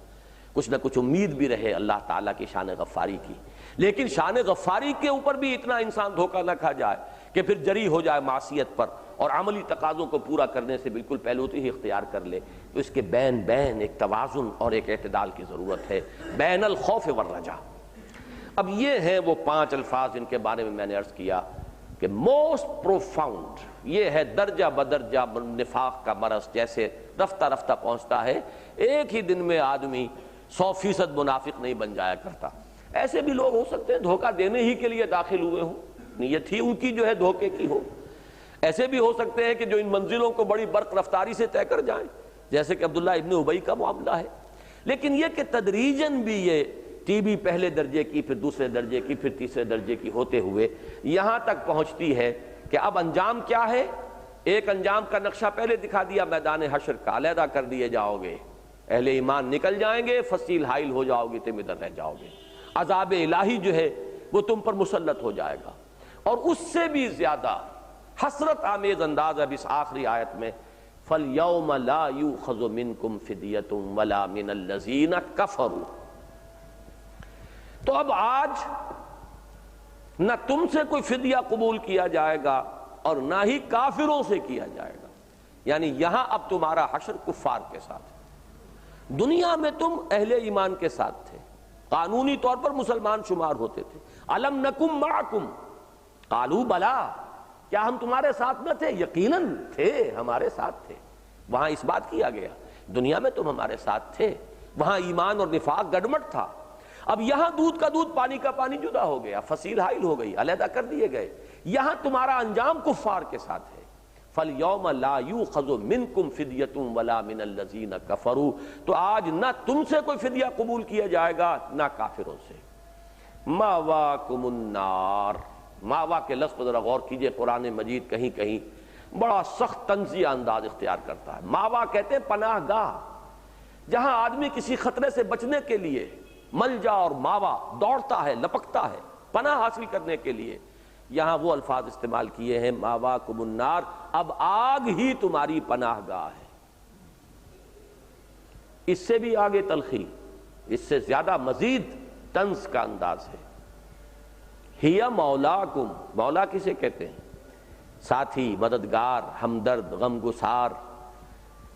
کچھ نہ کچھ امید بھی رہے اللہ تعالیٰ کی شان غفاری کی، لیکن شان غفاری کے اوپر بھی اتنا انسان دھوکہ نہ کھا جائے کہ پھر جری ہو جائے معصیت پر اور عملی تقاضوں کو پورا کرنے سے بالکل پہلوتی ہی اختیار کر لے. تو اس کے بین ایک توازن اور ایک اعتدال کی ضرورت ہے، بین الخوف والرجاء. اب یہ ہیں وہ 5 الفاظ جن کے بارے میں میں نے عرض کیا کہ موسٹ پروفاؤنڈ، یہ ہے درجہ بدرجہ نفاق کا مرض جیسے رفتہ رفتہ پہنچتا ہے. ایک ہی دن میں آدمی 100% منافق نہیں بن جایا کرتا. ایسے بھی لوگ ہو سکتے ہیں دھوکہ دینے ہی کے لیے داخل ہوئے ہوں، نیت ہی ان کی جو ہے دھوکے کی ہو. ایسے بھی ہو سکتے ہیں کہ جو ان منزلوں کو بڑی برق رفتاری سے طے کر جائیں، جیسے کہ عبداللہ ابن ابی کا معاملہ ہے. لیکن یہ کہ تدریجاً بھی یہ ٹی بی پہلے درجے کی، پھر دوسرے درجے کی، پھر تیسرے درجے کی ہوتے ہوئے یہاں تک پہنچتی ہے کہ اب انجام کیا ہے. ایک انجام کا نقشہ پہلے دکھا دیا، میدان حشر کا، علیحدہ کر دیے جاؤ گے، اہل ایمان نکل جائیں گے، فصیل حائل ہو جاؤ گے، تم ادھر رہ جاؤ گے. عذاب الہی جو ہے وہ تم پر مسلط ہو جائے گا. اور اس سے بھی زیادہ حسرت آمیز انداز اب اس آخری آیت میں فَالْيَوْمَ لَا يُؤْخَذُ مِنْكُمْ فِدْيَةٌ وَلَا مِنَ الَّذِينَ كَفَرُوا. تو اب آج نہ تم سے کوئی فدیہ قبول کیا جائے گا اور نہ ہی کافروں سے کیا جائے گا. یعنی یہاں اب تمہارا حشر کفار کے ساتھ ہے. دنیا میں تم اہل ایمان کے ساتھ تھے، قانونی طور پر مسلمان شمار ہوتے تھے. أَلَمْ نَكُمْ مَعَكُمْ قَالُوا بَلَا، کیا ہم تمہارے ساتھ نہ تھے؟ یقیناً تھے، ہمارے ساتھ تھے. وہاں اس بات کیا گیا دنیا میں تم ہمارے ساتھ تھے، وہاں ایمان اور نفاق گڈمٹ تھا. اب یہاں دودھ کا دودھ پانی کا پانی جدا ہو گیا، فصیل حائل ہو گئی، علیحدہ کر دیے گئے. یہاں تمہارا انجام کفار کے ساتھ ہے. فَالْيَوْمَ لَا يُؤْخَذُ مِنْكُمْ فِدْيَةٌ وَلَا مِنَ الَّذِينَ كَفَرُوا. تو آج نہ تم سے کوئی فدیہ قبول کیا جائے گا نہ کافروں سے. مَأْوَاكُمُ النَّارُ، ماوا کے لفظ پر ذرا غور کیجئے. قرآن مجید کہیں کہیں بڑا سخت طنزیہ انداز اختیار کرتا ہے. ماوا کہتے ہیں پناہ گاہ، جہاں آدمی کسی خطرے سے بچنے کے لیے ملجا اور ماوا دوڑتا ہے، لپکتا ہے پناہ حاصل کرنے کے لیے. یہاں وہ الفاظ استعمال کیے ہیں ماواکم النار، اب آگ ہی تمہاری پناہ گاہ ہے. اس سے بھی آگے تلخی، اس سے زیادہ مزید طنز کا انداز ہے. ہی مولاکم، مولا کسے کہتے ہیں؟ ساتھی، مددگار، ہمدرد، غمگسار،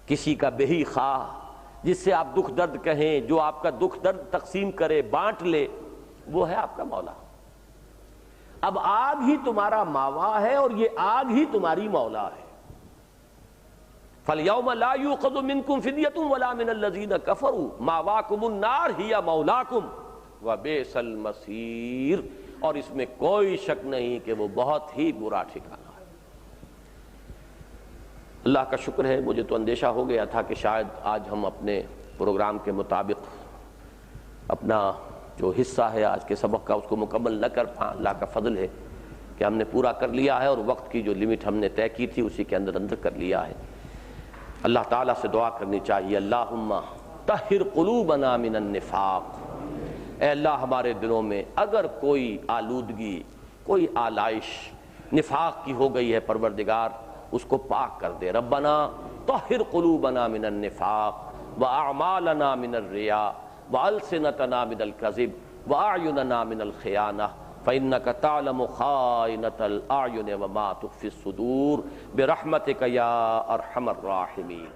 کسی کا بہی خواہ، جس سے آپ دکھ درد کہیں، جو آپ کا دکھ درد تقسیم کرے، بانٹ لے، وہ ہے آپ کا مولا. اب آگ ہی تمہارا ماوا ہے اور یہ آگ ہی تمہاری مولا ہے. فَالْيَوْمَ لَا يُؤْخَذُ مِنْكُمْ فِدْيَةٌ وَلَا مِنَ الَّذِينَ كَفَرُوا مَأْوَاكُمُ النَّارُ هِيَ مَوْلَاكُمْ وَبِئْسَ الْمَصِيرُ. اور اس میں کوئی شک نہیں کہ وہ بہت ہی برا ٹھکانہ ہے. اللہ کا شکر ہے، مجھے تو اندیشہ ہو گیا تھا کہ شاید آج ہم اپنے پروگرام کے مطابق اپنا جو حصہ ہے آج کے سبق کا اس کو مکمل نہ کر پائیں. اللہ کا فضل ہے کہ ہم نے پورا کر لیا ہے اور وقت کی جو لمٹ ہم نے طے کی تھی اسی کے اندر کر لیا ہے. اللہ تعالیٰ سے دعا کرنی چاہیے اللہم طہر قلوبنا من النفاق. اے اللہ ہمارے دلوں میں اگر کوئی آلودگی، کوئی آلائش نفاق کی ہو گئی ہے پروردگار اس کو پاک کر دے. ربنا طہر قلوبنا من النفاق واعمالنا من الرياء والسنتنا من الكذب واعیننا من الخیانہ فإنك تعلم خائنة الأعین وما تخفی الصدور برحمتك یا ارحم الراحمین.